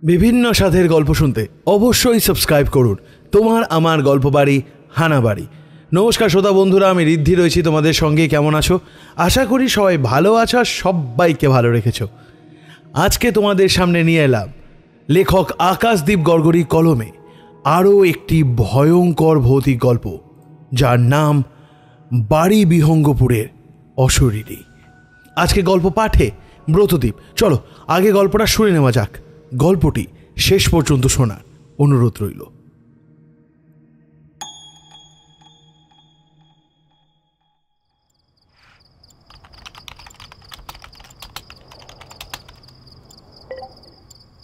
বিভিন্ন স্বাদের গল্প শুনতে অবশ্যই সাবস্ক্রাইব করুন তোমার আমার গল্প বাড়ি হানাবাড়ি। নমস্কার শ্রোতা বন্ধুরা, আমি ঋদ্ধি রয়েছি তোমাদের সঙ্গে। কেমন আছো? আশা করি সবাই ভালো আছো, সবাইকে ভালো রেখেছো। আজকে তোমাদের সামনে নিয়ে এলাম লেখক আকাশদীপ গড়গড়ির কলমে আরও একটি ভয়ঙ্কর ভৌতিক গল্প, যার নাম বাড়ি বিহঙ্গপুরের অশরীরী। আজকে গল্প পাঠে ব্রতদীপ। চলো আগে গল্পটা শুনে নেওয়া যাক। গল্পটি শেষ পর্যন্ত শোনার অনুরোধ রইল।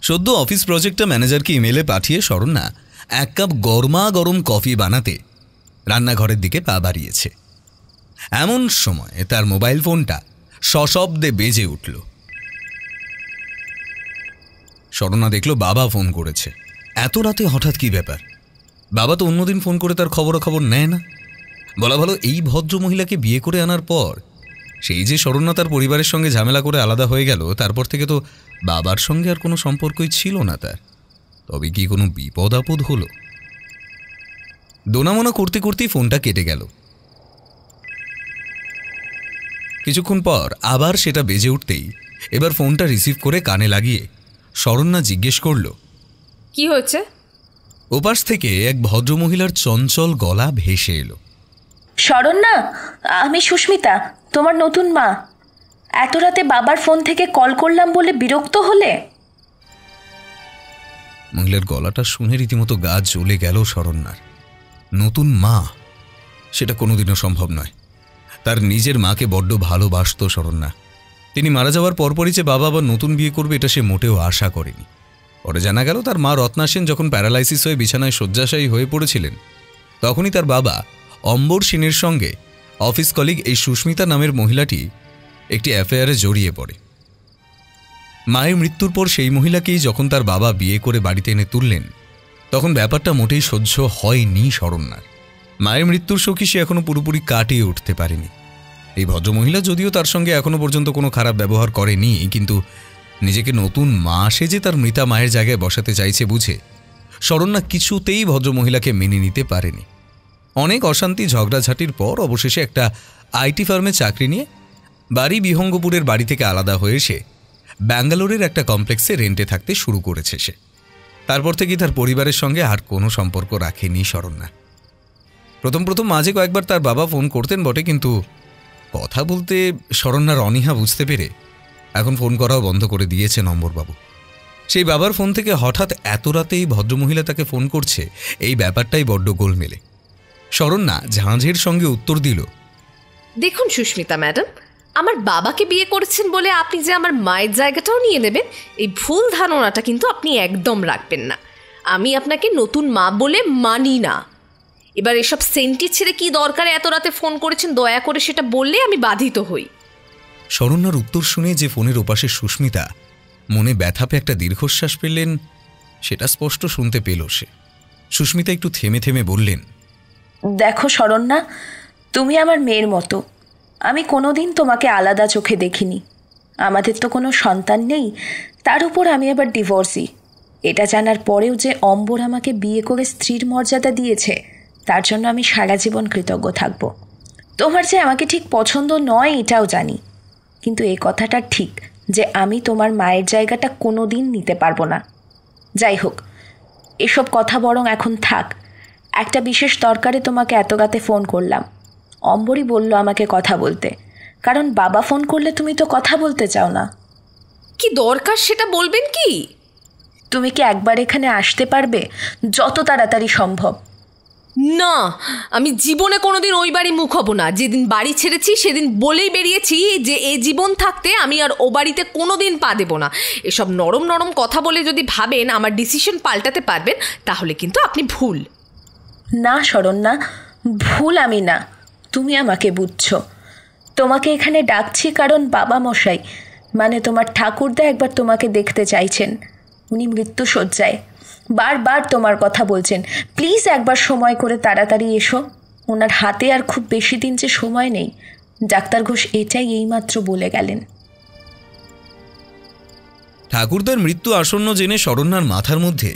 সদ্য অফিস প্রজেক্টটা ম্যানেজারকে ইমেলে পাঠিয়ে শরণ্যা এক কাপ গরমা গরম কফি বানাতে রান্নাঘরের দিকে পা বাড়িয়েছে। এমন সময় তার মোবাইল ফোনটা সশব্দে বেজে উঠল। শরণ্যা দেখল বাবা ফোন করেছে। এত রাতে হঠাৎ কি ব্যাপার? বাবা তো অন্যদিন ফোন করে তার খবর নেয় না। বলা ভালো, এই ভদ্র মহিলাকে বিয়ে করে আনার পর সেই যে শরণ্যা তার পরিবারের সঙ্গে ঝামেলা করে আলাদা হয়ে গেল, তারপর থেকে তো বাবার সঙ্গে আর কোনো সম্পর্কই ছিল না তার। তবে কি কোনো বিপদ আপদ হলো? দোনামোনা করতে করতেই ফোনটা কেটে গেল। কিছুক্ষণ পর আবার সেটা বেজে উঠতেই এবার ফোনটা রিসিভ করে কানে লাগিয়ে শরণ্যা জিজ্ঞেস করল, কি হয়েছে? ওপাশ থেকে এক ভদ্রমহিলার চঞ্চল গলা ভেসে এলো। শরণ্যা, আমি সুস্মিতা, তোমার নতুন মা। এত রাতে বাবার ফোন থেকে কল করলাম বলে বিরক্ত হলে? মহিলার গলাটা শুনে রীতিমতো গা জ্বলে গেল শরণ্যার। নতুন মা, সেটা কোনোদিনও সম্ভব নয়। তার নিজের মাকে বড্ড ভালোবাসত শরণ্যা। তিনি মারা যাওয়ার পরপরই যে বাবা আবার নতুন বিয়ে করবে, এটা সে মোটেও আশা করেনি। পরে জানা গেল তার মা রত্না সেন যখন প্যারালাইসিস হয়ে বিছানায় শয্যাশায়ী হয়ে পড়েছিলেন, তখনই তার বাবা অম্বর সেনের সঙ্গে অফিস কলিগ এই সুস্মিতা নামের মহিলাটি একটি অ্যাফেয়ারে জড়িয়ে পড়ে। মায়ের মৃত্যুর পর সেই মহিলাকেই যখন তার বাবা বিয়ে করে বাড়িতে এনে তুললেন, তখন ব্যাপারটা মোটেই সহ্য হয়নি শরণ্যার। মায়ের মৃত্যুর শোকই সে এখনো পুরোপুরি কাটিয়ে উঠতে পারেনি। এই ভদ্রমহিলা যদিও তার সঙ্গে এখনো পর্যন্ত কোনো খারাপ ব্যবহার করেনি, কিন্তু নিজেকে নতুন মা সেজে তার মৃতা মায়ের জায়গায় বসাতে চাইছে বুঝে শরণ্যা কিছুতেই ভদ্রমহিলাকে মেনে নিতে পারেনি। অনেক অশান্তি ঝগড়াঝাটির পর অবশেষে একটা আইটি ফার্মে চাকরি নিয়ে বাড়ি বিহঙ্গপুরের বাড়ি থেকে আলাদা হয়ে এসে ব্যাঙ্গালোরের একটা কমপ্লেক্সে রেন্টে থাকতে শুরু করেছে সে। তারপর থেকেই তার পরিবারের সঙ্গে আর কোনো সম্পর্ক রাখেনি শরণ্যা। প্রথম মাঝে কয়েকবার তার বাবা ফোন করতেন বটে, কিন্তু কথা বলতে শরণ্যার অনীহা বুঝতে পেরে এখন ফোন করাও বন্ধ করে দিয়েছে নম্বরবাবু। সেই বাবার ফোন থেকে হঠাৎ এত রাতেই ভদ্রমহিলা তাকে ফোন করছে, এই ব্যাপারটাই বড্ড গোলমেলে। শরণ্যা ঝাঁঝের সঙ্গে উত্তর দিল, দেখুন সুস্মিতা ম্যাডাম, আমার বাবাকে বিয়ে করেছেন বলে আপনি যে আমার মায়ের জায়গাটাও নিয়ে নেবেন, এই ভুল ধারণাটা কিন্তু আপনি একদম রাখবেন না। আমি আপনাকে নতুন মা বলে মানি না। এবার এসব সেন্টি ছেড়ে কি দরকারে এত রাতে ফোন করেছেন, দয়া করে সেটা বললে আমি বাধিত হই। শরণ্যার উত্তর শুনে যে ফোনের ওপাশে সুস্মিতা মনে ব্যথা পেয়ে একটা দীর্ঘশ্বাস পেলেন, সেটা স্পষ্ট শুনতে পেল সে। সুস্মিতা একটু থেমে থেমে বললেন, দেখো শরণ্যা, তুমি আমার মেয়ের মতো। আমি কোনোদিন তোমাকে আলাদা চোখে দেখিনি। আমাদের তো কোনো সন্তান নেই, তার উপর আমি আবার ডিভোর্সি। এটা জানার পরেও যে অম্বর আমাকে বিয়ে করে স্ত্রীর মর্যাদা দিয়েছে, তার জন্য আমি সারা জীবন কৃতজ্ঞ থাকব। তোমার যে আমাকে ঠিক পছন্দ নয় এটাও জানি, কিন্তু এই কথাটা ঠিক যে আমি তোমার মায়ের জায়গাটা কোনো দিন নিতে পারবো না। যাই হোক, এসব কথা বরং এখন থাক। একটা বিশেষ দরকারে তোমাকে এত রাতে ফোন করলাম। অম্বরই বলল আমাকে কথা বলতে, কারণ বাবা ফোন করলে তুমি তো কথা বলতে চাও না। কি দরকার সেটা বলবেন কি? তুমি কি একবার এখানে আসতে পারবে, যত তাড়াতাড়ি সম্ভব? না, আমি জীবনে কোনোদিন ওই বাড়ি মুখ হব না। যেদিন বাড়ি ছেড়েছি সেদিন বলেই বেরিয়েছি যে এ জীবন থাকতে আমি আর ও বাড়িতে কোনোদিন পা দেব না। এসব নরম নরম কথা বলে যদি ভাবেন আমার ডিসিশন পাল্টাতে পারবেন, তাহলে কিন্তু আপনি ভুল। না শরণ্যা, ভুল আমি না, তুমি আমাকে বুঝছো। তোমাকে এখানে ডাকছি কারণ বাবা মশাই, মানে তোমার ঠাকুরদা একবার তোমাকে দেখতে চাইছেন। উনি মৃত্যুশয্যায়, বারবার তোমার কথা বলছেন। প্লিজ একবার সময় করে তাড়াতাড়ি এসো। ওনার হাতে আর খুব বেশি দিন যে সময় নেই, ডাক্তার ঘোষ এটাই এইমাত্র বলে গেলেন। ঠাকুরদার মৃত্যু আসন্ন জেনে শরণ্যার মাথার মধ্যে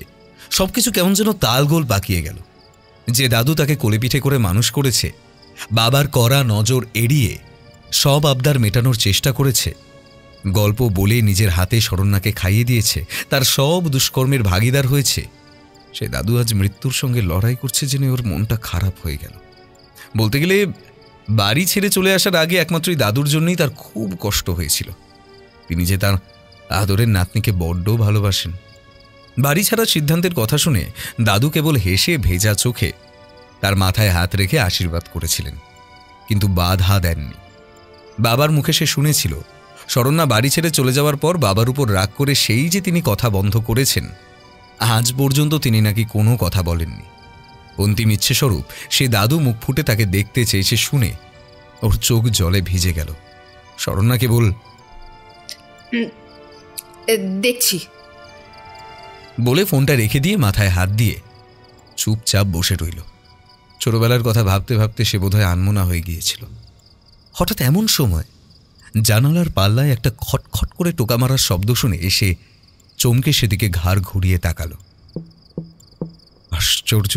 সবকিছু কেমন যেন তালগোল পাকিয়ে গেল। যে দাদু তাকে কোলেপিঠে করে মানুষ করেছে, বাবার কড়া নজর এড়িয়ে সব আবদার মেটানোর চেষ্টা করেছে, গল্প বলে নিজের হাতে শরণ্যাকে খাইয়ে দিয়েছে, তার সব দুষ্কর্মের ভাগিদার হয়েছে, সে দাদু আজ মৃত্যুর সঙ্গে লড়াই করছে জেনে ওর মনটা খারাপ হয়ে গেল। বলতে গেলে বাড়ি ছেড়ে চলে আসার আগে একমাত্রই দাদুর জন্যই তার খুব কষ্ট হয়েছিল। তিনি যে তার আদরের নাতনিকে বড্ড ভালোবাসেন। বাড়ি ছাড়ার সিদ্ধান্তের কথা শুনে দাদু কেবল হেসে ভেজা চোখে তার মাথায় হাত রেখে আশীর্বাদ করেছিলেন, কিন্তু বাধা দেননি। বাবার মুখে সে শুনেছিল শরণ্যা বাড়ি ছেড়ে চলে যাওয়ার পর বাবার উপর রাগ করে সেই যে তিনি কথা বন্ধ করেছেন, আজ পর্যন্ত তিনি নাকি কোনো কথা বলেননি। অন্তিম ইচ্ছেস্বরূপ সে দাদু মুখ ফুটে তাকে দেখতে চেয়েছে শুনে ওর চোখ জলে ভিজে গেল। শরণ্যা কেবল দেখছি বলে ফোনটা রেখে দিয়ে মাথায় হাত দিয়ে চুপচাপ বসে রইল। ছোটবেলার কথা ভাবতে ভাবতে সে বোধহয় আনমনা হয়ে গিয়েছিল। হঠাৎ এমন সময় জানালার পাল্লায় একটা খটখট করে টোকা মারার শব্দ শুনে এসে চমকে সেদিকে ঘাড় ঘুরিয়ে তাকালো। আশ্চর্য,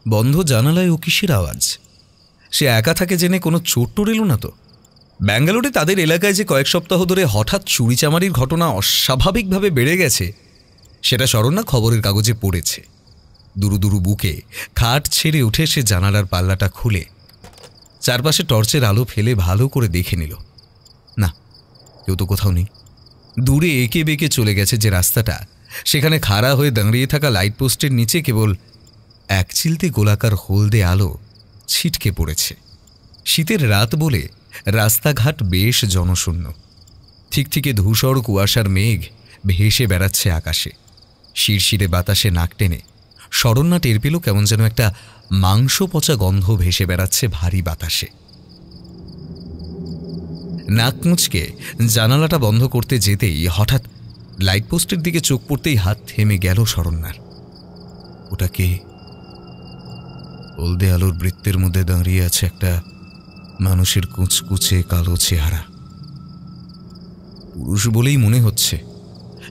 বন্ধ জানালায় ও কিসের আওয়াজ? সে একা থাকে জেনে কোনো চোর টোর এলো না তো? ব্যাঙ্গালোরে তাদের এলাকায় যে কয়েক সপ্তাহ ধরে হঠাৎ চুরিচামারির ঘটনা অস্বাভাবিকভাবে বেড়ে গেছে, সেটা শরণ্যা খবরের কাগজে পড়েছে। দুরু দুরু বুকে খাট ছেড়ে উঠে সে জানালার পাল্লাটা খুলে চারপাশে টর্চের আলো ফেলে ভালো করে দেখে নিল। না, কেউ তো কোথাও নেই। দূরে এঁকে বেঁকে চলে গেছে যে রাস্তাটা, সেখানে খাড়া হয়ে দাঁড়িয়ে থাকা লাইট পোস্টের নিচে কেবল এক চিলতে গোলাকার হলদে আলো ছিটকে পড়েছে। শীতের রাত বলে রাস্তাঘাট বেশ জনশূন্য। ঠিক থেকে ধূসর কুয়াশার মেঘ ভেসে বেড়াচ্ছে আকাশে। শিরশিরে বাতাসে নাক টেনে শরণ্যা টের পেল কেমন যেন একটা মাংস পচা গন্ধ ভেসে বেড়াচ্ছে ভারী বাতাসে। নাক মুচকে জানালাটা বন্ধ করতে যেতেই হঠাৎ লাইট পোস্টের দিকে চোখ পড়তেই হাত থেমে গেল শরণ্যার। ওটা কে? হলদে আলোর বৃত্তের মধ্যে দাঁড়িয়ে আছে একটা মানুষের কুচকুচে কালো চেহারা। পুরুষ বলেই মনে হচ্ছে।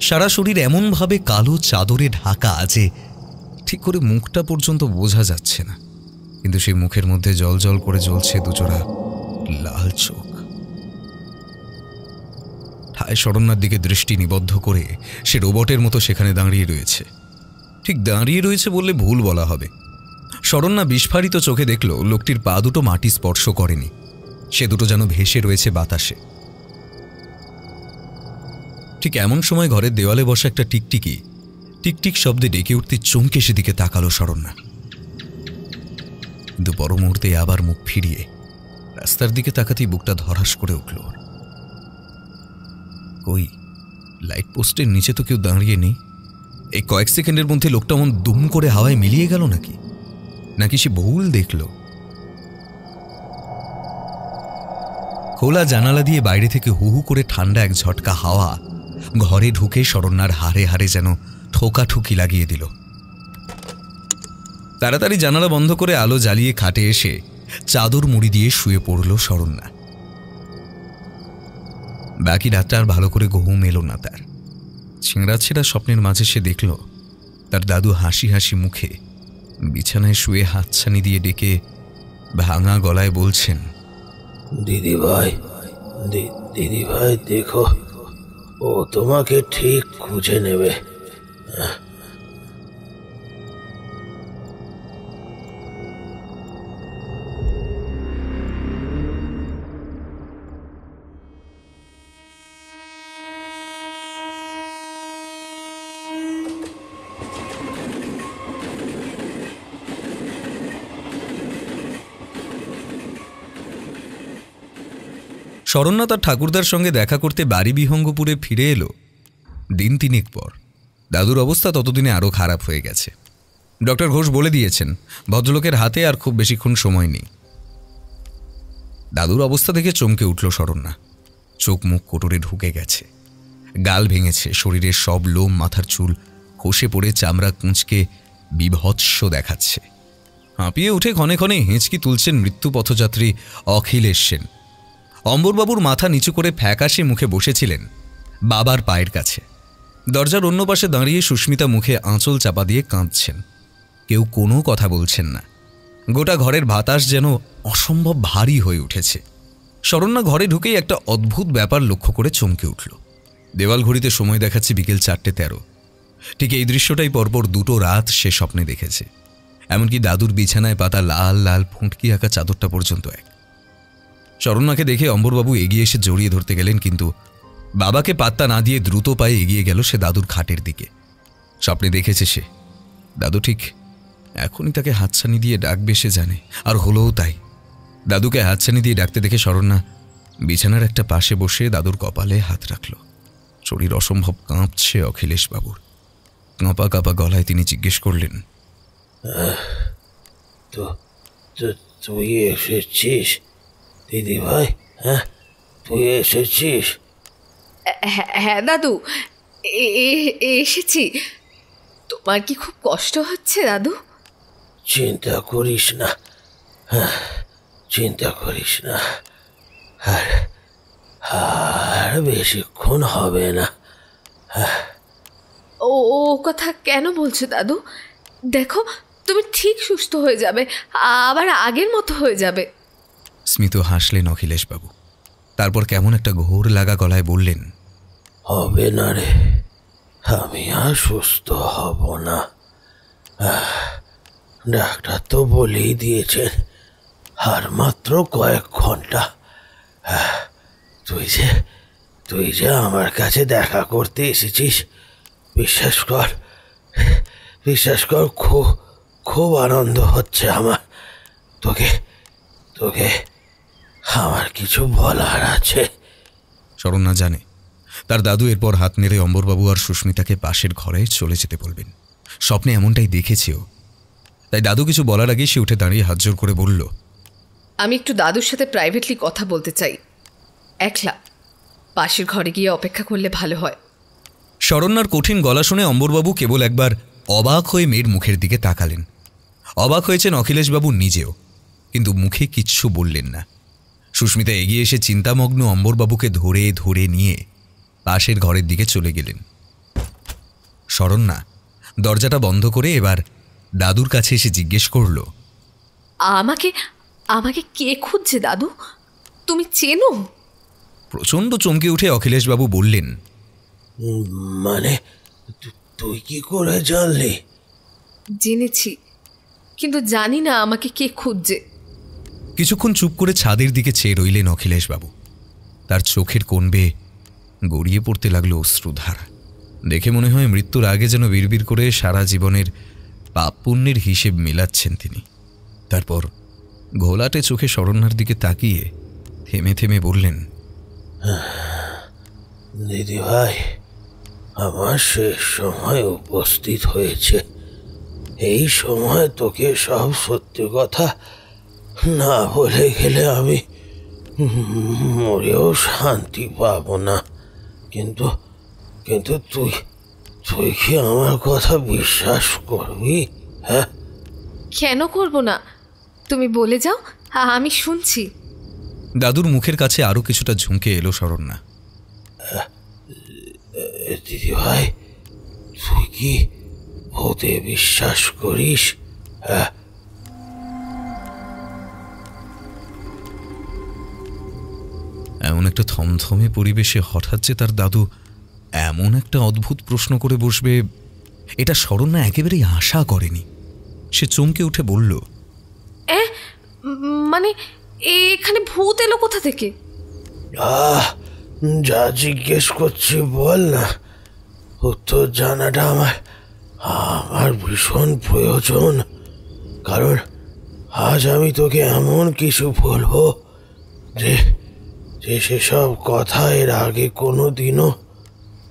সারা শরীর এমনভাবে কালো চাদরে ঢাকা যে ঠিক করে মুখটা পর্যন্ত বোঝা যাচ্ছে না, কিন্তু সেই মুখের মধ্যে জল জল করে জ্বলছে দুজোড়া লাল চোখ। ঠায় শরণ্যার দিকে দৃষ্টি নিবদ্ধ করে সে রোবটের মতো সেখানে দাঁড়িয়ে রয়েছে। ঠিক দাঁড়িয়ে রয়েছে বললে ভুল বলা হবে। শরণ্যা বিস্ফারিত চোখে দেখল লোকটির পা দুটো মাটি স্পর্শ করেনি, সে দুটো যেন ভেসে রয়েছে বাতাসে। ঠিক এমন সময় ঘরের দেওয়ালে বসা একটা টিকটিকি টিকটিক শব্দে ডেকে উঠতে চমকে সেদিকে তাকালো শরণ্যা। কিন্তু পর মুহূর্তে আবার মুখ ফিরিয়ে রাস্তার দিকে তাকাতেই বুকটা ধরাস করে উঠল। কই, লাইট পোস্টের নিচে তো কেউ দাঁড়িয়ে নেই। এই কয়েক সেকেন্ডের মধ্যে লোকটা মন দুম করে হাওয়ায় মিলিয়ে গেল নাকি সে ভুল দেখল? খোলা জানালা দিয়ে বাইরে থেকে হু হু করে ঠান্ডা এক ঝটকা হাওয়া ঘরে ঢুকে শরণ্যার হাড়ে হাড়ে যেন ঠোকাঠুকি লাগিয়ে দিল। তাড়াতাড়ি জানালা বন্ধ করে আলো জ্বালিয়ে খাটে এসে চাদর মুড়ি দিয়ে শুয়ে পড়ল শরণ্যা। বাকি রাতটা আর ভালো করে ঘুম এলো না তার। ছিঁড়া ছেঁড়া স্বপ্নের মাঝে সে দেখল তার দাদু হাসি হাসি মুখে বিছানায় শুয়ে হাতছানি দিয়ে ডেকে ভাঙা গলায় বলছেন, দিদিভাই, দিদিভাই দেখো, ও তোমাকে ঠিক খুঁজে নেবে। শরণ্যা তার ঠাকুরদার সঙ্গে দেখা করতে বাড়ি বিহঙ্গপুরে ফিরে এলো দিন তিনেক পর। দাদুর অবস্থা ততদিনে আরও খারাপ হয়ে গেছে। ডক্টর ঘোষ বলে দিয়েছেন ভদ্রলোকের হাতে আর খুব বেশিক্ষণ সময় নেই। দাদুর অবস্থা দেখে চমকে উঠল শরণ্যা। চোখ মুখ কোটরে ঢুকে গেছে, গাল ভেঙেছে, শরীরের সব লোম মাথার চুল খসে পড়ে চামড়া কুঁচকে বিভৎস দেখাচ্ছে। হাঁপিয়ে উঠে ক্ষণে ক্ষণে হেঁচকি তুলছেন মৃত্যু পথযাত্রী অখিলেশ সেন। অম্বরবাবুর মাথা নিচু করে ফ্যাকাশে মুখে বসেছিলেন বাবার পায়ের কাছে। দরজার অন্য পাশে দাঁড়িয়ে সুস্মিতা মুখে আঁচল চাপা দিয়ে কাঁদছেন। কেউ কোনো কথা বলছেন না। গোটা ঘরের বাতাস যেন অসম্ভব ভারী হয়ে উঠেছে। শরণ্যা ঘরে ঢুকেই একটা অদ্ভুত ব্যাপার লক্ষ্য করে চমকে উঠল। দেওয়াল ঘড়িতে সময় দেখাচ্ছে বিকেল 4:13। ঠিক এই দৃশ্যটাই পরপর 2 রাত সে স্বপ্নে দেখেছে। এমনকি দাদুর বিছানায় পাতা লাল লাল ফুঁটকি আঁকা চাদরটা পর্যন্ত এক। শরণ্যাকে দেখে অম্বরবাবু এগিয়ে এসে জড়িয়ে ধরতে গেলেন, কিন্তু বাবাকে পাত্তা না দিয়ে দ্রুত পায়ে এগিয়ে গেল সে দাদুর খাটের দিকে। স্বপ্নে দেখেছে সে দাদু ঠিক এখনই তাকে হাতছানি দিয়ে ডাকবে, সে জানে, আর হলোও তাই। দাদুকে হাতছানি দিয়ে ডাকতে দেখে শরণ্যা বিছানার একটা পাশে বসে দাদুর কপালে হাত রাখল। শরীর অসম্ভব কাঁপছে অখিলেশ বাবুর। কাঁপা কাঁপা গলায় তিনি জিজ্ঞেস করলেন, তো তুই এসেছিস দিদি ভাই? হ্যাঁ, তুই এসেছিস? হ্যাঁ দাদু, এসেছি। তোমার কি খুব কষ্ট হচ্ছে দাদু? চিন্তা করিস না, হ্যাঁ চিন্তা করিস না, আর বেশিক্ষণ হবে না। ও কথা কেন বলছো দাদু? দেখো, তুমি ঠিক সুস্থ হয়ে যাবে, আবার আগের মতো হয়ে যাবে। স্মিত হাসলেন অখিলেশবাবু। তারপর কেমন একটা ঘোর লাগা গলায় বললেন, হবে না রে, আমি আর সুস্থ হব না। ডাক্তার তো বলেই দিয়েছেন আর মাত্র কয়েক ঘন্টা। তুই যে আমার কাছে দেখা করতে এসেছিস, বিশ্বাস কর খুব আনন্দ হচ্ছে আমার। তোকে আমার কিছু বলার আছে। শরণ্যা জানে তার দাদু এরপর হাত নেড়ে অম্বরবাবু আর সুস্মিতাকে পাশের ঘরে চলে যেতে বলবেন। স্বপ্নে এমনটাই দেখেছেও। তাই দাদু কিছু বলার আগে সে উঠে দাঁড়িয়ে হাত জোর করে বলল, আমি একটু দাদুর সাথে প্রাইভেটলি কথা বলতে চাই, একলা। পাশের ঘরে গিয়ে অপেক্ষা করলে ভালো হয়। শরণ্যার কঠিন গলা শুনে অম্বরবাবু কেবল একবার অবাক হয়ে মেয়ের মুখের দিকে তাকালেন। অবাক হয়েছেন অখিলেশবাবু নিজেও, কিন্তু মুখে কিচ্ছু বললেন না। সুস্মিতা এগিয়ে এসে চিন্তামগ্ন অম্বরবাবুকে ধরে ধরে নিয়ে পাশের ঘরের দিকে চলে গেলেন। শরণ্যা দরজাটা বন্ধ করে এবার দাদুর কাছে এসে জিজ্ঞেস করল, আমাকে কে খুঁজছে দাদু? তুমি চেনো? প্রচণ্ড চমকে উঠে অখিলেশবাবু বললেন, মানে তুই কি করে জানলি? জেনেছি, কিন্তু জানি না আমাকে কে খুঁজছে। কিছুক্ষণ চুপ করে ছাদের দিকে চেয়ে রইলেন অখিলেশবাবু। তার চোখের কোণ বেয়ে গড়িয়ে পড়তে লাগলো অশ্রুধারা। দেখে মনে হয় মৃত্যুর আগে যেন বিড়বিড় করে সারা জীবনের পাপ পুণ্যের হিসেব মেলাচ্ছেন তিনি। তারপর ঘোলাটে চোখে শরণ্যার দিকে তাকিয়ে থেমে থেমে বললেন, দিদি ভাই, আমার শেষ সময় উপস্থিত হয়েছে। এই সময় তোকে সব সত্যি কথা না বলে গেলে আমি মরেও শান্তি পাবো না। কিন্তু তুই কি আমার কথা বিশ্বাস করবি? হ্যাঁ, কেন করব না? তুমি বলে যাও, আমি শুনছি। দাদুর মুখের কাছে আরো কিছুটা ঝুঁকে এলো শরণ্যা। দিদি ভাই, তুই কি ভূতে বিশ্বাস করিস? হ্যাঁ। এমন একটা থমথমে পরিবেশে হঠাৎ যে তার দাদু এমন একটা অদ্ভুত প্রশ্ন করে বসবে, এটা শরণ্যা একেবারেই আশা করেনি। সে চমকে উঠে বলল, মানে এখানে ভূত এলো কোথা থেকে? যা জিজ্ঞেস করছি বল না, উত্তর জানাটা আমার ভীষণ প্রয়োজন। কারণ আজ আমি তোকে এমন কিছু বলবো যে সেসব কথা এর আগে কোনো দিনও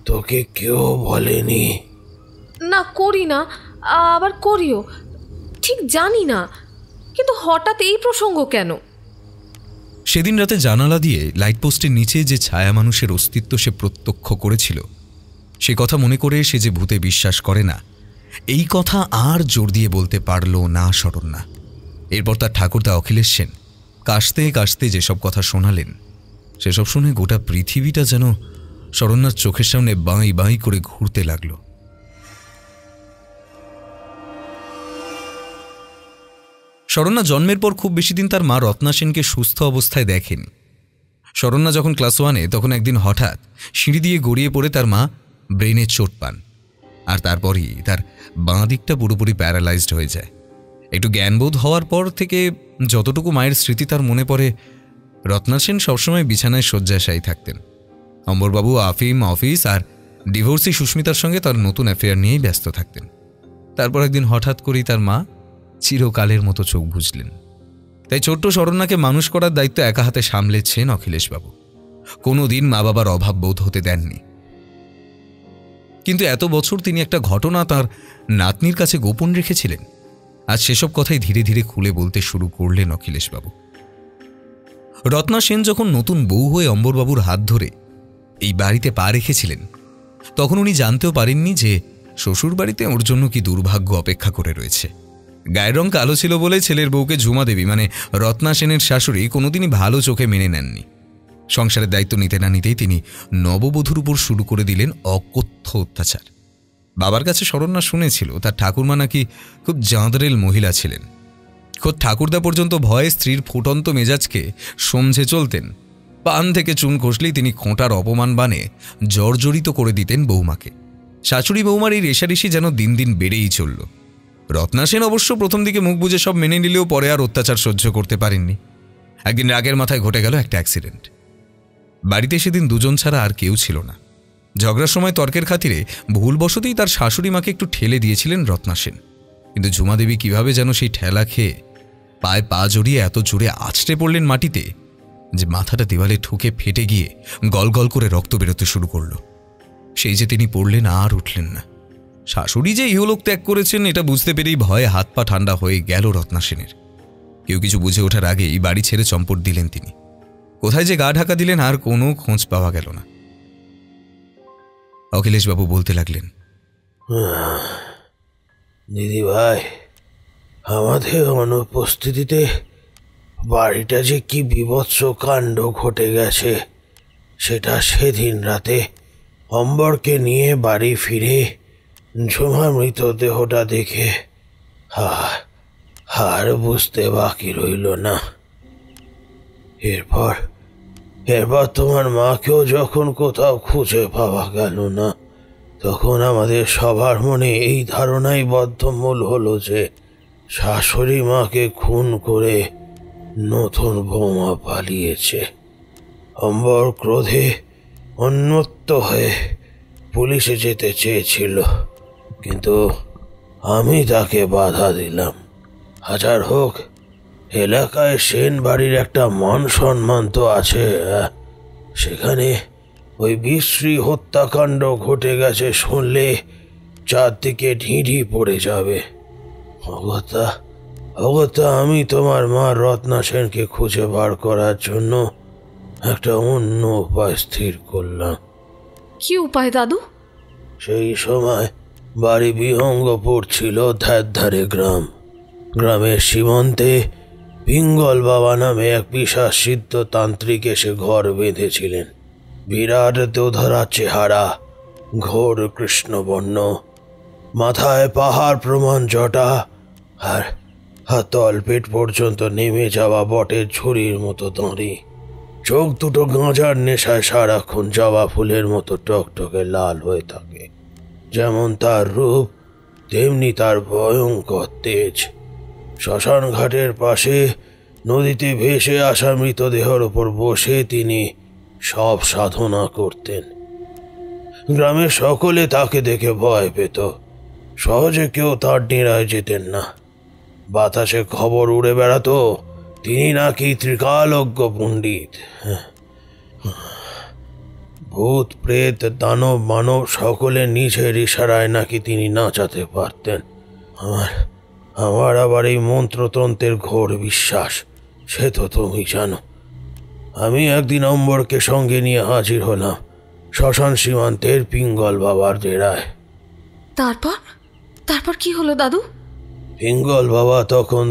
তোকে কেউ বলেনি। না, করি না, আবার করিও, ঠিক জানি না, কিন্তু হঠাৎ এই প্রসঙ্গ কেন? সেদিন রাতে জানালা দিয়ে লাইট পোস্টের নিচে যে ছায়া মানুষের অস্তিত্ব সে প্রত্যক্ষ করেছিল, সে কথা মনে করে সে যে ভূতে বিশ্বাস করে না, এই কথা আর জোর দিয়ে বলতে পারল না শরণ্যা। এরপর তার ঠাকুরদা অখিলেশ সেন কাশতে কাশতে যেসব কথা শোনালেন, সেসব শুনে গোটা পৃথিবীটা যেন শরণ্যার চোখের সামনে বাঁই বাঁই করে ঘুরতে লাগল। শরণ্যা জন্মের পর খুব বেশি দিন তার মা রত্না সেনকে সুস্থ অবস্থায় দেখেনি। শরণ্যা যখন ক্লাস 1-এ তখন একদিন হঠাৎ সিঁড়ি দিয়ে গড়িয়ে পড়ে তার মা ব্রেনে চোট পান, আর তারপরই তার বাঁ দিকটা পুরোপুরি প্যারালাইজড হয়ে যায়। একটু জ্ঞানবোধ হওয়ার পর থেকে যতটুকু মায়ের স্মৃতি তার মনে পড়ে, রত্না সেন সবসময় বিছানায় শয্যাশায়ী থাকতেন। অম্বরবাবু আফিম, অফিস আর ডিভোর্সি সুস্মিতার সঙ্গে তার নতুন অ্যাফেয়ার নিয়েই ব্যস্ত থাকতেন। তারপর একদিন হঠাৎ করেই তার মা চিরকালের মতো চোখ বুঝলেন। তাই ছোট্ট শরণ্যাকে মানুষ করার দায়িত্ব একা হাতে সামলেছেন অখিলেশবাবু। কোনোদিন মা বাবার অভাব বোধ হতে দেননি। কিন্তু এত বছর তিনি একটা ঘটনা তার নাতনির কাছে গোপন রেখেছিলেন। আজ সেসব কথাই ধীরে ধীরে খুলে বলতে শুরু করলেন অখিলেশবাবু। রত্না সেন যখন নতুন বউ হয়ে অম্বরবাবুর হাত ধরে এই বাড়িতে পা রেখেছিলেন, তখন উনি জানতেও পারেননি যে শ্বশুর বাড়িতে ওর জন্য কি দুর্ভাগ্য অপেক্ষা করে রয়েছে। গায়ের রং কালো ছিল বলে ছেলের বউকে ঝুমা দেবী মানে রত্না সেনের শাশুড়ি কোনোদিনই ভালো চোখে মেনে নেননি। সংসারের দায়িত্ব নিতে না নিতেই তিনি নববধূর উপর শুরু করে দিলেন অকথ্য অত্যাচার। বাবার কাছে শরণ্যা শুনেছিল তার ঠাকুরমা নাকি খুব জাঁদরেল মহিলা ছিলেন। খোদ ঠাকুরদা পর্যন্ত ভয়ে স্ত্রীর ফুটন্ত মেজাজকে সমঝে চলতেন। পান থেকে চুন খসলেই তিনি খোঁটার অপমান বানে জর্জরিত করে দিতেন বৌমাকে। শাশুড়ি বৌমার এই রেশারেশি যেন দিন দিন বেড়েই চলল। রত্না সেন অবশ্য প্রথম দিকে মুখ বুজে সব মেনে নিলেও পরে আর অত্যাচার সহ্য করতে পারেননি। একদিন রাগের মাথায় ঘটে গেল একটা অ্যাক্সিডেন্ট। বাড়িতে সেদিন দুজন ছাড়া আর কেউ ছিল না। ঝগড়ার সময় তর্কের খাতিরে ভুলবশতেই তার শাশুড়ি মাকে একটু ঠেলে দিয়েছিলেন রত্না সেন। কিন্তু ঝুমা দেবী কীভাবে যেন সেই ঠেলা খেয়ে পায়ে পা জড়িয়ে এত জোরে আছড়ে পড়লেন মাটিতে যে মাথাটা দেওয়ালে ঠুকে ফেটে গিয়ে গল গল করে রক্ত বেরোতে শুরু করল। সেই যে তিনি পড়লেন আর উঠলেন না। শাশুড়ি যে ইহলোক ত্যাগ করেছেন এটা বুঝতে পেরেই ভয়ে হাত পা ঠান্ডা হয়ে গেল রত্না সেনের। কেউ কিছু বুঝে ওঠার আগেই বাড়ি ছেড়ে চম্পট দিলেন তিনি। কোথায় যে গা ঢাকা দিলেন আর কোনো খোঁজ পাওয়া গেল না। অখিলেশবাবু বলতে লাগলেন, দিদি ভাই, আমাদের অনুপস্থিতিতে বাড়িটা যে কি বীভৎস কাণ্ড ঘটে গেছে সেটা সেদিন রাতে অম্বরকে নিয়ে বাড়ি ফিরে ঝুমার মৃতদেহটা দেখে আর বুঝতে বাকি রইল না। এরপর তোমার মাকেও যখন কোথাও খুঁজে পাওয়া গেল না, তখন আমাদের সবার মনে এই ধারণাই বদ্ধমূল হলো যে শাশুড়ি মাকে খুন করে নতুন বৌমা পালিয়েছে। অম্বর ক্রোধে উন্মত্ত হয়ে পুলিশে যেতে চেয়েছিল, কিন্তু আমি তাকে বাধা দিলাম। হাজার হোক, এলাকায় সেন বাড়ির একটা মান সম্মান তো আছে। সেখানে ওই বিশ্রী হত্যাকাণ্ড ঘটে গেছে শুনলে চারদিকে ঢিঁঢি পড়ে যাবে। অগত্যা আমি তোমার মা রত্না সেনকে খুঁজে বার করার জন্য একটা অন্য উপায় স্থির করলাম। কি উপায় দাদু? সেই সময় বাড়ি বিহঙ্গপুর ছিল ধারে গ্রামের সীমান্তে পিঙ্গল বাবা নামে এক বিশাল সিদ্ধ তান্ত্রিক এসে ঘর বেঁধেছিলেন। বিরাট দোধরা চেহারা, ঘোর কৃষ্ণবর্ণ, মাথায় পাহাড় প্রমাণ জটা, আর তলপেট পর্যন্ত নেমে যাওয়া বটের ঝুড়ির মতো দাঁড়ি। চোখ দুটো গাঁজার নেশায় সারাক্ষণ জবা ফুলের মতো টকটকে লাল হয়ে থাকে। যেমন তার রূপ তেমনি তার ভয়ঙ্কর তেজ। শ্মশান ঘাটের পাশে নদীতে ভেসে আসা মৃতদেহের ওপর বসে তিনি সব সাধনা করতেন। গ্রামের সকলে তাকে দেখে ভয় পেত। সহজে কেউ তার ডেরায় যেতেন না। বাতাসে খবর উড়ে বেড়াতো তিনি নাকি ত্রিকালজ্ঞ পণ্ডিত। ভূত প্রেত দানব মানব সকলে নিজের ইশারায় নাকি তিনি নাচাতে পারতেন। আমার আবার এই মন্ত্রতন্ত্রের ঘোর বিশ্বাস, সে তো তুমি জানো। আমি একদিন অম্বরকে সঙ্গে নিয়ে হাজির হলাম শ্মশান সীমান্তের পিঙ্গল বাবার ডেরায়। তারপর কি হলো দাদু? পিঙ্গল বাবা তখন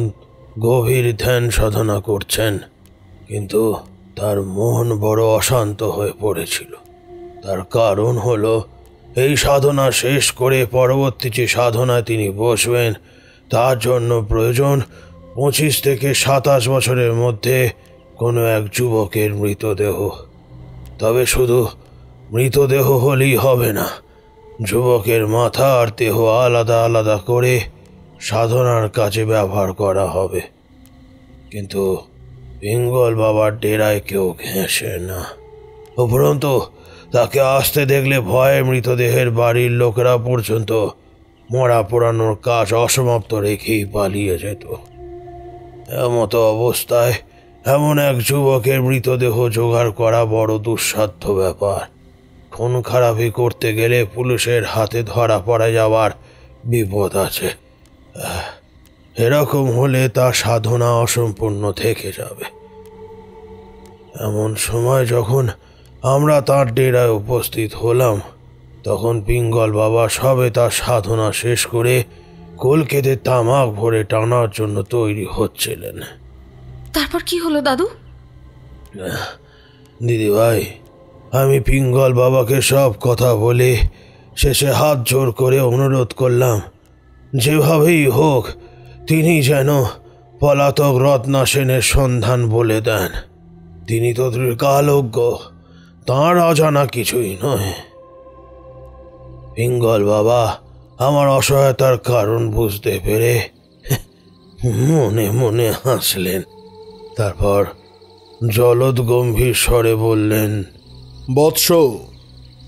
গভীর ধ্যান সাধনা করছেন, কিন্তু তার মন বড় অশান্ত হয়ে পড়েছিল। তার কারণ হলো এই সাধনা শেষ করে পরবর্তী যে সাধনায় তিনি বসবেন তার জন্য প্রয়োজন 25 থেকে 27 বছরের মধ্যে কোনো এক যুবকের মৃতদেহ। তবে শুধু মৃতদেহ হলেই হবে না, যুবকের মাথা আর দেহ আলাদা আলাদা করে সাধনার কাজে ব্যবহার করা হবে। কিন্তু পিঙ্গল বাবার ডেরায় কেউ ঘেঁষে না। উপরন্তু তাকে আসতে দেখলে ভয়ে মৃতদেহের বাড়ির লোকেরা পর্যন্ত মরা পোড়ানোর কাজ অসমাপ্ত রেখেই পালিয়ে যেত। এমতো অবস্থায় এমন এক যুবকের মৃতদেহ জোগাড় করা বড় দুঃসাধ্য ব্যাপার। খুন খারাপি করতে গেলে পুলিশের হাতে ধরা পড়ে যাওয়ার বিপদ আছে। এরকম হলে তার সাধনা অসম্পূর্ণ থেকে যাবে। এমন সময় যখন আমরা তার ডেরায় উপস্থিত হলাম, তখন পিঙ্গল বাবা সবে তার সাধনা শেষ করে কলকেতে তামাক ভরে টানার জন্য তৈরি হচ্ছিলেন। তারপর কি হলো দাদু? দিদিভাই, আমি পিঙ্গল বাবাকে সব কথা বলে শেষে হাত জোর করে অনুরোধ করলাম যেভাবেই হোক তিনি যেন পলাতক রত্না সেনের সন্ধান বলে দেন। তিনি তো ত্রিকালজ্ঞ, তাঁর অজানা কিছুই নয়। পিঙ্গল বাবা আমার অসহায়তার কারণ বুঝতে পেরে মনে মনে হাসলেন। তারপর জলদ গম্ভীর স্বরে বললেন, বৎস,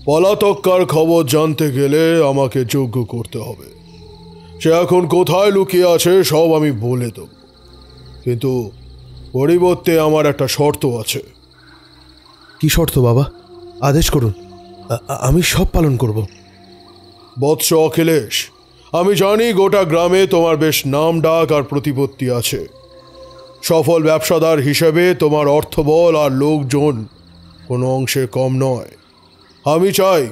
পলাতককার খবর জানতে গেলে আমাকে যোগ্য করতে হবে। সে এখন কোথায় লুকিয়ে আছে সব আমি বলে দেব, কিন্তু পরিবর্তে আমার একটা শর্ত আছে। কি শর্ত বাবা? আদেশ করুন, আমি সব পালন করব। বৎস অখিলেশ, আমি জানি গোটা গ্রামে তোমার বেশ নাম ডাক আর প্রতিপত্তি আছে। সফল ব্যবসাদার হিসেবে তোমার অর্থবল আর লোকজন কোনো অংশে কম নয়। আমি চাই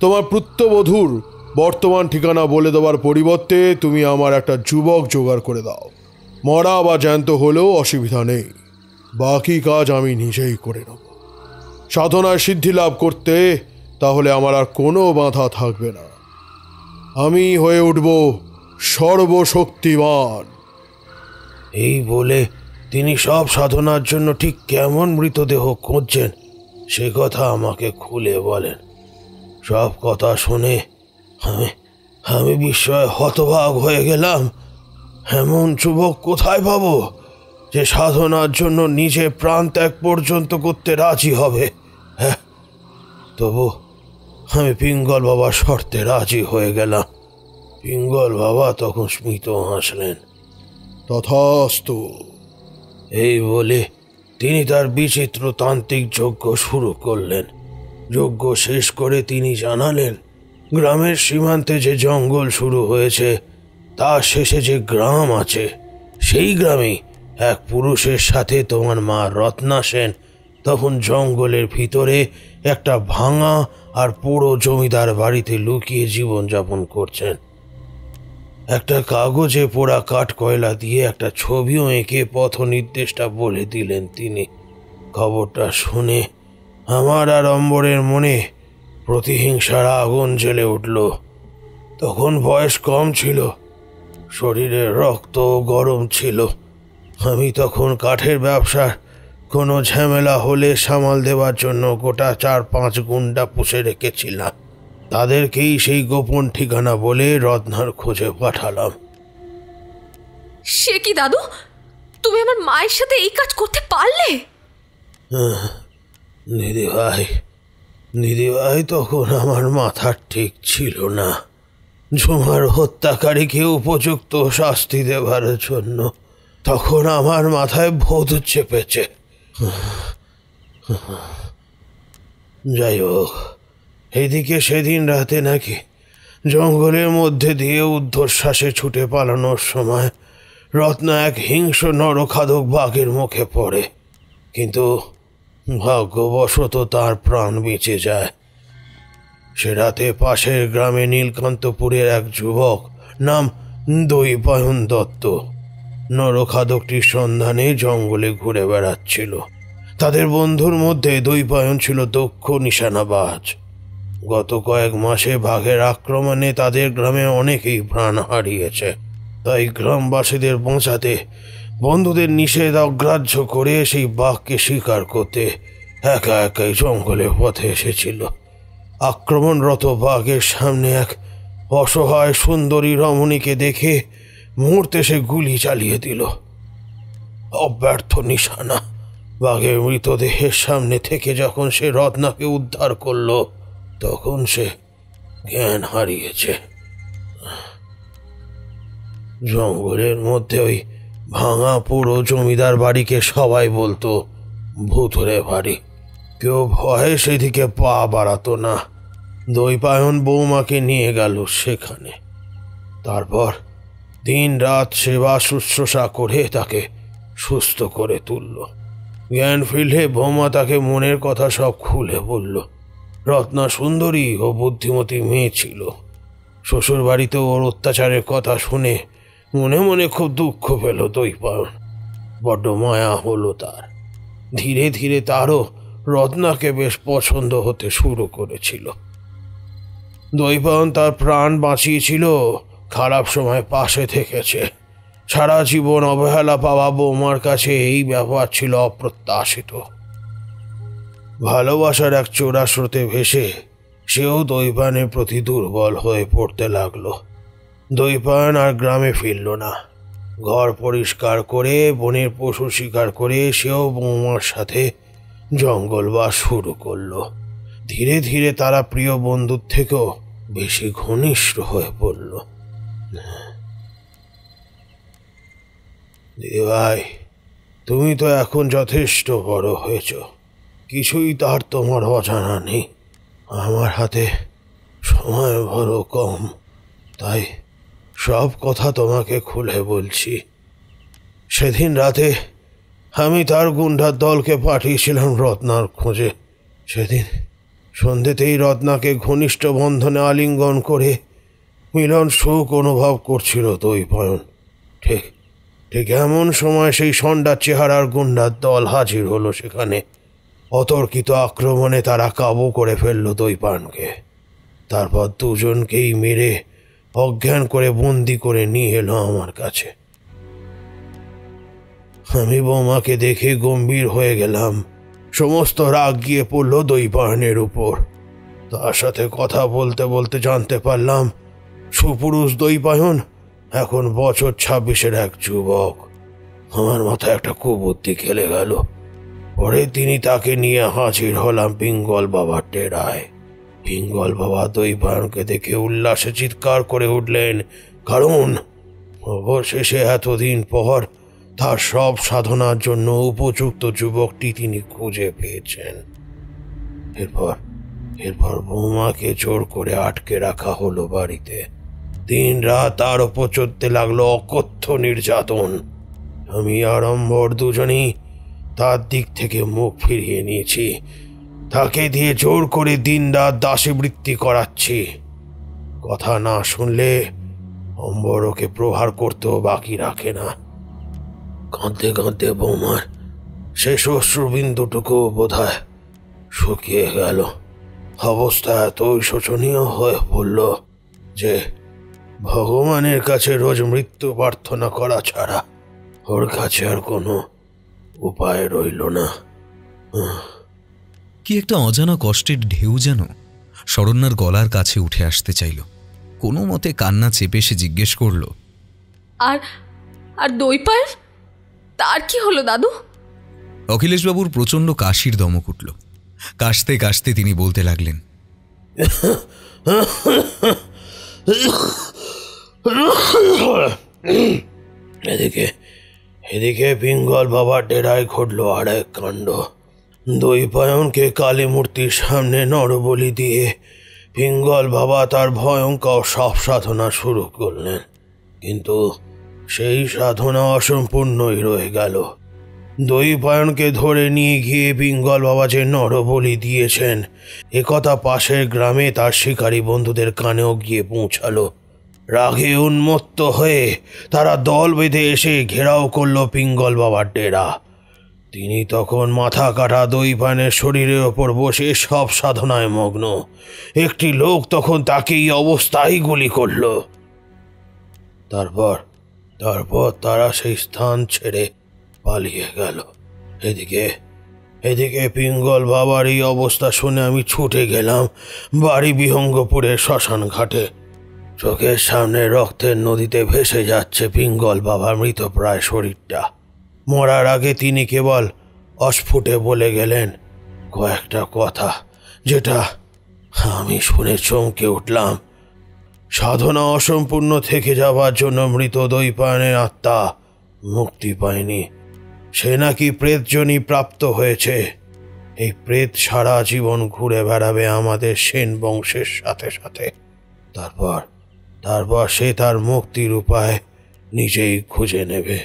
তোমার পুত্রবধূর বর্তমান ঠিকানা বলে দেওয়ার পরিবর্তে তুমি আমার একটা যুবক জোগাড় করে দাও। মরা বা জ্যান্ত হলেও অসুবিধা নেই, বাকি কাজ আমি নিজেই করে নেব। সাধনায় সিদ্ধি লাভ করতে তাহলে আমার আর কোনো বাধা থাকবে না। আমি হয়ে উঠব সর্বশক্তিমান। এই বলে তিনি সব সাধনার জন্য ঠিক কেমন মৃতদেহ খুঁজছেন সে কথা আমাকে খুলে বলেন। সব কথা শুনে আমি বিস্ময়ে হতবাক হয়ে গেলাম। এমন যুবক কোথায় পাবো যে সাধনার জন্য নিজে প্রাণ ত্যাগ পর্যন্ত করতে রাজি হবে? হ্যাঁ, তবু আমি পিঙ্গল বাবার শর্তে রাজি হয়ে গেলাম। পিঙ্গল বাবা তখন স্মিত হাসলেন। তথাস্তু। এই বলে তিনি তার বিচিত্র তান্ত্রিক যজ্ঞ শুরু করলেন। যজ্ঞ শেষ করে তিনি জানালেন, গ্রামের সীমান্তে যে জঙ্গল শুরু হয়েছে তার শেষে যে গ্রাম আছে, সেই গ্রামেই এক পুরুষের সাথে তোমার মা রত্না সেন তখন জঙ্গলের ভিতরে একটা ভাঙা আর পুরো জমিদার বাড়িতে লুকিয়ে জীবনযাপন করছেন। একটা কাগজে পোড়া কাঠ কয়লা দিয়ে একটা ছবিও এঁকে পথ নির্দেশটা বলে দিলেন তিনি। খবরটা শুনে আমার আর অম্বরের মনে প্রতিহিংসার আগুন জ্বলে উঠল। তখন বয়স কম ছিল, শরীরের রক্ত গরম ছিল। আমি তখন কাঠের ব্যবসার কোনো ঝামেলা হলে সামাল দেওয়ার জন্য গোটা 4-5 গুন্ডা পুষে রেখেছিলাম। তাদেরকেই সেই গোপন ঠিকানা বলে রত্নার খোঁজে পাঠালাম। সে কি দাদু, তুমি আমার মায়ের সাথে এই কাজ করতে পারলে? দিদিভাই তখন আমার মাথা ঠিক ছিল না। ঝুমার হত্যাকারীকে উপযুক্ত শাস্তি দেবার জন্য তখন আমার মাথায় ভূত চেপেছে। যাই হোক, এদিকে সেদিন রাতে নাকি জঙ্গলের মধ্যে দিয়ে ঊর্ধ্বশ্বাসে ছুটে পালানোর সময় রত্না এক হিংস্র নরখাদক বাঘের মুখে পড়ে, কিন্তু ভাগ্যবশত তার প্রাণ বেঁচে যায়। সে রাতে পাশের গ্রামে নীলকান্তপুরের এক যুবক নাম দৈপায়ন দত্ত নরখাদকটির সন্ধানে জঙ্গলে ঘুরে বেড়াচ্ছিল। তাদের বন্ধুর মধ্যে দৈপায়ন ছিল দক্ষ নিশানাবাজ। গত কয়েক মাসে বাঘের আক্রমণে তাদের গ্রামে অনেকেই প্রাণ হারিয়েছে। তাই গ্রামবাসীদের বাঁচাতে বন্ধুদের নিষেধ অগ্রাহ্য করে সেই বাঘকে শিকার করতে একা একাই জঙ্গলের পথে এসেছিল। আক্রমণরত বাঘের সামনে এক অসহায় সুন্দরী রমণীকে দেখে মুহূর্তে সে গুলি চালিয়ে দিল। অব্যর্থ নিশানা। বাঘের মৃতদেহের সামনে থেকে যখন সে রত্নাকে উদ্ধার করল তখন সে জ্ঞান হারিয়েছে। জঙ্গলের মধ্যে ওই ভাঙা পুরো জমিদার বাড়িকে সবাই বলতো ভূতুরে বাড়ি। কেউ ভয়ে সেদিকে পা বাড়াতো না। দৈপায়ন বৌমাকে নিয়ে গেল সেখানে। তারপর দিন রাত সেবা শুশ্রূষা করে তাকে সুস্থ করে তুলল। জ্ঞান ফিরলে বৌমা তাকে মনের কথা সব খুলে বলল। রত্না সুন্দরী ও বুদ্ধিমতী মেয়ে ছিল। শ্বশুর বাড়িতে ওর অত্যাচারের কথা শুনে মনে মনে খুব দুঃখ পেল দৈপায়ন। বড্ড মায়া হলো তার। ধীরে ধীরে তারও রত্নাকে বেশ পছন্দ হতে শুরু করেছিল। দৈপায়ন তার প্রাণ বাঁচিয়েছিল, খারাপ সময় পাশে থেকেছে। সারা জীবন অবহেলা পাওয়া বৌমার কাছে এই ব্যবহার ছিল অপ্রত্যাশিত। ভালোবাসার এক চোরা স্রোতে ভেসে সেও দৈপায়নের প্রতি দুর্বল হয়ে পড়তে লাগলো। দৈপায়ন আর গ্রামে ফিরল না। ঘর পরিষ্কার করে বনের পশু শিকার করে সেও বৌমার সাথে জঙ্গলবাস শুরু করলো। ধীরে ধীরে তারা প্রিয় বন্ধুর থেকেও বেশি ঘনিষ্ঠ হয়ে পড়ল। ভাই, তুমি তো এখন যথেষ্ট বড় হয়েছ, কিছুই তার তোমার অজানা নেই। আমার হাতে সময় বড় কম, তাই সব কথা তোমাকে খুলে বলছি। সেদিন রাতে আমি তার গুন্ডার দলকে পাঠিয়েছিলাম রত্নার খোঁজে। সেদিন সন্ধ্যেতেই রত্নাকে ঘনিষ্ঠ বন্ধনে আলিঙ্গন করে মিলন সুখ অনুভব করছিল দৈপায়ন। ঠিক ঠিক এমন সময় সেই ষণ্ডার চেহারার গুন্ডার দল হাজির হলো সেখানে। অতর্কিত আক্রমণে তারা কাবু করে ফেলল দৈপায়নকে। তারপর দুজনকেই মেরে অজ্ঞান করে বন্দি করে নিয়ে এলো আমার কাছে। আমি বৌমাকে দেখে গম্ভীর হয়ে গেলাম। সমস্ত রাগ গিয়ে পড়ল দৈপায়নের উপর। তার সাথে কথা বলতে বলতে জানতে পারলাম সুপুরুষ দৈপায়ন এখন বছর 26-এর এক যুবক। আমার মাথায় একটা কুবুদ্ধি খেলে গেল। পরে তিনি তাকে নিয়ে হাজির হলাম পিঙ্গল বাবার ডেরায়। পিঙ্গল বাবা দৈপায়নকে দেখে উল্লাসে চিৎকার করে উঠলেন, কারণ অবশেষে এতদিন পর তার সব সাধনার জন্য উপযুক্ত যুবকটি তিনি খুঁজে পেয়েছেন। এরপর বৌমাকে জোর করে আটকে রাখা হলো বাড়িতে। দিন রাত তার ওপর চলতে লাগলো অকথ্য নির্যাতন। আমি আর অম্বর দুজনেই তার দিক থেকে মুখ ফিরিয়ে নিয়েছি। তাকে দিয়ে জোর করে দিন রাত দাসীবৃত্তি করাচ্ছি। কথা না শুনলে অম্বর ওকে প্রহার করতেও বাকি রাখে না। কাঁদতে কাঁদতে বৌমার শেষ অশ্রুবিন্দুটুকু বোধহয় শুকিয়ে গেল। অবস্থা এতই শোচনীয় হয়ে পড়ল যে ভগবানের কাছে রোজ মৃত্যু প্রার্থনা করা ছাড়া ওর কাছে আর কোনো উপায় রইল না। কি একটা অজানা কষ্টের ঢেউ যেন শরণ্যার গলার কাছে উঠে আসতে চাইল। কোনো মতে কান্না চেপে সে জিজ্ঞেস করল, আর আর দৈপায়ন, তার কি হলো দাদু? অখিলেশবাবুর প্রচণ্ড কাশির দমক উঠল। কাশতে কাশতে তিনি বলতে লাগলেন, এদিকে পিঙ্গল বাবার ডেরায় ঘটল আর এক কাণ্ড। দৈপায়নকে কালী মূর্তির সামনে নরবলি দিয়ে পিঙ্গল বাবা তার ভয়ঙ্কর সব সাধনা শুরু করলেন, কিন্তু সেই সাধনা অসম্পূর্ণই রয়ে গেল। দৈপায়নকে ধরে নিয়ে গিয়ে পিঙ্গল বাবা যে নরবলি দিয়েছেন একথা পাশের গ্রামে তার শিকারী বন্ধুদের কানেও গিয়ে পৌঁছালো। রাগে উন্মত্ত হয়ে তারা দল বেঁধে এসে ঘেরাও করল পিঙ্গল বাবার ডেরা। তিনি তখন মাথা কাটা দই পানের শরীরের ওপর বসে সব সাধনায় মগ্ন। একটি লোক তখন তাকে এই অবস্থায় গুলি করল। তারপর তারা সেই স্থান ছেড়ে পালিয়ে গেল। এদিকে পিঙ্গল বাবার এই অবস্থা শুনে আমি ছুটে গেলাম বাড়ি বিহঙ্গপুরের শ্মশান ঘাটে। চোখের সামনে রক্তের নদীতে ভেসে যাচ্ছে পিঙ্গল বাবার মৃতপ্রায় শরীরটা। মরার আগে তিনি কেবল অস্ফুটে বলে গেলেন কয়েকটা কথা, যেটা আমি শুনে চমকে উঠলাম। সাধনা অসম্পূর্ণ থেকে যাবার জন্য মৃত দৈপায়নের আত্মা মুক্তি পায়নি। সে নাকি প্রেতজনি প্রাপ্ত হয়েছে। এই প্রেত সারা জীবন ঘুরে বেড়াবে আমাদের সেন বংশের সাথে সাথে। তারপর সে তার মুক্তির উপায় নিজেই খুঁজে নেবে।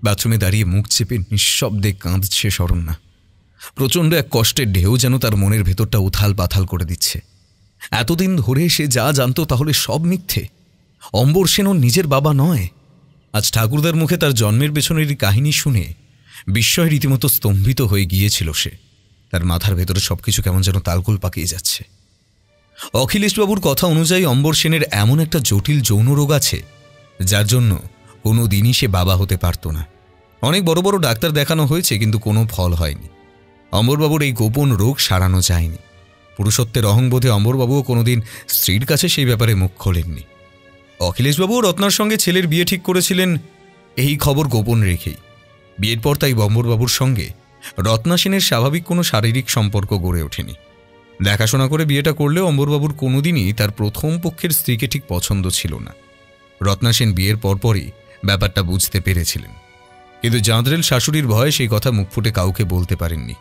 বাথরুমে দাঁড়িয়ে মুখ চেপে নিঃশব্দে কাঁদছে শরণ্যা। প্রচণ্ড এক কষ্টের ঢেউ যেন তার মনের ভেতরটা উথাল পাথাল করে দিচ্ছে। এতদিন ধরে সে যা জানত তাহলে সব মিথ্যে। অম্বর সেন ওর নিজের বাবা নয়। আজ ঠাকুরদার মুখে তার জন্মের পেছনেরই কাহিনী শুনে বিস্ময়ে রীতিমতো স্তম্ভিত হয়ে গিয়েছিল সে। তার মাথার ভেতরে সবকিছু কেমন যেন তালগোল পাকিয়ে যাচ্ছে। অখিলেশবাবুর কথা অনুযায়ী অম্বর সেনের এমন একটা জটিল যৌন রোগ আছে যার জন্য কোনো দিনই সে বাবা হতে পারত না। অনেক বড় বড় ডাক্তার দেখানো হয়েছে, কিন্তু কোনো ফল হয়নি। অম্বরবাবুর এই গোপন রোগ সারানো যায়নি। পুরুষত্বের অহংবোধে অম্বরবাবুও কোনোদিন স্ত্রীর কাছে সেই ব্যাপারে মুখ খোলেননি। অখিলেশবাবু রত্নার সঙ্গে ছেলের বিয়ে ঠিক করেছিলেন এই খবর গোপন রেখেই। বিয়ের পর তাই অম্বরবাবুর সঙ্গে রত্না সেনের স্বাভাবিক কোনো শারীরিক সম্পর্ক গড়ে ওঠেনি। দেখাশোনা করে বিয়েটা করলেও অম্বরবাবুর কোনোদিনই তার প্রথম পক্ষের স্ত্রীকে ঠিক পছন্দ ছিল না। রত্না সেন বিয়ের পরপরই ব্যাপারটা বুঝতে পেরেছিলেন, কিন্তু জাঁদরেল শাশুড়ির ভয়ে সেই কথা মুখ ফুটে কাউকে বলতে পারেননি।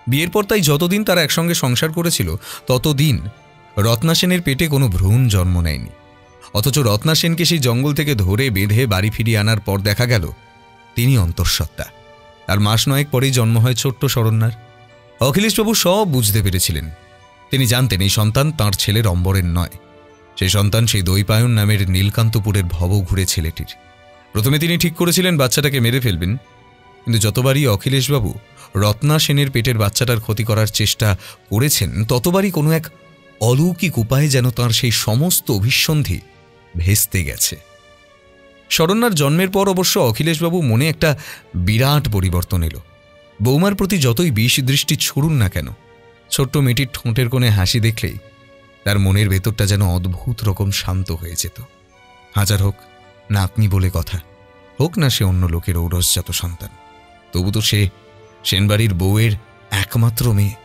বিয়ের পর তাই যতদিন তারা একসঙ্গে সংসার করেছিল ততদিন রত্না সেনের পেটে কোনো ভ্রূণ জন্ম নেয়নি। অথচ রত্না সেনকে সেই জঙ্গল থেকে ধরে বেঁধে বাড়ি ফিরিয়ে আনার পর দেখা গেল তিনি অন্তঃসত্ত্বা। আর মাস নয়েক পরেই জন্ম হয় ছোট্ট শরণ্যার। অখিলেশবাবু সব বুঝতে পেরেছিলেন। তিনি জানতেন এই সন্তান তাঁর ছেলের অম্বরের নয়। সেই সন্তান সেই দৈপায়ন নামের নীলকান্তপুরের ভবঘুরে ছেলেটির। প্রথমে তিনি ঠিক করেছিলেন বাচ্চাটাকে মেরে ফেলবেন, কিন্তু যতবারই অখিলেশবাবু রত্না সেনের পেটের বাচ্চাটার ক্ষতি করার চেষ্টা করেছেন ততবারই কোনো এক অলৌকিক উপায়ে যেন তাঁর সেই সমস্ত অভিসন্ধি ভেস্তে গেছে। শরণ্যার জন্মের পর অবশ্য অখিলেশবাবু মনে একটা বিরাট পরিবর্তন এলো। বৌমার প্রতি যতই বিষ দৃষ্টি ছুড়ুন না কেন, ছোট্ট মেয়েটির ঠোঁটের কোণে হাসি দেখলেই তার মনের ভেতরটা যেন অদ্ভুত রকম শান্ত হয়ে যেত। হাজার হোক নাতনি বলে কথা, হোক না সে অন্য লোকের ঔরসজাত সন্তান, তবু তো সে সেনবাড়ির বউয়ের একমাত্র মেয়ে।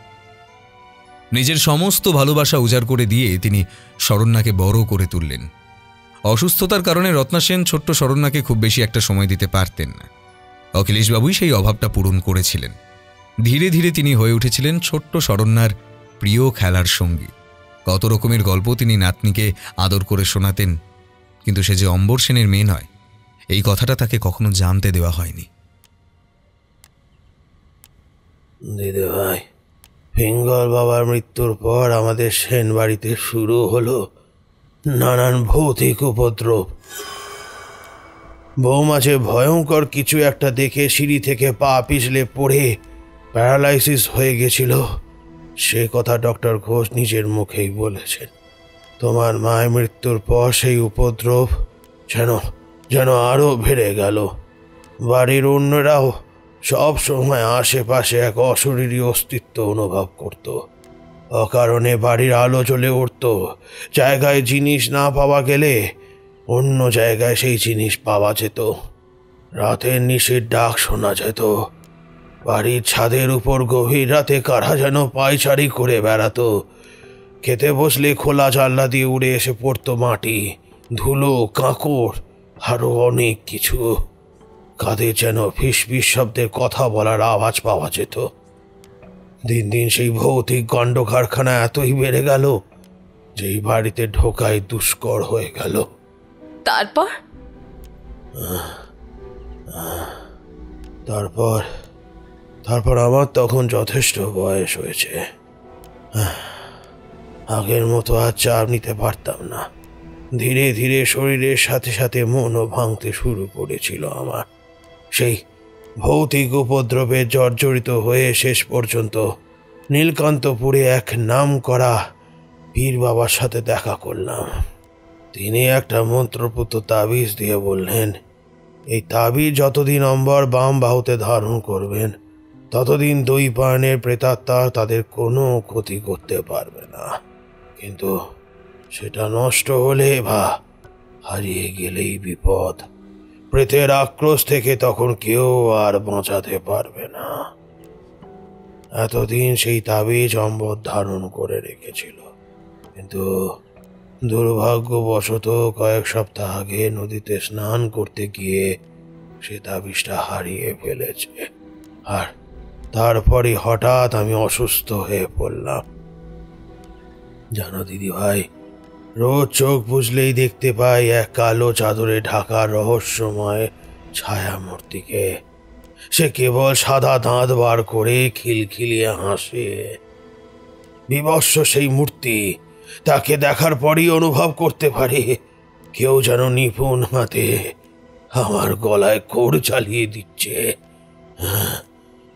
নিজের সমস্ত ভালোবাসা উজাড় করে দিয়ে তিনি শরণ্যাকে বড় করে তুললেন। অসুস্থতার কারণে রত্না সেন ছোট্ট শরণ্যাকে খুব বেশি একটা সময় দিতে পারতেন না। অখিলেশবাবুই সেই অভাবটা পূরণ করেছিলেন। ধীরে ধীরে তিনি হয়ে উঠেছিলেন ছোট্ট শরণ্যার প্রিয় খেলার সঙ্গী। কত রকমের গল্প তিনি নাতনিকে আদর করে শোনাতেন, কিন্তু সে যে অম্বর সেনের মেয়ে নয় এই কথাটা তাকে কখনো জানতে দেওয়া হয়নি। দিদি ভাই, পিঙ্গল বাবার মৃত্যুর পর আমাদের সেন বাড়িতে শুরু হলো নানান ভৌতিক উপদ্রব। বৌমাঝে ভয়ঙ্কর কিছু একটা দেখে সিঁড়ি থেকে পা পিছলে পড়ে প্যারালাইসিস হয়ে গেছিল। সে কথা ডক্টর ঘোষ নিজের মুখেই বলেছেন। তোমার মায়ের মৃত্যুর পর সেই উপদ্রব যেন আরও বেড়ে গেল। বাড়ির অন্যরাও সব সময় আশেপাশে এক অশরীরী অস্তিত্ব অনুভব করত। অকারণে বাড়ির আলো জ্বলে উঠত। জায়গায় জিনিস না পাওয়া গেলে অন্য জায়গায় সেই জিনিস পাওয়া যেত। রাতের নিশির ডাক শোনা যেত। বাড়ির ছাদের উপর গভীর রাতে কারা যেন পায়চারি করে বেড়াতো। খেতে বসলে খোলা জানলা দিয়ে উড়ে এসে পড়তো মাটি, ধুলো, কাঁকড়, আরও অনেক কিছু। কাদের যেন ফিস ফিস শব্দের কথা বলার আওয়াজ পাওয়া যেত। দিন দিন সেই ভৌতিক গণ্ড কারখানা এতই বেড়ে গেল যে এই বাড়িতে ঢোকাই দুষ্কর হয়ে গেল। তারপর আমার তখন যথেষ্ট বয়স হয়েছে। আগের মতো আর চাপ নিতে পারতাম না। ধীরে ধীরে শরীরের সাথে সাথে মনও ভাঙতে শুরু করেছিল আমার। সেই ভৌতিক উপদ্রবে জর্জরিত হয়ে শেষ পর্যন্ত নীলকান্তপুরে এক নাম করা পীর বাবার সাথে দেখা করলাম। তিনি একটা মন্ত্রপুত তাবিজ দিয়ে বললেন, এই তাবিজ যতদিন অম্বর বাম বাহুতে ধারণ করবেন ততদিন দুই প্রাণের প্রেতাত্মা তাদের কোনো ক্ষতি করতে পারবে না, কিন্তু সেটা নষ্ট হলে বা হারিয়ে গেলেই বিপদ। প্রেতের আক্রোশ থেকে তখন কেউ আর বাঁচাতে পারবে না। এতদিন সেই তাবিজ অম্বর ধারণ করে রেখেছিল, কিন্তু দুর্ভাগ্যবশত কয়েক সপ্তাহ আগে নদীতে স্নান করতে গিয়ে সে তাবিজটা হারিয়ে ফেলেছে। আর তারপরে হঠাৎ আমি অসুস্থ হয়ে পড়লাম। জানো দিদি ভাই, রোজ চোখ বুঝলেই দেখতে পাই এক কালো চাদরে ঢাকা রহস্যময় ছায়ামূর্তিকে। সে কেবল সাদা দাঁত বার করে খিলখিলিয়ে হাসে। বিভৎস সেই মূর্তি, তাকে দেখার পরই অনুভব করতে পারি কেউ যেন নিপুণ হাতে আমার গলায় কোড় চালিয়ে দিচ্ছে।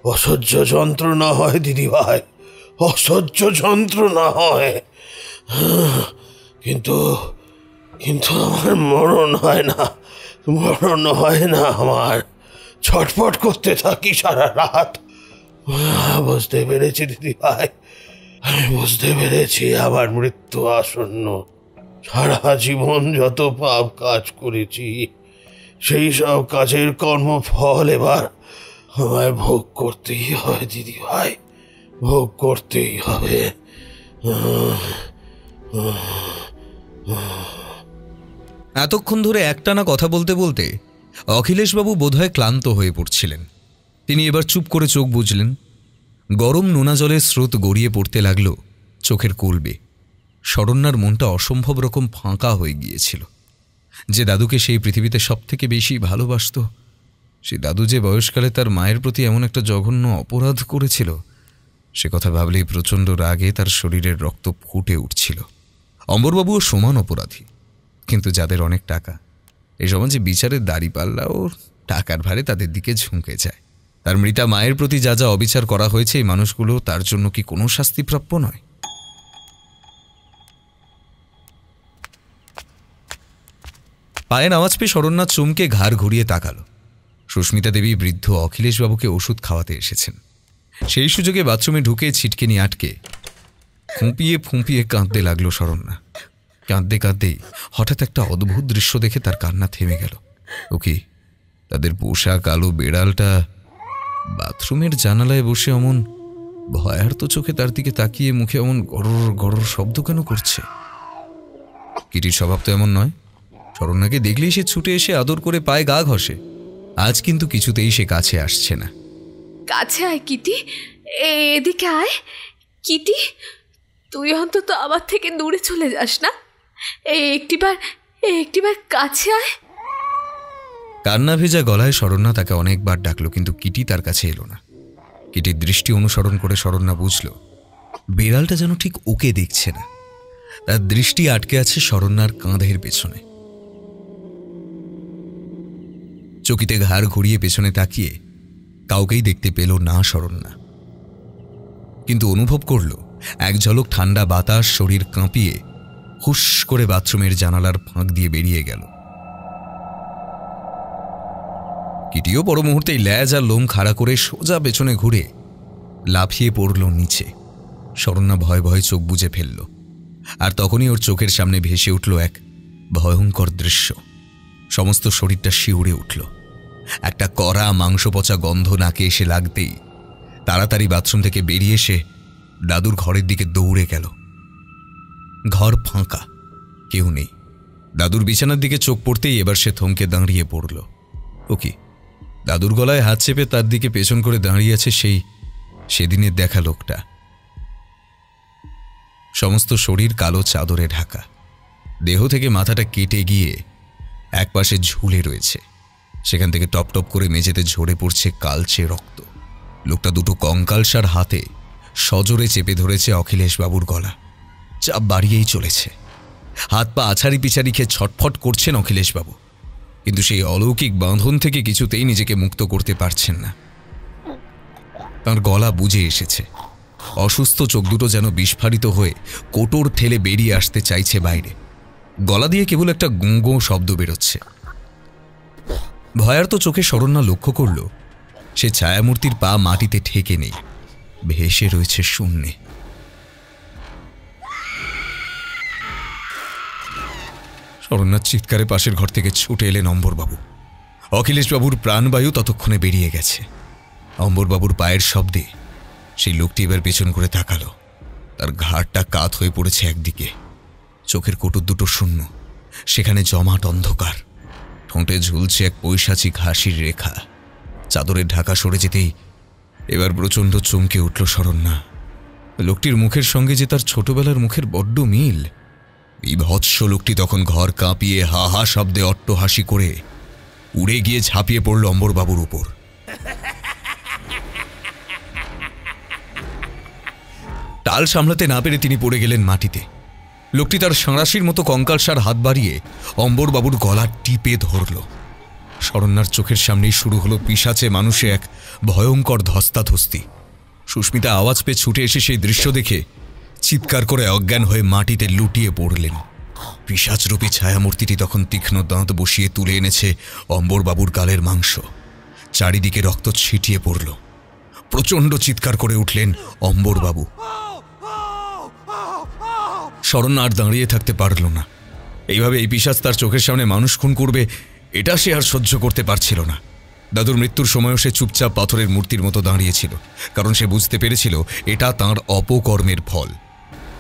অসহ্য যন্ত্রণা হয় দিদি ভাই, অসহ্য যন্ত্রণা হয়। কিন্তু কিন্তু আমার মরণ হয় না, মরণ হয় না আমার। ছটফট করতে থাকি সারা রাত। বুঝতে পেরেছি দিদি ভাই, আমি বুঝতে পেরেছি আমার মৃত্যু আসন্ন। সারা জীবন যত পাপ কাজ করেছি সেই সব কাজের কর্মফল এবার আমায় ভোগ করতেই হবে দিদি ভাই, ভোগ করতেই হবে। এতক্ষণ ধরে একটানা কথা বলতে বলতে অখিলেশবাবু বোধহয় ক্লান্ত হয়ে পড়ছিলেন। তিনি এবার চুপ করে চোখ বুজলেন। গরম নোনা জলের স্রোত গড়িয়ে পড়তে লাগল চোখের কোলবে। শরণ্যার মনটা অসম্ভব রকম ফাঁকা হয়ে গিয়েছিল। যে দাদুকে সেই পৃথিবীতে সবথেকে বেশি ভালোবাসত, সে দাদু যে বয়সকালে তার মায়ের প্রতি এমন একটা জঘন্য অপরাধ করেছিল, সে কথা ভাবলেই প্রচণ্ড রাগে তার শরীরের রক্ত ফুটে উঠছিল। অম্বরবাবুও সমান অপরাধী, কিন্তু যাদের অনেক টাকা, এই সমাজে বিচারের দাড়িপাল্লা ও টাকার ভারে তাদের দিকে ঝুঁকে যায়। তার মৃতা মায়ের প্রতি যা যা অবিচার করা হয়েছে, এই মানুষগুলো তার জন্য কি কোনো শাস্তিপ্রাপ্য নয়? পায়ের আওয়াজ পেয়ে শরণ্যা চমকে ঘাড় ঘুরিয়ে তাকাল। সুস্মিতা দেবী বৃদ্ধ অখিলেশবাবুকে ওষুধ খাওয়াতে এসেছেন। সেই সুযোগে বাথরুমে ঢুকে ছিটকিনি আটকে ফুঁপিয়ে ফুঁপিয়ে কাঁদতে লাগলো শরণ্যা। কাঁদতে কাঁদতেই হঠাৎ একটা অদ্ভুত দৃশ্য দেখে তার কান্না থেমে গেল। ও কি, তাদের পোষা কালো বেড়ালটা বাথরুমের জানালায় বসে অমন ভয়ার্ত চোখে তার দিকে তাকিয়ে মুখে অমন গড়র গড়র শব্দ কেন করছে? কিটির স্বভাব তো এমন নয়। শরণ্যাকে দেখলেই সে ছুটে এসে আদর করে পায়ে গা ঘষে। আজ কিন্তু কিছুতেই সে কাছে আসছে না। কাছে আয় কিটি, এদিকে আয়। কিটি, তুই অন্তত আমার থেকে দূরে চলে যাস না। একটিবার কাছে আয়। কান্না ভেজা গলায় শরণ্যা তাকে অনেকবার ডাকলো, কিন্তু কিটি তার কাছে এলো না। কিটির দৃষ্টি অনুসরণ করে শরণ্যা বুঝল বেড়ালটা যেন ঠিক ওকে দেখছে না। তার দৃষ্টি আটকে আছে শরণ্যার কাঁধের পেছনে। চকিতে ঘাড় ঘুরিয়ে পেছনে তাকিয়ে কাউকেই দেখতে পেল না শরণ্যা, কিন্তু অনুভব করল এক ঝলক ঠান্ডা বাতাস শরীর কাঁপিয়ে হুশ করে বাথরুমের জানালার ফাঁক দিয়ে বেরিয়ে গেল। কিটিও পর মুহূর্তেই ল্যাজ আর লোম খাড়া করে সোজা পেছনে ঘুরে লাফিয়ে পড়ল নিচে। শরণ্যা ভয় ভয়ে চোখ বুজে ফেলল। আর তখনই ওর চোখের সামনে ভেসে উঠল এক ভয়ঙ্কর দৃশ্য। সমস্ত শরীরটা শিউরে উঠল। একটা কড়া মাংস পচা গন্ধ নাকে এসে লাগতেই তাড়াতাড়ি বাথরুম থেকে বেরিয়ে এসে দাদুর ঘরের দিকে দৌড়ে গেল। ঘর ফাঁকা, কেউ নেই। দাদুর বিছানার দিকে চোখ পড়তেই এবার সে থমকে দাঁড়িয়ে পড়ল। ও কি, দাদুর গলায় হাত চেপে তার দিকে পেছন করে দাঁড়িয়ে আছে সেই সেদিনের দেখা লোকটা। সমস্ত শরীর কালো চাদরে ঢাকা, দেহ থেকে মাথাটা কেটে গিয়ে একপাশে ঝুলে রয়েছে। সেখান থেকে টপ টপ করে মেঝেতে ঝরে পড়ছে কালচে রক্ত। লোকটা দুটো কঙ্কালসার হাতে সজোরে চেপে ধরেছে অখিলেশবাবুর গলা। চাপ বাড়িয়েই চলেছে। হাত পা আছাড়ি পিছাড়ি খেয়ে ছটফট করছেন অখিলেশবাবু, কিন্তু সেই অলৌকিক বাঁধন থেকে কিছুতেই নিজেকে মুক্ত করতে পারছেন না। তাঁর গলা বুজে এসেছে, অসুস্থ চোখ দুটো যেন বিস্ফারিত হয়ে কোটর ঠেলে বেরিয়ে আসতে চাইছে বাইরে। গলা দিয়ে কেবল একটা গুঁ গুঁ শব্দ বেরোচ্ছে। ভয়ার্ত চোখে শরণ্যা লক্ষ্য করল সে ছায়ামূর্তির পা মাটিতে ঠেকে নেই, ভেসে রয়েছে শূন্যে। শরণ্যার চিৎকারে পাশের ঘর থেকে ছুটে এলেন অম্বরবাবু। অখিলেশবাবুর প্রাণবায়ু ততক্ষণে বেরিয়ে গেছে। অম্বরবাবুর পায়ের শব্দে সেই লোকটি এবার পেছন করে তাকালো। তার ঘাড়টা কাত হয়ে পড়েছে একদিকে, চোখের কোটর দুটো শূন্য, সেখানে জমাট অন্ধকার, ঠোঁটে ঝুলছে এক পৈশাচিক হাসির রেখা। চাদরের ঢাকা সরে যেতেই এবার প্রচণ্ড চমকে উঠল শরণ্যা। লোকটির মুখের সঙ্গে যে তার ছোটবেলার মুখের বড্ড মিল। বিভৎস লোকটি তখন ঘর কাঁপিয়ে হা হা শব্দে অট্টহাসি করে উড়ে গিয়ে ঝাঁপিয়ে পড়ল অম্বরবাবুর উপর। টাল সামলাতে না পেরে তিনি পড়ে গেলেন মাটিতে। লোকটি তার সাঁড়াশির মতো কঙ্কালসার হাত বাড়িয়ে অম্বরবাবুর গলা টিপে ধরল। শরণ্যার চোখের সামনেই শুরু হলো পিশাচে মানুষে এক ভয়ঙ্কর ধস্তাধস্তি। সুস্মিতা আওয়াজ পেয়ে ছুটে এসে সেই দৃশ্য দেখে চিৎকার করে অজ্ঞান হয়ে মাটিতে লুটিয়ে পড়লেন। পিশাচরূপী ছায়ামূর্তিটি তখন তীক্ষ্ণ দাঁত বসিয়ে তুলে এনেছে অম্বরবাবুর গালের মাংস। চারিদিকে রক্ত ছিটিয়ে পড়ল। প্রচণ্ড চিৎকার করে উঠলেন অম্বরবাবু। শরণ্যা আর দাঁড়িয়ে থাকতে পারল না। এইভাবে এই পিশাচ তার চোখের সামনে মানুষ খুন করবে, এটা সে আর সহ্য করতে পারছিল না। দাদুর মৃত্যুর সময়ও সে চুপচাপ পাথরের মূর্তির মতো দাঁড়িয়েছিল, কারণ সে বুঝতে পেরেছিল এটা তাঁর অপকর্মের ফল।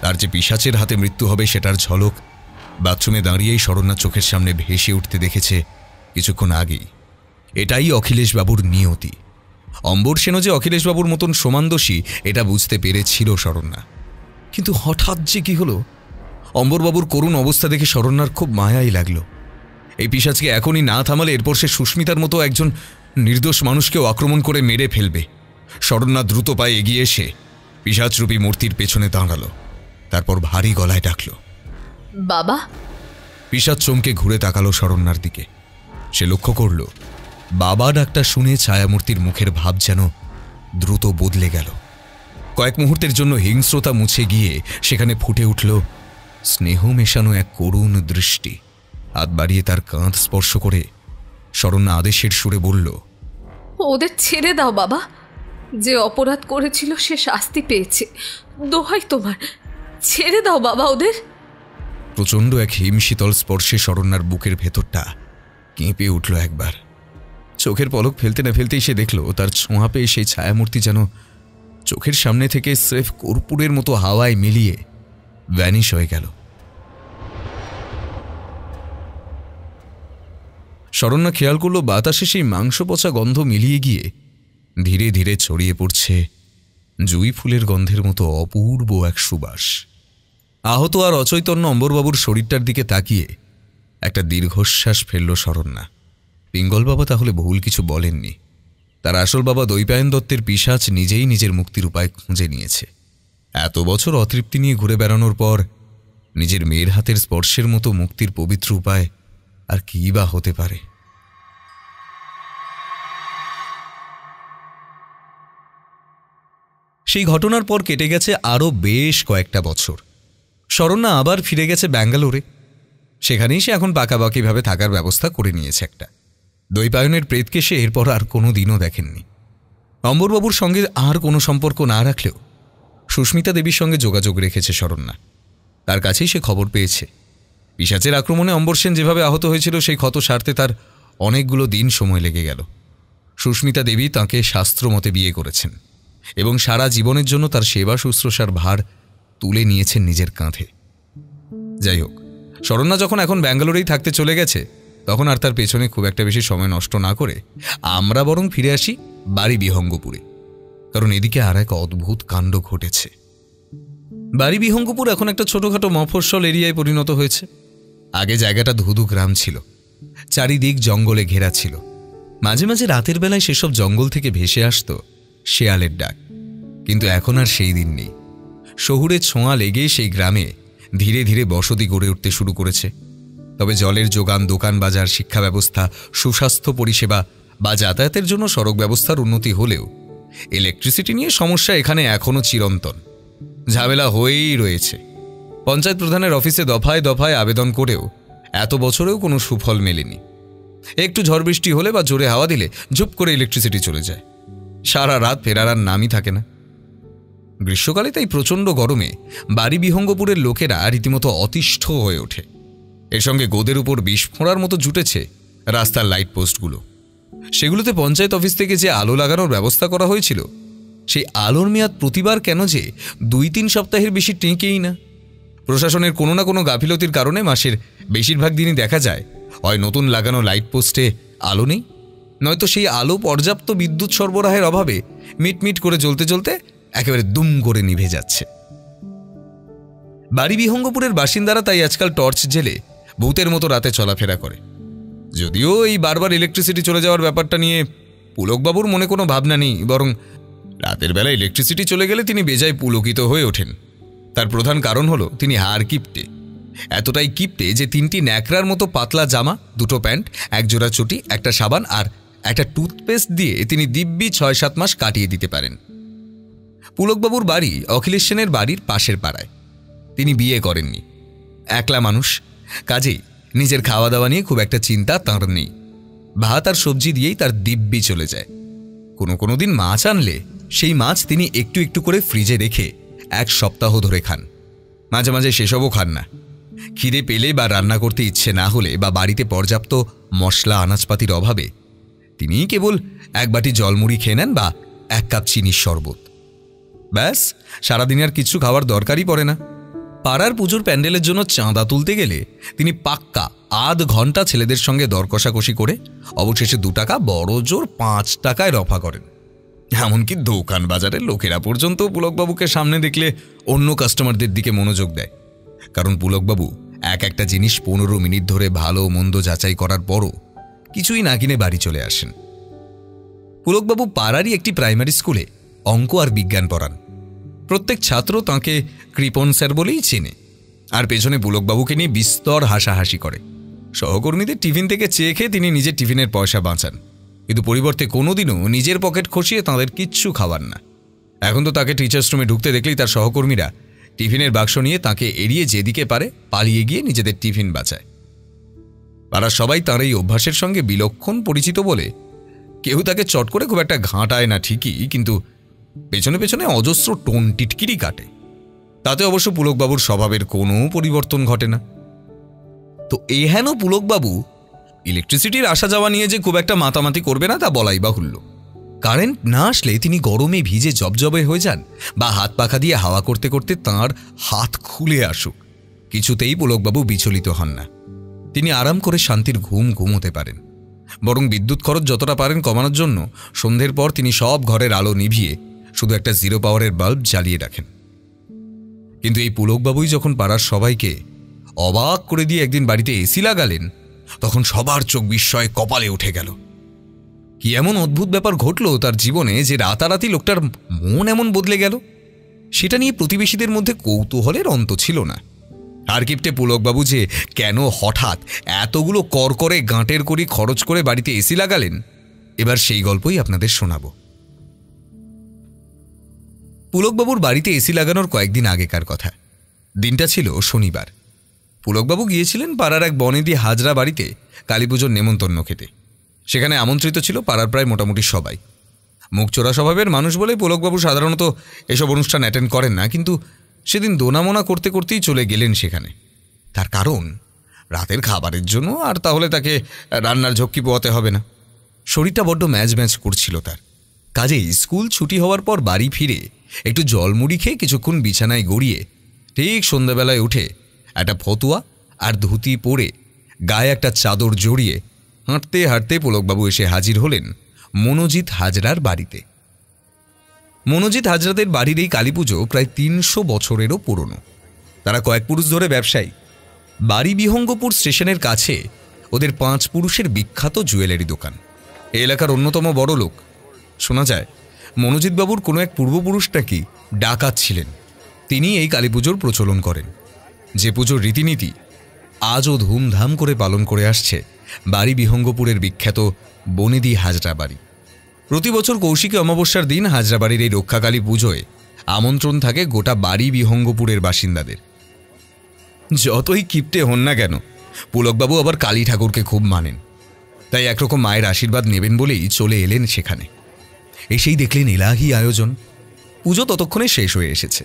তার যে পিশাচের হাতে মৃত্যু হবে সেটার ঝলক বাথরুমে দাঁড়িয়েই শরণ্যা চোখের সামনে ভেসে উঠতে দেখেছে কিছুক্ষণ আগেই। এটাই অখিলেশবাবুর নিয়তি। অম্বর সেনও যে অখিলেশবাবুর মতন সমান দোষী এটা বুঝতে পেরেছিল শরণ্যা। কিন্তু হঠাৎ যে কি হলো, অম্বরবাবুর করুণ অবস্থা দেখে শরণ্যার খুব মায়াই লাগলো। এই পিশাচকে এখনই না থামালে এরপর সে সুস্মিতার মতো একজন নির্দোষ মানুষকেও আক্রমণ করে মেরে ফেলবে। শরণ্যা দ্রুত পায়ে এগিয়ে এসে পিশাচরূপী মূর্তির পেছনে দাঁড়ালো। তারপর ভারী গলায় ডাকল, বাবা। পিশাচ চমকে ঘুরে তাকালো শরণ্যার দিকে। সে লক্ষ্য করল বাবা ডাকটা শুনে ছায়ামূর্তির মুখের ভাব যেন দ্রুত বদলে গেল। কয়েক মুহূর্তের জন্য হিংস্রতা মুছে গিয়ে সেখানে ফুটে উঠল স্নেহ মেশানো এক করুণ দৃষ্টি। হাত বাড়িয়ে তার কাঁধ স্পর্শ করে শরণ্যা আদেশের সুরে বলল, ওদের ছেড়ে দাও বাবা, যে অপরাধ করেছিল সে শাস্তি পেয়েছে, দোহাই তোমার, ছেড়ে দাও বাবা ওদের। প্রচণ্ড এক হিমশীতল স্পর্শে শরণ্যার বুকের ভেতরটা কেঁপে উঠল একবার। চোখের পলক ফেলতে না ফেলতেই সে দেখল তার ছোঁয়া পেয়ে সেই ছায়ামূর্তি যেন চোখের সামনে থেকে স্রেফ কর্পূরের মতো হাওয়ায় মিলিয়ে ভ্যানিশ হয়ে গেল। শরণ্যা খেয়াল করল বাতাসে সেই মাংস পচা গন্ধ মিলিয়ে গিয়ে ধীরে ধীরে ছড়িয়ে পড়ছে জুঁই ফুলের গন্ধের মতো অপূর্ব এক সুবাস। আহত আর অচৈতন্য অম্বরবাবুর শরীরটার দিকে তাকিয়ে একটা দীর্ঘশ্বাস ফেলল শরণ্যা। পিঙ্গল বাবা তাহলে ভুল কিছু বলেননি। তার আসল বাবা দৈপায়ন দত্তের পিশাচ নিজেই নিজের মুক্তির উপায় খুঁজে নিয়েছে। এত বছর অতৃপ্তি নিয়ে ঘুরে বেড়ানোর পর নিজের মেয়ের হাতের স্পর্শের মতো মুক্তির পবিত্র উপায় আর কী বা হতে পারে। সেই ঘটনার পর কেটে গেছে আরও বেশ কয়েকটা বছর। শরণ্যা আবার ফিরে গেছে ব্যাঙ্গালোরে। সেখানেই সে এখন পাকাপাকিভাবে থাকার ব্যবস্থা করে নিয়েছে একটা। দৈপায়নের প্রেতকে সে এরপর আর কোনো দিনও দেখেননি। অম্বরবাবুর সঙ্গে আর কোনো সম্পর্ক না রাখলেও সুস্মিতা দেবীর সঙ্গে যোগাযোগ রেখেছে শরণ্যা। তার কাছেই সে খবর পেয়েছে পিশাচের আক্রমণে অম্বর সেন যেভাবে আহত হয়েছিল সেই ক্ষত সারতে তার অনেকগুলো দিন সময় লেগে গেল। সুস্মিতা দেবী তাঁকে শাস্ত্রমতে বিয়ে করেছেন এবং সারা জীবনের জন্য তার সেবা শুশ্রূষার ভার তুলে নিয়েছেন নিজের কাঁধে। যাই হোক, শরণ্যা যখন এখন ব্যাঙ্গালোরেই থাকতে চলে গেছে তখন আর তার পেছনে খুব একটা বেশি সময় নষ্ট না করে আমরা বরং ফিরে আসি বাড়ি বিহঙ্গপুরে। কারণ এদিকে আর এক অদ্ভুত কাণ্ড ঘটেছে। বাড়ি বিহঙ্গপুর এখন একটা ছোটখাটো মফস্বল এরিয়ায় পরিণত হয়েছে। আগে জায়গাটা ধুধু গ্রাম ছিল, চারিদিক জঙ্গলে ঘেরা ছিল। মাঝে মাঝে রাতের বেলায় সেসব জঙ্গল থেকে ভেসে আসত শেয়ালের ডাক। কিন্তু এখন আর সেই দিন নেই। শহুরে ছোঁয়া লেগে সেই গ্রামে ধীরে ধীরে বসতি গড়ে উঠতে শুরু করেছে। তবে জলের যোগান, দোকান বাজার, শিক্ষা ব্যবস্থা, সুস্বাস্থ্য পরিষেবা বা যাতায়াতের জন্য সড়ক ব্যবস্থার উন্নতি হলেও ইলেকট্রিসিটি নিয়ে সমস্যা এখানে এখনও চিরন্তন। ঝামেলা হয়েই রয়েছে। পঞ্চায়েত প্রধানের অফিসে দফায় দফায় আবেদন করেও এত বছরেও কোনো সুফল মেলেনি। একটু ঝড় বৃষ্টি হলে বা জোরে হাওয়া দিলে ঝুপ করে ইলেকট্রিসিটি চলে যায়। সারা রাত ফেরার আর নামই থাকে না। গ্রীষ্মকালে তাই প্রচণ্ড গরমে বাড়ি বিহঙ্গপুরের লোকেরা রীতিমতো অতিষ্ঠ হয়ে ওঠে। এর সঙ্গে গোদের উপর বিষ ফোঁড়ার মতো জুটেছে রাস্তার লাইট পোস্টগুলো। সেগুলোতে পঞ্চায়েত অফিস থেকে যে আলো লাগানোর ব্যবস্থা করা হয়েছিল, সেই আলোর মেয়াদ প্রতিবার কেন যে 2-3 সপ্তাহের বেশি টেঁকেই না। প্রশাসনের কোনো না কোনো গাফিলতির কারণে মাসের বেশিরভাগ দিনই দেখা যায় হয় নতুন লাগানো লাইট পোস্টে আলো নেই, নয়তো সেই আলো পর্যাপ্ত বিদ্যুৎ সরবরাহের অভাবে মিটমিট করে জ্বলতে জ্বলতে একেবারে দুম করে নিভে যাচ্ছে। বাড়ি বিহঙ্গপুরের বাসিন্দারা তাই আজকাল টর্চ জেলে ভূতের মতো রাতে চলাফেরা করে। যদিও এই বারবার ইলেকট্রিসিটি চলে যাওয়ার ব্যাপারটা নিয়ে পুলকবাবুর মনে কোনো ভাবনা নেই, বরং রাতের বেলা ইলেকট্রিসিটি চলে গেলে তিনি বেজায় পুলকিত হয়ে ওঠেন। তার প্রধান কারণ হলো তিনি হাড় কিপটে। এতটাই কিপটে যে 3টি ন্যাকড়ার মতো পাতলা জামা, 2টো প্যান্ট, 1 জোড়া চটি, একটা সাবান আর একটা টুথপেস্ট দিয়ে তিনি দিব্যি 6-7 মাস কাটিয়ে দিতে পারেন। পুলকবাবুর বাড়ি অখিলেশ সেনের বাড়ির পাশের পাড়ায়। তিনি বিয়ে করেননি, একলা মানুষ, কাজেই নিজের খাওয়া দাওয়া নিয়ে খুব একটা চিন্তা তাঁর নেই। ভাত আর সবজি দিয়েই তার দিব্যি চলে যায়। কোনো দিন মাছ আনলে সেই মাছ তিনি একটু একটু করে ফ্রিজে রেখে 1 সপ্তাহ ধরে খান। মাঝে মাঝে সেসবও খান না। খিদে পেলে বা রান্না করতে ইচ্ছে না হলে বা বাড়িতে পর্যাপ্ত মশলা আনাজপাতির অভাবে তিনি কেবল 1 বাটি জলমুড়ি খেয়ে নেন বা 1 কাপ চিনির শরবত। ব্যাস, সারাদিন আর কিছু খাওয়ার দরকারই পড়ে না। পাড়ার পুজোর প্যান্ডেলের জন্য চাঁদা তুলতে গেলে তিনি পাক্কা আধ ঘন্টা ছেলেদের সঙ্গে দর কষাকষি করে অবশেষে 2 টাকা, বড় জোর 5 টাকায় রফা করেন। এমনকি দোকান বাজারের লোকেরা পর্যন্ত পুলকবাবুকে সামনে দেখলে অন্য কাস্টমারদের দিকে মনোযোগ দেয়। কারণ পুলকবাবু একটা জিনিস 15 মিনিট ধরে ভালো মন্দ যাচাই করার পরও কিছুই না কিনে বাড়ি চলে আসেন। পুলকবাবু পাড়ারই একটি প্রাইমারি স্কুলে অঙ্ক আর বিজ্ঞান পড়ান। প্রত্যেক ছাত্র তাঁকে কৃপন স্যার বলেই চেনে, আর পেছনে পুলকবাবুকে নিয়ে বিস্তর হাসাহাসি করে। সহকর্মীদের টিফিন থেকে চেয়ে খেয়ে তিনি নিজের টিফিনের পয়সা বাঁচান, কিন্তু পরিবর্তে কোনোদিনও নিজের পকেট খসিয়ে তাঁদের কিচ্ছু খাওয়ান না। এখন তো তাকে টিচার্স রুমে ঢুকতে দেখলেই তার সহকর্মীরা টিফিনের বাক্স নিয়ে তাকে এড়িয়ে যেদিকে পারে পালিয়ে গিয়ে নিজেদের টিফিন বাঁচায়। পাড়ার সবাই তাঁর এই অভ্যাসের সঙ্গে বিলক্ষণ পরিচিত বলে কেউ তাকে চট করে খুব একটা ঘাঁটায় না ঠিকই, কিন্তু পেছনে পেছনে অজস্র টোন টিটকিরি কাটে। তাতে অবশ্য পুলকবাবুর স্বভাবের কোনো পরিবর্তন ঘটে না। তো এহেন পুলকবাবু ইলেকট্রিসিটির আসা যাওয়া নিয়ে যে খুব একটা মাতামাতি করবে না তা বলাই বাহুল্য। কারেন্ট না আসলে তিনি গরমে ভিজে জবজবে হয়ে যান, বা হাত পাখা দিয়ে হাওয়া করতে করতে তাঁর হাত খুলে আসুক, কিছুতেই পুলকবাবু বিচলিত হন না। তিনি আরাম করে শান্তির ঘুম ঘুমোতে পারেন। বরং বিদ্যুৎ খরচ যতটা পারেন কমানোর জন্য সন্ধ্যের পর তিনি সব ঘরের আলো নিভিয়ে শুধু একটা 0 পাওয়ারের বাল্ব জ্বালিয়ে রাখেন। কিন্তু এই পুলকবাবুই যখন পাড়ার সবাইকে অবাক করে দিয়ে একদিন বাড়িতে এসি লাগালেন, তখন সবার চোখ বিস্ময়ে কপালে উঠে গেল। কি এমন অদ্ভুত ব্যাপার ঘটল তার জীবনে যে রাতারাতি লোকটার মন এমন বদলে গেল, সেটা নিয়ে প্রতিবেশীদের মধ্যে কৌতূহলের অন্ত ছিল না। আর কিপটে পুলকবাবু যে কেন হঠাৎ এতগুলো করকরে গাঁটের কড়ি খরচ করে বাড়িতে এসি লাগালেন, এবার সেই গল্পই আপনাদের শোনাব। পুলকবাবুর বাড়িতে এসি লাগানোর কয়েকদিন আগেকার কথা। দিনটা ছিল শনিবার। পুলকবাবু গিয়েছিলেন পাড়ার এক বনেদি হাজরা বাড়িতে কালীপুজোর নেমন্তন্ন খেতে। সেখানে আমন্ত্রিত ছিল পাড়ার প্রায় মোটামুটি সবাই। মুখচোরা স্বভাবের মানুষ বলে পুলকবাবু সাধারণত এসব অনুষ্ঠান অ্যাটেন্ড করেন না, কিন্তু সেদিন দোনামোনা করতে করতেই চলে গেলেন সেখানে। তার কারণ রাতের খাবারের জন্য, আর তাহলে তাকে রান্নার ঝক্কি পোয়াতে হবে না। শরীরটা বড্ড ম্যাচ ম্যাচ করছিল তার। কাজেই স্কুল ছুটি হওয়ার পর বাড়ি ফিরে একটু জলমুড়ি খেয়ে কিছুক্ষণ বিছানায় গড়িয়ে ঠিক সন্ধ্যাবেলায় উঠে একটা ফতুয়া আর ধুতি পরে গায়ে একটা চাদর জড়িয়ে হাঁটতে হাঁটতে পুলকবাবু এসে হাজির হলেন মনোজিৎ হাজরার বাড়িতে। মনোজিৎ হাজরাদের বাড়ির এই কালীপুজো প্রায় 300 বছরেরও পুরনো। তারা কয়েক পুরুষ ধরে ব্যবসায়ী। বাড়ি বিহঙ্গপুর স্টেশনের কাছে ওদের 5 পুরুষের বিখ্যাত জুয়েলারি দোকান। এই এলাকার অন্যতম বড় লোক। শোনা যায় মনোজিৎবাবুর কোনো এক পূর্বপুরুষ নাকি ডাকাত ছিলেন, তিনি এই কালীপুজোর প্রচলন করেন। যে পুজোর রীতিনীতি আজও ধুমধাম করে পালন করে আসছে বাড়ি বিহঙ্গপুরের বিখ্যাত বনেদি হাজরা বাড়ি। প্রতি বছর কৌশিকী অমাবস্যার দিন হাজরা বাড়ির এই রক্ষাকালী পুজোয় আমন্ত্রণ থাকে গোটা বাড়ি বিহঙ্গপুরের বাসিন্দাদের। যতই কিপ্টে হন না কেন, পুলকবাবু আবার কালী ঠাকুরকে খুব মানেন, তাই একরকম মায়ের আশীর্বাদ নেবেন বলেই চলে এলেন সেখানে। এসেই দেখলেন এলাহি আয়োজন। পুজো ততক্ষণে শেষ হয়ে এসেছে।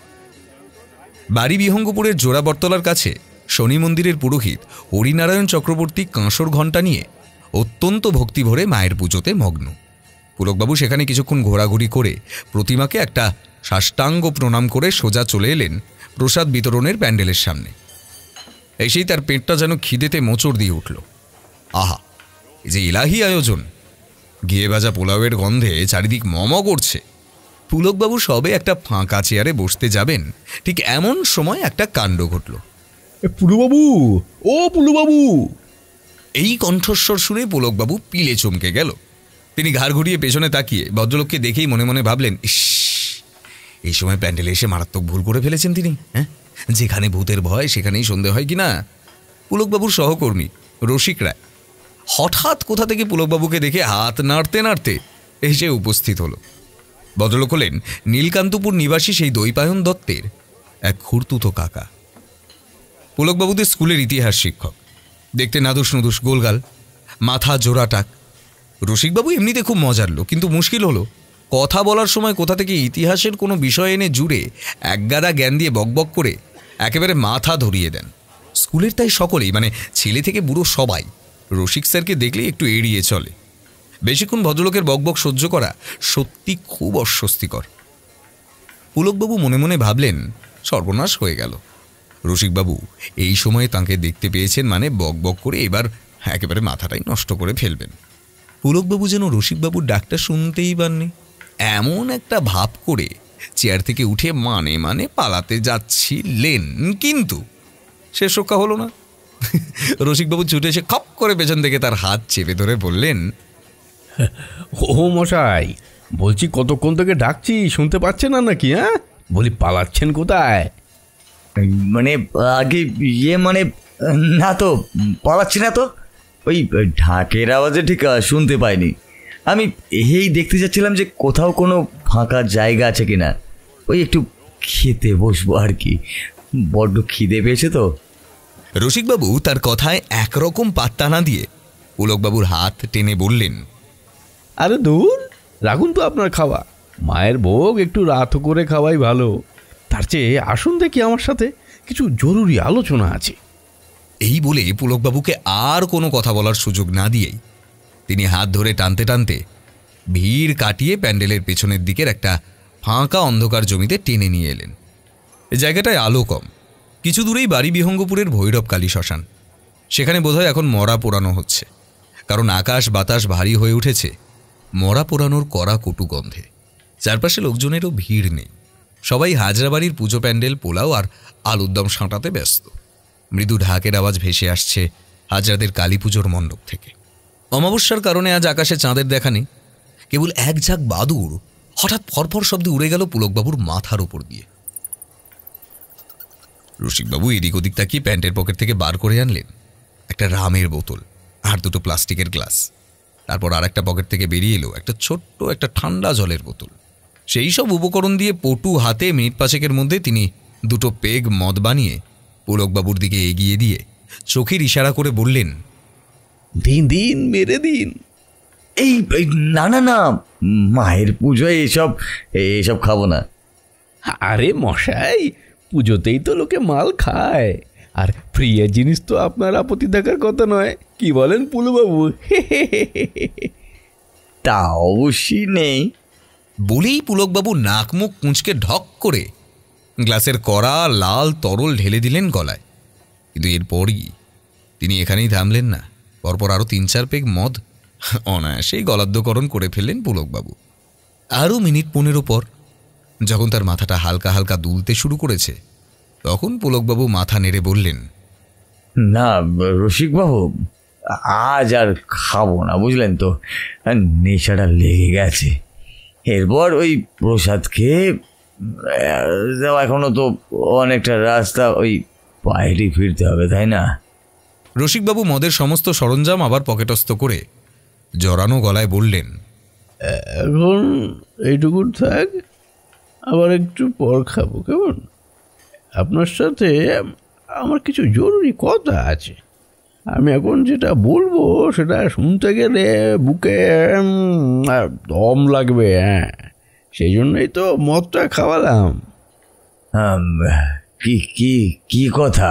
বাড়ি বিহঙ্গপুরের জোড়াবরতলার কাছে শনি মন্দিরের পুরোহিত হরিনারায়ণ চক্রবর্তী কাঁসর ঘণ্টা নিয়ে অত্যন্ত ভক্তিভরে মায়ের পুজোতে মগ্ন। পুলকবাবু সেখানে কিছুক্ষণ ঘোরাঘুরি করে প্রতিমাকে একটা সাষ্টাঙ্গ প্রণাম করে সোজা চলে এলেন প্রসাদ বিতরণের প্যান্ডেলের সামনে। এসেই তার পেটটা যেন খিদেতে মোচড় দিয়ে উঠল। আহা, এই যে ইলাহি আয়োজন! ঘিয়ে ভাজা পোলাওয়ের গন্ধে চারিদিক মম করছে। পুলকবাবু সবে একটা ফাঁকা চেয়ারে বসতে যাবেন, ঠিক এমন সময় একটা কাণ্ড ঘটল। পুলুবাবু, ও পুলুবাবু! এই কণ্ঠস্বর শুনে পুলকবাবু পিলে চমকে গেল। তিনি ঘাড় ঘুরিয়ে পেছনে তাকিয়ে ভদ্রলোককে দেখেই মনে মনে ভাবলেন, ইস, এই সময় প্যান্ডেলে এসে মারাত্মক ভুল করে ফেলেছেন তিনি। হ্যাঁ, যেখানে ভূতের ভয় সেখানেই সন্দেহ হয় কিনা। পুলকবাবুর সহকর্মী রসিক রায় হঠাৎ কোথা থেকে পুলকবাবুকে দেখে হাত নাড়তে নাড়তে এসে উপস্থিত হলো। ভদ্রলোক হলেন নীলকান্তপুর নিবাসী সেই দৈপায়ন দত্তের এক খুড়তুতো কাকা। পুলকবাবুদের স্কুলের ইতিহাস শিক্ষক। দেখতে নাদুস নুদুস, গোলগাল, মাথা জোড়া টাক। রসিকবাবু এমনিতে খুব মজার লোক, কিন্তু মুশকিল হলো কথা বলার সময় কোথা থেকে ইতিহাসের কোনো বিষয় এনে জুড়ে একগাদা জ্ঞান দিয়ে বকবক করে একেবারে মাথা ধরিয়ে দেন। স্কুলের তাই সকলেই, মানে ছেলে থেকে বুড়ো সবাই, রসিক স্যারকে দেখলে একটু এড়িয়ে চলে। বেশিক্ষণ ভদ্রলোকের বকবক সহ্য করা সত্যি খুব অস্বস্তিকর। পুলকবাবু মনে মনে ভাবলেন, সর্বনাশ হয়ে গেল। রসিকবাবু এই সময়ে তাঁকে দেখতে পেয়েছেন মানে বকবক করে এবার একেবারে মাথাটাই নষ্ট করে ফেলবেন। পুলকবাবু যেন রসিকবাবুর ডাকটা শুনতেই পাননি। এমন একটা ভাব করে চেয়ার থেকে উঠে মানে মানে পালাতে যাচ্ছিলেন, কিন্তু শেষ রক্ষা হলো না। রসিকবাবু ছুটে এসে খপ করে পেছন থেকে তার হাত চেপে ধরে বললেন, ও মশাই, বলছি কতক্ষণ থেকে ডাকছি, শুনতে পাচ্ছেন না নাকি? হ্যাঁ, বলি পালাচ্ছেন কোথায়? মানে আগে মানে না তো, পালাচ্ছি না তো, ওই ঢাকের আওয়াজে ঠিক শুনতে পাইনি। আমি এই দেখতে যাচ্ছিলাম যে কোথাও কোনো ফাঁকা জায়গা আছে কিনা, ওই একটু খেতে বসবো আর কি, বড্ড খিদে পেয়েছে তো। রসিকবাবু তার কথায় একরকম পাত্তা না দিয়ে পুলকবাবুর হাত টেনে বললেন, আরে দূর, রাখুন তো আপনার খাওয়া। মায়ের ভোগ একটু রাত করে খাওয়াই ভালো। তার চেয়ে আসুন দেখি আমার সাথে, কিছু জরুরি আলোচনা আছে। এই বলে পুলকবাবুকে আর কোনো কথা বলার সুযোগ না দিয়েই তিনি হাত ধরে টানতে টানতে ভিড় কাটিয়ে প্যান্ডেলের পেছনের দিকের একটা ফাঁকা অন্ধকার জমিতে টেনে নিয়ে এলেন। এই জায়গাটায় আলো কম। কিছু দূরেই বাড়ি বিহঙ্গপুরের ভৈরবকালী শ্মশান। সেখানে বোধহয় এখন মরা পোড়ানো হচ্ছে, কারণ আকাশ বাতাস ভারী হয়ে উঠেছে মরা পোড়ানোর কড়া কটু গন্ধে। চারপাশে লোকজনেরও ভিড় নেই। সবাই হাজরাবাড়ির পুজো প্যান্ডেল, পোলাও আর আলুর দম সাঁটাতে ব্যস্ত। মৃদু ঢাকের আওয়াজ ভেসে আসছে হাজরাদের কালী পুজোর মণ্ডপ থেকে। অমাবস্যার কারণে আজ আকাশে চাঁদের দেখা নেই। কেবল এক ঝাঁক বাদুড় হঠাৎ ফরফর শব্দে উড়ে গেল পুলকবাবুর মাথার উপর দিয়ে। রসিকবাবু এদিক ওদিক তাকিয়ে প্যান্টের পকেট থেকে বার করে আনলেন একটা রামের বোতল আর দুটো প্লাস্টিকের গ্লাস। তারপর আর একটা পকেট থেকে বেরিয়ে এলো একটা ছোট্ট একটা ঠান্ডা জলের বোতল। সেই সব উপকরণ দিয়ে পটু হাতে মিনিট পাঁচেকের মধ্যে তিনি দুটো পেগ মদ বানিয়ে পুলকবাবুর দিকে এগিয়ে দিয়ে চোখের ইশারা করে বললেন, দিন দিন, মেরে দিন। এই না না না, মায়ের পুজোয় এসব খাবো না। আরে মশাই, পুজোতেই তো লোকে মাল খায়, আর প্রিয় জিনিস তো আপনার আপত্তি থাকার কথা নয়, কি বলেন পুলুবাবু? তা অবশ্যই নেই। বলেই পুলকবাবু নাক মুখ কুঁচকে ঢক করে গ্লাসের কড়া লাল তরল ঢেলে দিলেন গলায়। কিন্তু এরপরই তিনি এখানেই থামলেন না। পরপর আরও 3-4 পেগ মদ অনায়াসেই গলাদ্যকরণ করে ফেললেন পুলকবাবু। আরও মিনিট 15 পর যখন তার মাথাটা হালকা হালকা দুলতে শুরু করেছে, তখন পুলকবাবু মাথা নেড়ে বললেন, না রসিকবাবু, আজ আর খাবো না, বুঝলেন তো, নেশাটা লেগে গেছে। এরপর ওই প্রসাদ খেয়ে এখনো তো অনেকটা রাস্তা ওই বাইরে ফিরতে হবে, তাই না? রসিকবাবু মদের সমস্ত সরঞ্জাম আবার পকেটস্থ করে জড়ানো গলায় বললেন, এখন এইটুকু থাক, আবার একটু পর খাবো, কেমন? আপনার সাথে আমার কিছু জরুরি কথা আছে। আমি এখন যেটা বলবো সেটা শুনতে গেলে বুকে দম লাগবে। হ্যাঁ, সেই জন্যই তো মদটা খাওয়ালাম। কি কি কি কথা?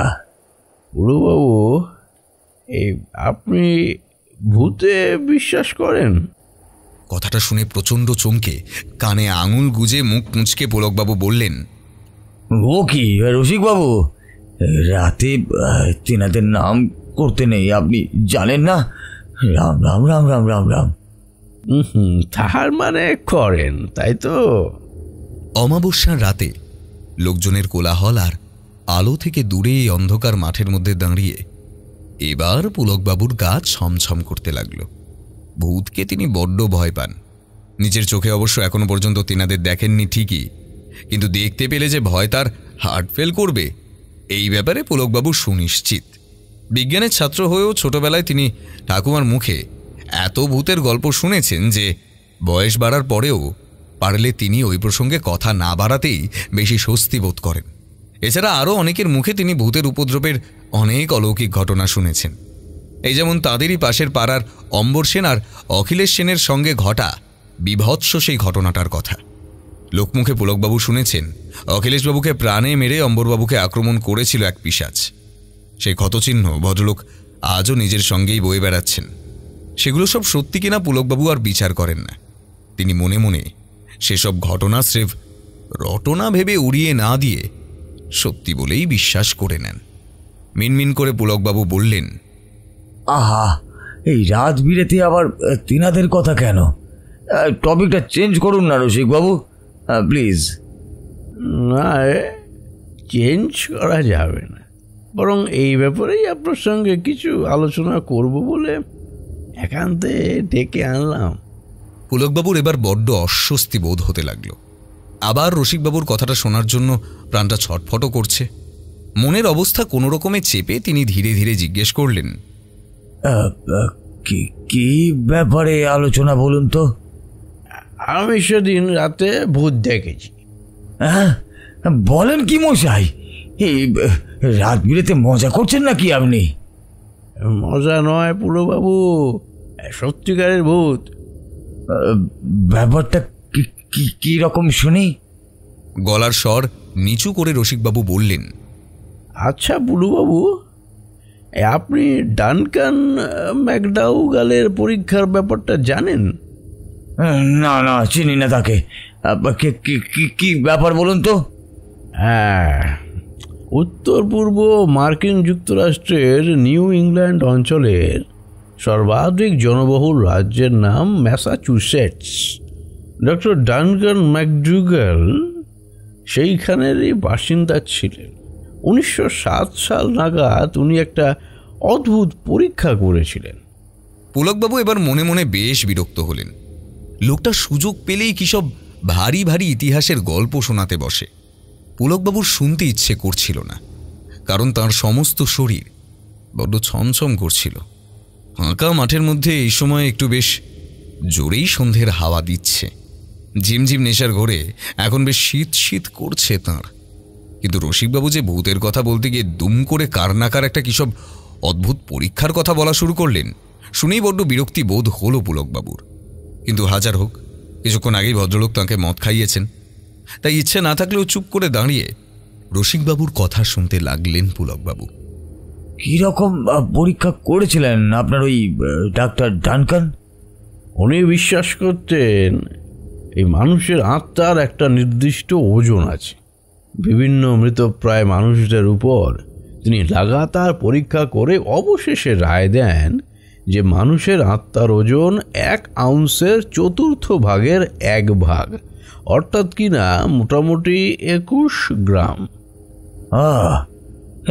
বুড়োবাবু, এই আপনি ভূতে বিশ্বাস করেন? কথাটা শুনে প্রচণ্ড চমকে কানে আঙুল গুজে মুখ মুচকে পুলকবাবু বললেন, ও কি রসিকবাবু, রাতে তেনাদের নাম করতে নেই, আপনি জানেন না? রাম রাম রাম রাম রাম রাম। তাহার মানে করেন, তাই তো? অমাবস্যার রাতে লোকজনের কোলাহল আর আলো থেকে দূরে এই অন্ধকার মাঠের মধ্যে দাঁড়িয়ে এবার পুলকবাবুর গা ছমছম করতে লাগল। ভূতকে তিনি বড্ড ভয় পান। নিজের চোখে অবশ্য এখনো পর্যন্ত তেনাদের দেখেননি ঠিকই, কিন্তু দেখতে পেলে যে ভয় তার হার্ট ফেল করবে এই ব্যাপারে পুলকবাবু সুনিশ্চিত। বিজ্ঞানের ছাত্র হয়েও ছোটবেলায় তিনি ঠাকুমার মুখে এত ভূতের গল্প শুনেছেন যে বয়স বাড়ার পরেও পারলে তিনি ওই প্রসঙ্গে কথা না বাড়াতেই বেশি স্বস্তি বোধ করেন। এছাড়া আরও অনেকের মুখে তিনি ভূতের উপদ্রবের অনেক অলৌকিক ঘটনা শুনেছেন। এই যেমন তাদেরই পাশের পাড়ার অম্বর সেন আর অখিলেশ সেনের সঙ্গে ঘটা বিভৎস সেই ঘটনাটার কথা। লোকমুখে পুলকবাবু শুনেছেন অখিলেশবাবুকে প্রাণে মেরে অম্বরবাবুকে আক্রমণ করেছিল এক পিশাচ। সেই ক্ষতচিহ্ন ভদ্রলোক আজও নিজের সঙ্গেই বয়ে বেড়াচ্ছেন। সেগুলো সব সত্যি কিনা পুলকবাবু আর বিচার করেন না। তিনি মনে মনে সেসব ঘটনা স্রেফ রটনা ভেবে উড়িয়ে না দিয়ে সত্যি বলেই বিশ্বাস করে নেন। মিনমিন করে পুলকবাবু বললেন, আহা, এই রাত বিরেতে আবার তিনাদের কথা কেন? টপিকটা চেঞ্জ করুন না রসিকবাবু, প্লিজ। না, চেঞ্জ করা যাবে না, বরং এই ব্যাপারেই আপনার সঙ্গে কিছু আলোচনা করব বলে একান্তে ডেকে আনলাম। পুলকবাবুর এবার বড্ড অস্বস্তি বোধ হতে লাগল। আবার রসিকবাবুর কথাটা শোনার জন্য প্রাণটা ছটফটও করছে। মনের অবস্থা কোনো রকমে চেপে তিনি ধীরে ধীরে জিজ্ঞেস করলেন, কি ব্যাপারে আলোচনা বলুন তো? আমি সেদিন রাতে ভূত দেখেছি। হ্যাঁ, বলেন কি মশাই? এই রাত বিরেতে মজা করছেন নাকি আপনি? মজা নয় পুরোবাবু, সত্যিকারের ভূত। ব্যাপারটা কি রকম শুনি? গলার স্বর নিচু করে রসিকবাবু বললেন, আচ্ছা পুলুবাবু, আপনি ডানকান ম্যাকডাউগালের পরীক্ষার ব্যাপারটা জানেন? না না, চিনি না তাকে। কি ব্যাপার বলুন তো? হ্যাঁ, উত্তর পূর্ব মার্কিন যুক্তরাষ্ট্রের নিউ ইংল্যান্ড অঞ্চলের সর্বাধিক জনবহুল রাজ্যের নাম ম্যাসাচুসেটস। ডক্টর ডানকান ম্যাকডুগাল সেইখানেরই বাসিন্দা ছিলেন। 1907 সাল নাগাদ উনি একটা অদ্ভুত পরীক্ষা করেছিলেন। পুলকবাবু এবার মনে মনে বেশ বিরক্ত হলেন। লোকটা সুযোগ পেলেই কি সব ভারী ভারী ইতিহাসের গল্প শোনাতে বসে। পুলকবাবুর শুনতে ইচ্ছে করছিল না, কারণ তার সমস্ত শরীর বড্ড ছমছম করছিল। ফাঁকা মাঠের মধ্যে এই সময় একটু বেশ জোরেই সন্ধ্যের হাওয়া দিচ্ছে। ঝিমঝিম নেশার ঘোরে এখন বেশ শীত শীত করছে তাঁর। কিন্তু রসিকবাবু যে ভূতের কথা বলতে গিয়ে দুম করে কার নাকার একটা কিসব অদ্ভুত পরীক্ষার কথা বলা শুরু করলেন, শুনেই বড্ড বিরক্তি বোধ হলো পুলকবাবুর। কিন্তু হাজার হোক, কিছুক্ষণ আগেই ভদ্রলোক তাঁকে মদ খাইয়েছেন, তাই ইচ্ছে না থাকলেও চুপ করে দাঁড়িয়ে রসিকবাবুর কথা শুনতে লাগলেন পুলকবাবু। কীরকম পরীক্ষা করেছিলেন আপনার ওই ডাক্তার ডানকান? উনি বিশ্বাস করতেন এই মানুষের আত্মার একটা নির্দিষ্ট ওজন আছে। বিভিন্ন মৃতপ্রায় মানুষদের উপর তিনি লাগাতার পরীক্ষা করে অবশেষে রায় দেন যে মানুষের আত্মার ওজন 1 আউন্সের 1/4 ভাগের 1 ভাগ, অর্থাৎ কিনা মোটামুটি 21 গ্রাম।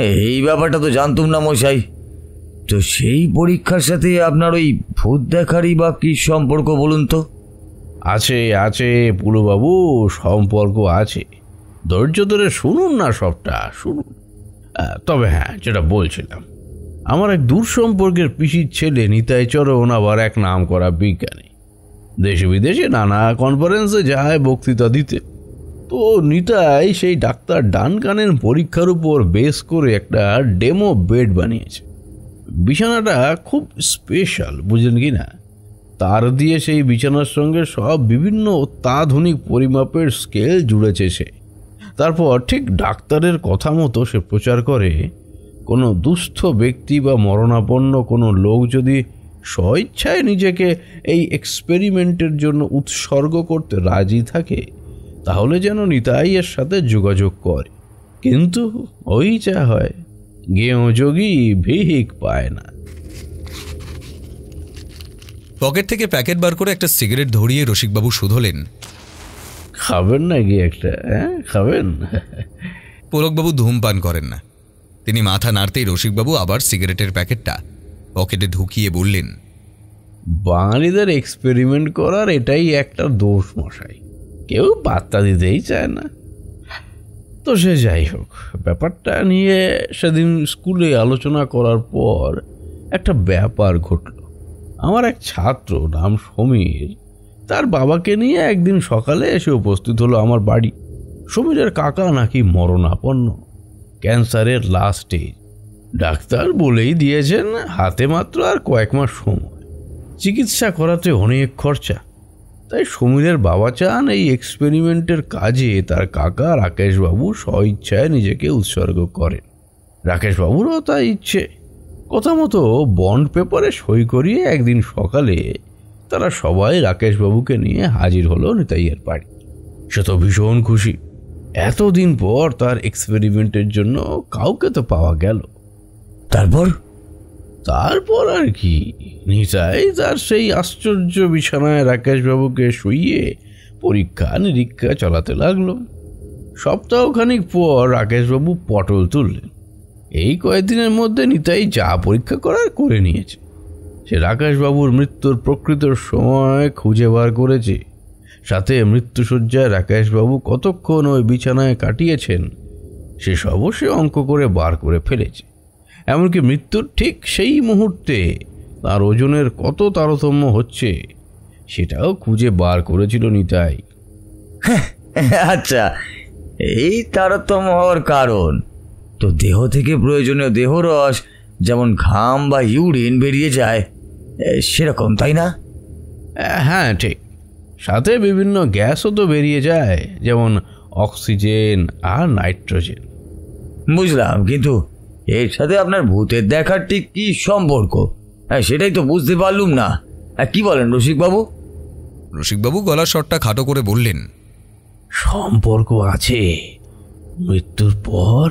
এই ব্যাপারটা তো জানতুম না মশাই। তো সেই পরীক্ষার সাথে আপনার ওই ভূত দেখারই বা কি সম্পর্ক বলুন তো? আছে আছে পুলুবাবু, সম্পর্ক আছে। ধৈর্য ধরে শুনুন না, সবটা শুনুন। তবে হ্যাঁ, যেটা বলছিলাম, আমার এক দূর সম্পর্কের পিসির ছেলে নিতাই চরণ আবার এক নাম করা বিজ্ঞানী। দেশে বিদেশে নানা কনফারেন্সে যায় বক্তৃতা দিতে। তো নিতাই সেই ডাক্তার ডানকানের পরীক্ষার উপর বেস করে একটা ডেমো বেড বানিয়েছে। বিছানাটা খুব স্পেশাল, বুঝলেন কি না? তার দিয়ে সেই বিছানার সঙ্গে সব বিভিন্ন অত্যাধুনিক পরিমাপের স্কেল জুড়েছে সে। তারপর ঠিক ডাক্তারের কথা মতো সে প্রচার করে, কোনো দুস্থ ব্যক্তি বা মরণাপন্ন কোনো লোক যদি স্বইচ্ছায় নিজেকে এই এক্সপেরিমেন্টের জন্য উৎসর্গ করতে রাজি থাকে, তাহলে যেন নিতাই এর সাথে যোগাযোগ করে। কিন্তু ওই যা হয়, গেঁয়ো যোগী ভিক পায় না। পকেট থেকে প্যাকেট বার করে একটা সিগারেট ধরিয়ে রসিকবাবু শুধলেন, খাবেন নাকি একটা? খাবেন? পুলকবাবু ধূমপান করেন না। তিনি মাথা নাড়তেই রসিকবাবু আবার সিগারেটের প্যাকেটটা পকেটে ঢুকিয়ে বললেন, বাঙালিদের এক্সপেরিমেন্ট করার এটাই একটা দোষ মশাই, কেউ পাত্তা দিতেই চায় না। তো সে যাই হোক, ব্যাপারটা নিয়ে সেদিন স্কুলে আলোচনা করার পর একটা ব্যাপার ঘটল। আমার এক ছাত্র নাম সমীর, তার বাবাকে নিয়ে একদিন সকালে এসে উপস্থিত হলো আমার বাড়ি। সমীরের কাকা নাকি মরণাপন্ন, ক্যান্সারের লাস্ট স্টেজ। ডাক্তার বলেই দিয়েছেন হাতে মাত্র আর কয়েক মাস সময়, চিকিৎসা করাতে অনেক খরচা। তাই সমীরের বাবা চান এই এক্সপেরিমেন্টের কাজে তার কাকা রাকেশবাবু স্বইচ্ছায় নিজেকে উৎসর্গ করেন। রাকেশবাবুরও তাই ইচ্ছে। কথা মতো বন্ড পেপারে সই করিয়ে একদিন সকালে তারা সবাই রাকেশবাবুকে নিয়ে হাজির হলো নিতাইয়ের বাড়ি। সে তো ভীষণ খুশি, এতদিন পর তার এক্সপেরিমেন্টের জন্য কাউকে তো পাওয়া গেল। তারপর আর কি, নিতাই তার সেই আশ্চর্য বিছানায় রাকেশবাবুকে শুইয়ে পরীক্ষা নিরীক্ষা চালাতে লাগলো। সপ্তাহখানিক পর রাকেশবাবু পটল তুললেন। এই কয়েকদিনের মধ্যে নিতাই যা পরীক্ষা করার করে নিয়েছে। সে রাকেশবাবুর মৃত্যুর প্রকৃত সময় খুঁজে বার করেছে, সাথে মৃত্যুশয্যায় রাকেশবাবু কতক্ষণ ওই বিছানায় কাটিয়েছেন সেসবও সে অঙ্ক করে বার করে ফেলেছে। এমনকি মৃত্যুর ঠিক সেই মুহূর্তে তার ওজনের কত তারতম্য হচ্ছে সেটাও খুঁজে বার করেছিল নিতাই। আচ্ছা, এই তারতম্য হওয়ার কারণ তো দেহ থেকে প্রয়োজনীয় দেহরস, যেমন ঘাম বা ইউরিন বেরিয়ে যায় সেরকম, তাই না? হ্যাঁ ঠিক, সাথে বিভিন্ন গ্যাসও তো বেরিয়ে যায়, যেমন অক্সিজেন আর নাইট্রোজেন। বুঝলাম, কিন্তু এর সাথে আপনার ভূতের দেখার ঠিক কি সম্পর্ক? সেটাই তো বুঝতে পারলুম না। কি বলেন রসিকবাবু? রসিকবাবু গলার স্বরটা খাটো করে বললেন, সম্পর্ক আছে। মৃত্যুর পর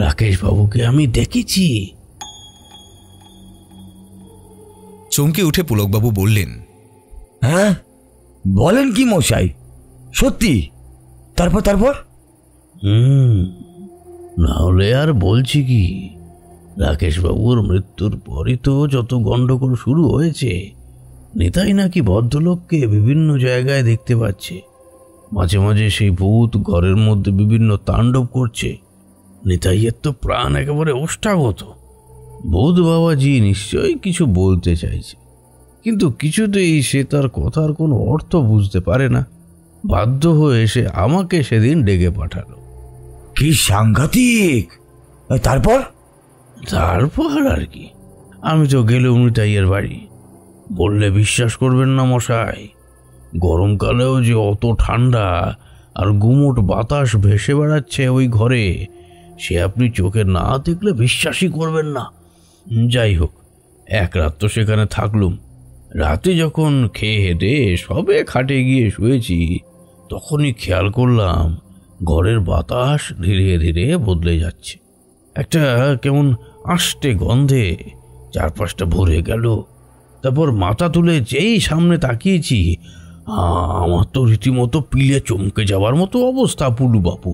রাকেশবাবুকে আমি দেখেছি। চমকে উঠে পুলকবাবু বললেন, হ্যাঁ বলেন কি মশাই, সত্যি? তারপর? না হলে আর বলছি কি, রাকেশবাবুর মৃত্যুর পরই তো যত গন্ডগোল শুরু হয়েছে। নিতাই নাকি ভদ্রলোককে বিভিন্ন জায়গায় দেখতে পাচ্ছে, মাঝে মাঝে সেই ভূত ঘরের মধ্যে বিভিন্ন তাণ্ডব করছে। নিতাইয়ের তো প্রাণ একেবারে ওষ্ঠাগত। ভূত বাবাজি নিশ্চয়ই কিছু বলতে চাইছে, কিন্তু কিছুতেই সে তার কথার কোনো অর্থ বুঝতে পারে না। বাধ্য হয়ে সে আমাকে সেদিন ডেকে পাঠালো। কি সাংঘাতিক! তারপর আর কি, আমি তো গেলুম নিতাইয়ের বাড়ি। বললে বিশ্বাস করবেন না মশাই, গরমকালেও যে অত ঠান্ডা আর গুমোট বাতাস ভেসে বেড়াচ্ছে ওই ঘরে, সে আপনি চোখে না দেখলে বিশ্বাসই করবেন না। যাই হোক, এক রাত তো সেখানে থাকলুম। রাতে যখন খেয়ে হেঁটে সবে খাটে গিয়ে শুয়েছি, তখনই খেয়াল করলাম ঘরের বাতাস ধীরে ধীরে বদলে যাচ্ছে। একটা কেমন আষ্টে গন্ধে চারপাশটা ভরে গেল। তারপর মাথা তুলে যেই সামনে তাকিয়েছি, আমার তো রীতিমতো পিলে চমকে যাওয়ার মতো অবস্থা। পুলু বাবু,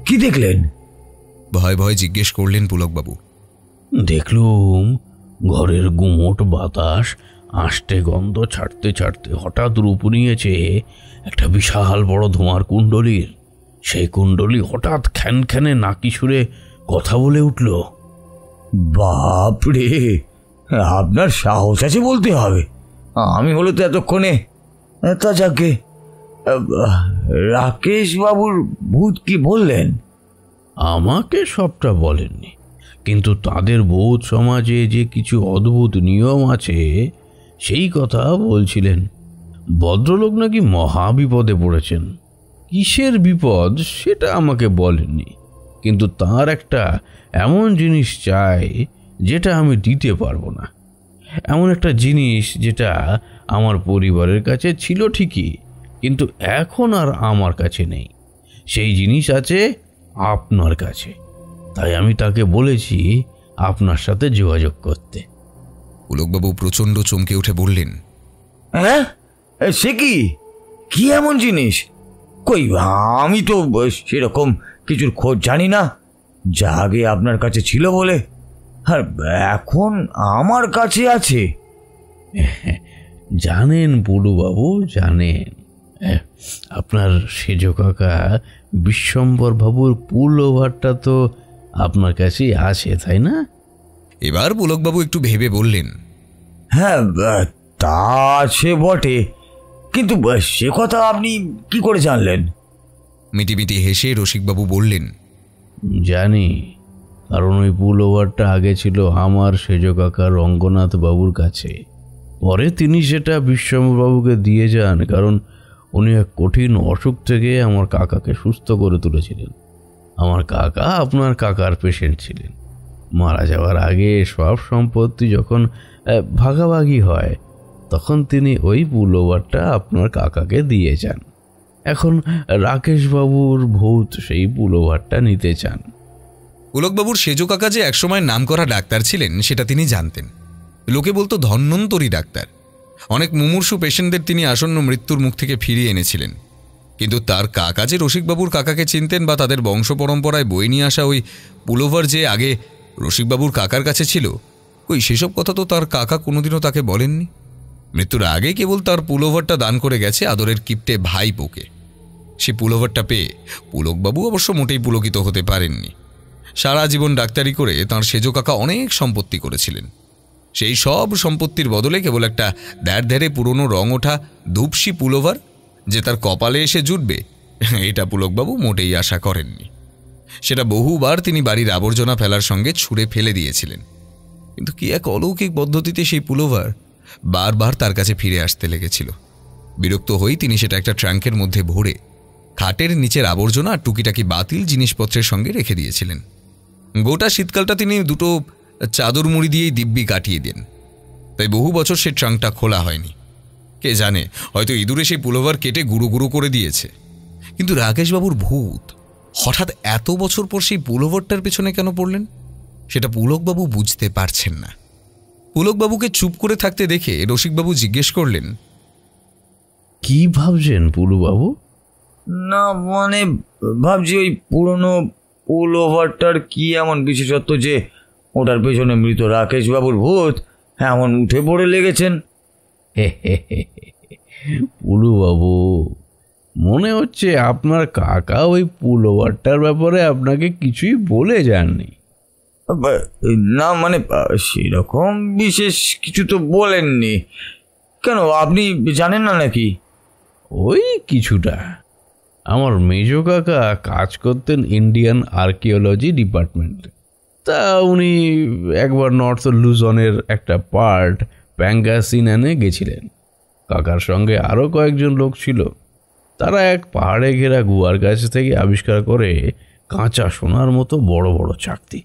কি দেখলেন? ভয় ভয় জিজ্ঞেস করলেন পুলকবাবু। দেখলুম ঘরের গুমোট বাতাস আষ্টে গন্ধ ছাড়তে ছাড়তে হঠাৎ রূপ নিয়েছে একটা বিশাল বড় ধোঁয়ার কুণ্ডলীর। সেই কুণ্ডলী হঠাৎ খ্যানখ্যানে নাকি সুরে কথা বলে উঠল। বাপরে, আপনার সাহস আছে বলতে হবে। আমি হলো তো এতক্ষণে। তা যাকে, রাকেশ বাবুর ভূত কি বললেন? আমাকে সবটা বলেননি, কিন্তু তাদের ভূত সমাজে যে কিছু অদ্ভুত নিয়ম আছে সেই কথা বলছিলেন। ভদ্রলোক নাকি মহা বিপদে পড়েছেন। কিসের বিপদ সেটা আমাকে বলেননি, কিন্তু তার একটা এমন জিনিস চাই যেটা আমি দিতে পারবো না। এমন একটা জিনিস যেটা আমার পরিবারের কাছে ছিল ঠিকই, কিন্তু এখন আর আমার কাছে নেই। সেই জিনিস আছে আপনার কাছে, তাই আমি তাকে বলেছি আপনার সাথে যোগাযোগ করতে। পুলকবাবু প্রচণ্ড চমকে উঠে বললেন, হ্যাঁ, সে কি এমন জিনিস? কই, আমি তো সেরকম কিছুর খোঁজ জানি না। যা আগে আপনার কাছে ছিল বলে, আর এখন আমার কাছে আছে। জানেন পুলুবাবু, জানেন, আপনার সেজ কাকা বিশ্বম্বর বাবুর পুল ওভারটা তো আপনার কাছেই আছে, তাই না? এবার পুলকবাবু একটু ভেবে বললেন, হ্যাঁ, তা আছে বটে, কিন্তু সে কথা আপনি কি করে জানলেন? মিটিমিটি হেসে রসিকবাবু বললেন, জানি, কারণ ওই পুল ওভারটা আগে ছিল আমার সেজ কাকা রঙ্গনাথ বাবুর কাছে। পরে তিনি সেটা বিশ্বম্বরবাবুকে দিয়ে যান, কারণ উনি এক কঠিন অসুখ থেকে আমার কাকাকে সুস্থ করে তুলেছিলেন। আমার কাকা আপনার কাকার পেশেন্ট ছিলেন। মারা যাওয়ার আগে সব সম্পত্তি যখন ভাগাভাগি হয়, তখন তিনি ওই পুল ওভারটা আপনার কাকাকে দিয়ে যান। এখন রাকেশবাবুর ভূত সেই পুল ওভারটা নিতে চান। পুলকবাবুর সেজ কাকা যে একসময় নামকরা ডাক্তার ছিলেন সেটা তিনি জানতেন। লোকে বলতো ধন্বন্তরী ডাক্তার। অনেক মুমূর্ষু পেশেন্টদের তিনি আসন্ন মৃত্যুর মুখ থেকে ফিরিয়ে এনেছিলেন। কিন্তু তার কাকা যে রসিকবাবুর কাকাকে চিনতেন বা তাদের বংশ পরম্পরায় বয়ে নিয়ে আসা ওই পুলোভার যে আগে রসিকবাবুর কাকার কাছে ছিল, ওই সেসব কথা তো তার কাকা কোনোদিনও তাকে বলেননি। মৃত্যুর আগে কেবল তার পুলোভারটা দান করে গেছে আদরের কিপ্টে ভাইপোকে। সে পুলোভারটা পেয়ে পুলকবাবু অবশ্য মোটেই পুলকিত হতে পারেননি। সারা জীবন ডাক্তারি করে তাঁর সেজ কাকা অনেক সম্পত্তি করেছিলেন। সেই সব সম্পত্তির বদলে কেবল একটা দ্যাড় পুরনো রং ওঠা ধূপসি পুলোভার যে তার কপালে এসে জুটবে, এটা পুলকবাবু মোটেই আশা করেননি। সেটা বহুবার তিনি বাড়ির আবর্জনা ফেলার সঙ্গে ছুঁড়ে ফেলে দিয়েছিলেন। কিন্তু কি এক অলৌকিক পদ্ধতিতে সেই পুলোভার বারবার তার কাছে ফিরে আসতে লেগেছিল। বিরক্ত হয়েই তিনি সেটা একটা ট্রাঙ্কের মধ্যে ভরে খাটের নিচের আবর্জনা আর টুকিটাকি বাতিল জিনিসপত্রের সঙ্গে রেখে দিয়েছিলেন। গোটা শীতকালটা তিনি দুটো চাদর মুড়ি দিয়েই দিব্যি কাটিয়ে দেন। তাই বহু বছর সেই ট্রাঙ্কটা খোলা হয়নি। কে জানে, হয়তো ইঁদুরে সেই পুলোভার কেটে গুঁড়ো গুঁড়ো করে দিয়েছে। কিন্তু রাকেশবাবুর ভূত হঠাৎ এত বছর পর সেই পুলোভারটার পেছনে কেন পড়লেন, সেটা পুলকবাবু বুঝতে পারছেন না। পুলকবাবুকে চুপ করে থাকতে দেখে রসিকবাবু জিজ্ঞেস করলেন, কি ভাবছেন পুলুবাবু? না মানে, ভাবছি ওই পুরনো পুলোভারটার কি এমন বিশেষত্ব যে ওটার পেছনে মৃত রাকেশবাবুর ভূত এমন উঠে পড়ে লেগেছেন। পুলুবাবু, মনে হচ্ছে আপনার কাকা ওই পুলোভারটার ব্যাপারে আপনাকে কিছুই বলে যাননি। না মানে, সেরকম বিশেষ কিছু তো বলেননি। কেন, আপনি জানেন না নাকি? ওই কিছুটা। আমার মেজ কাকা কাজ করতেন ইন্ডিয়ান আর্কিওলজি ডিপার্টমেন্টে। তা উনি একবার নর্থ লুজনের একটা পার্ট প্যাঙ্গাসিনানে গেছিলেন। কাকার সঙ্গে আরও কয়েকজন লোক ছিল। তারা এক পাহাড়ে ঘেরা গুহার কাছ থেকে আবিষ্কার করে কাঁচা সোনার মতো বড় বড় চাকতি,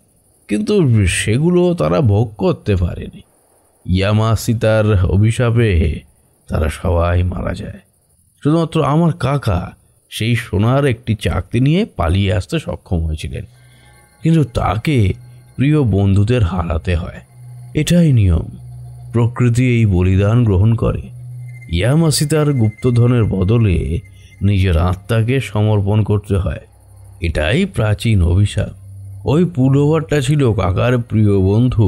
কিন্তু সেগুলো তারা ভোগ করতে পারেনি। ইয়ামাসিতার অভিশাপে তারা সবাই মারা যায়। শুধুমাত্র আমার কাকা সেই সোনার একটি চাকতি নিয়ে পালিয়ে আসতে সক্ষম হয়েছিলেন, কিন্তু তাকে প্রিয় বন্ধুদের হারাতে হয়। এটাই নিয়ম। প্রকৃতি এই বলিদান গ্রহণ করে। ইয়ামাসিতার গুপ্তধনের বদলে নিজের আত্মাকে সমর্পণ করতে হয়। এটাই প্রাচীন অভিশাপ। ওই পুলোভারটা ছিল কাকার প্রিয় বন্ধু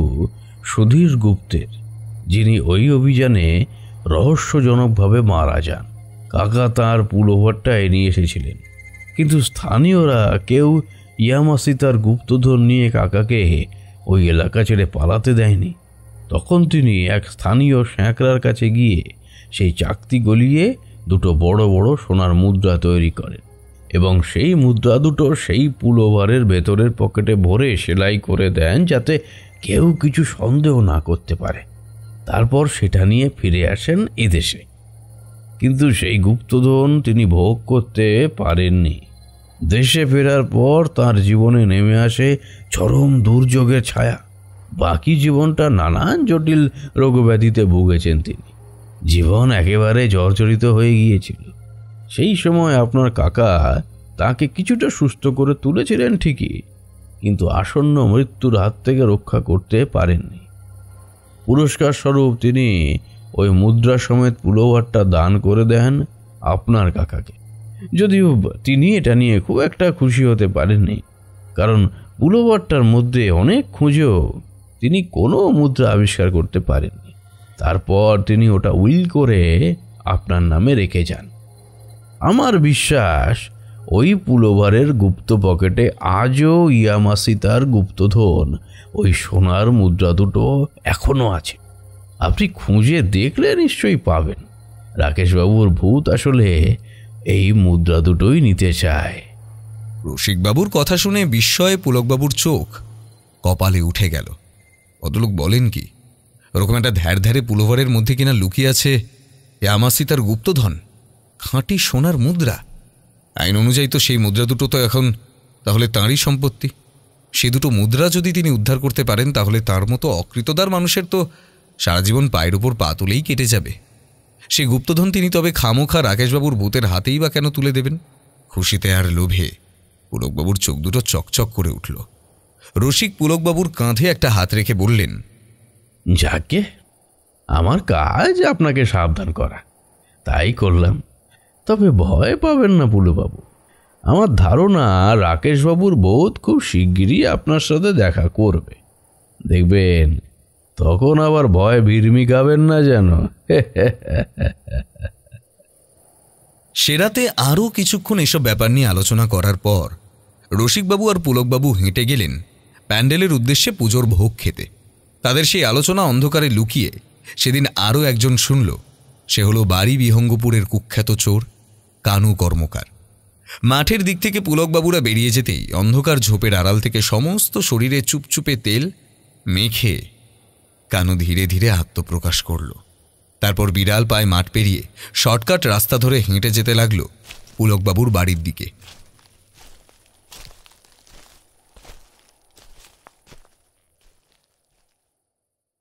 সুধীর গুপ্তের, যিনি ওই অভিযানে রহস্যজনকভাবে মারা যান। কাকা তাঁর পুলোভারটা নিয়ে এসেছিলেন, কিন্তু স্থানীয়রা কেউ ইয়ামাসি তার গুপ্তধন নিয়ে কাকাকে ওই এলাকা ছেড়ে পালাতে দেয়নি, তখন তিনি এক স্থানীয় শ্যাঁকড়ার কাছে গিয়ে সেই চাকতি গলিয়ে দুটো বড় বড় সোনার মুদ্রা তৈরি করেন এবং সেই মুদ্রা দুটো সেই পুলোভারের ভেতরের পকেটে ভরে সেলাই করে দেন যাতে কেউ কিছু সন্দেহ না করতে পারে। তারপর সেটা নিয়ে ফিরে আসেন এদেশে। কিন্তু সেই গুপ্তধন তিনি ভোগ করতে পারেননি। দেশে ফেরার পর তার জীবনে নেমে আসে চরম দুর্যোগের ছায়া। বাকি জীবনটা নানান জটিল রোগব্যাধিতে ভুগেছেন তিনি। জীবন একেবারে জর্জরিত হয়ে গিয়েছিল। সেই সময় আপনার কাকা তাকে কিছুটা সুস্থ করে তুলেছিলেন ঠিকই, কিন্তু আসন্ন মৃত্যুর হাত থেকে রক্ষা করতে পারেননি। পুরস্কার স্বরূপ তিনি ওই মুদ্রা সমেত পুলোভারটা দান করে দেন আপনার কাকাকে। যদিও তিনি এটা নিয়ে খুব একটা খুশি হতে পারেননি, কারণ পুলোভারটার মধ্যে অনেক খুঁজেও তিনি কোনো মুদ্রা আবিষ্কার করতে পারেননি। তারপর তিনি ওটা উইল করে আপনার নামে রেখে যান। আমার বিশ্বাস ওই পুলোভারের গুপ্ত পকেটে আজও ইয়ামাসি তার গুপ্তধন, ওই সোনার মুদ্রা দুটো এখনো আছে। আপনি খুঁজে দেখলে নিশ্চয়ই পাবেন। রাকেশবাবুর ভূত আসলে এই মুদ্রা দুটোই নিতে চায়। রসিকবাবুর কথা শুনে বিস্ময়ে পুলকবাবুর চোখ কপালে উঠে গেল। ভদ্রলোক বলেন কি, ওরকম একটা ধ্যারে পুলোভারের মধ্যে কিনা লুকিয়ে আছে ইয়ামাসি তার গুপ্তধন, খাঁটি সোনার মুদ্রা। আইন অনুযায়ী তো সেই মুদ্রা দুটো তো এখন তাহলে তাঁরই সম্পত্তি। সে দুটো মুদ্রা যদি তিনি উদ্ধার করতে পারেন, তাহলে তার মতো অকৃতদার মানুষের তো সারা জীবন পায়ের উপর পা তুলেই কেটে যাবে। সেই গুপ্তধন তিনি তবে খামোখা রাকেশবাবুর ভূতের হাতেই বা কেন তুলে দেবেন? খুশিতে আর লোভে পুলকবাবুর চোখ দুটো চকচক করে উঠল। রসিক পুলকবাবুর কাঁধে একটা হাত রেখে বললেন, যাকে আমার কাজ আপনাকে সাবধান করা, তাই করলাম। তবে ভয় পাবেন না পুলুবাবু, আমার ধারণা রাকেশবাবুর বোধ খুব শিগগিরই আপনার সাথে দেখা করবে। দেখবেন তখন আবার ভয় ভিড়মি খাবেন না যেন। সে রাতে আরও কিছুক্ষণ এসব ব্যাপার নিয়ে আলোচনা করার পর রসিকবাবু আর পুলকবাবু হেঁটে গেলেন প্যান্ডেলের উদ্দেশ্যে পুজোর ভোগ খেতে। তাদের সেই আলোচনা অন্ধকারে লুকিয়ে সেদিন আরও একজন শুনল। সে হলো বাড়ি বিহঙ্গপুরের কুখ্যাত চোর কানু কর্মকার। মাঠের দিক থেকে পুলকবাবুরা বেরিয়ে যেতেই অন্ধকার ঝোপের আড়াল থেকে সমস্ত শরীরে চুপচুপে তেল মেখে কানু ধীরে ধীরে আত্মপ্রকাশ করল। তারপর বিড়াল পায়ে মাঠ পেরিয়ে শর্টকাট রাস্তা ধরে হেঁটে যেতে লাগল পুলকবাবুর বাড়ির দিকে।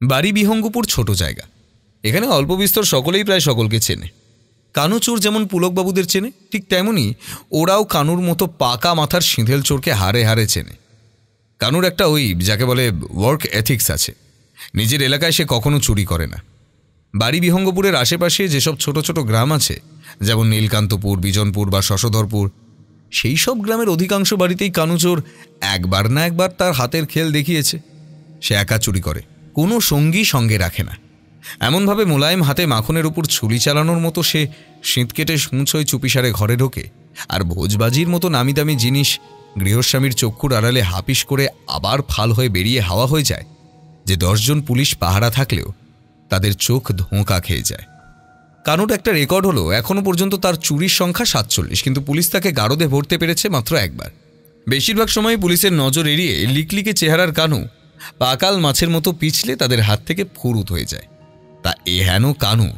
বাড়ি বিহঙ্গপুর ছোট জায়গা। এখানে অল্প বিস্তর সকলেই প্রায় সকলকে চেনে। কানু চোর যেমন পুলকবাবুদের চেনে, ঠিক তেমনি ওরাও কানুর মতো পাকা মাথার সিঁধেল চোরকে হারে হারে চেনে। কানুর একটা ওই যাকে বলে ওয়ার্ক এথিক্স আছে। নিজের এলাকায় সে কখনো চুরি করে না। বাড়ি বিহঙ্গপুরের আশেপাশে যেসব ছোট ছোট গ্রাম আছে, যেমন নীলকান্তপুর, বিজনপুর বা শশধরপুর, সেই সব গ্রামের অধিকাংশ বাড়িতেই কানু চোর একবার না একবার তার হাতের খেল দেখিয়েছে। সে একা চুরি করে, কোনো সঙ্গী সঙ্গে রাখে না। এমনভাবে মোলায়েম হাতে মাখনের উপর ছুরি চালানোর মতো সে শীত কেটে সূঁচোয় চুপিসারে ঘরে ঢোকে, আর ভোজবাজির মতো নামি দামি জিনিস গৃহস্বামীর চক্ষুর আড়ালে হাপিস করে আবার ফাল হয়ে বেরিয়ে হাওয়া হয়ে যায়, যে 10 জন পুলিশ পাহারা থাকলেও তাদের চোখ ধোঁকা খেয়ে যায়। কানুর একটা রেকর্ড হলো, এখনও পর্যন্ত তার চুরির সংখ্যা 47, কিন্তু পুলিশ তাকে গারদে ভরতে পেরেছে মাত্র একবার। বেশিরভাগ সময় পুলিশের নজর এড়িয়ে লিকলিকে চেহারার কানু পাকাল মাছের মতো পিছলে তাদের হাত থেকে ফুরুত হয়ে যায়। তা এহেন কানু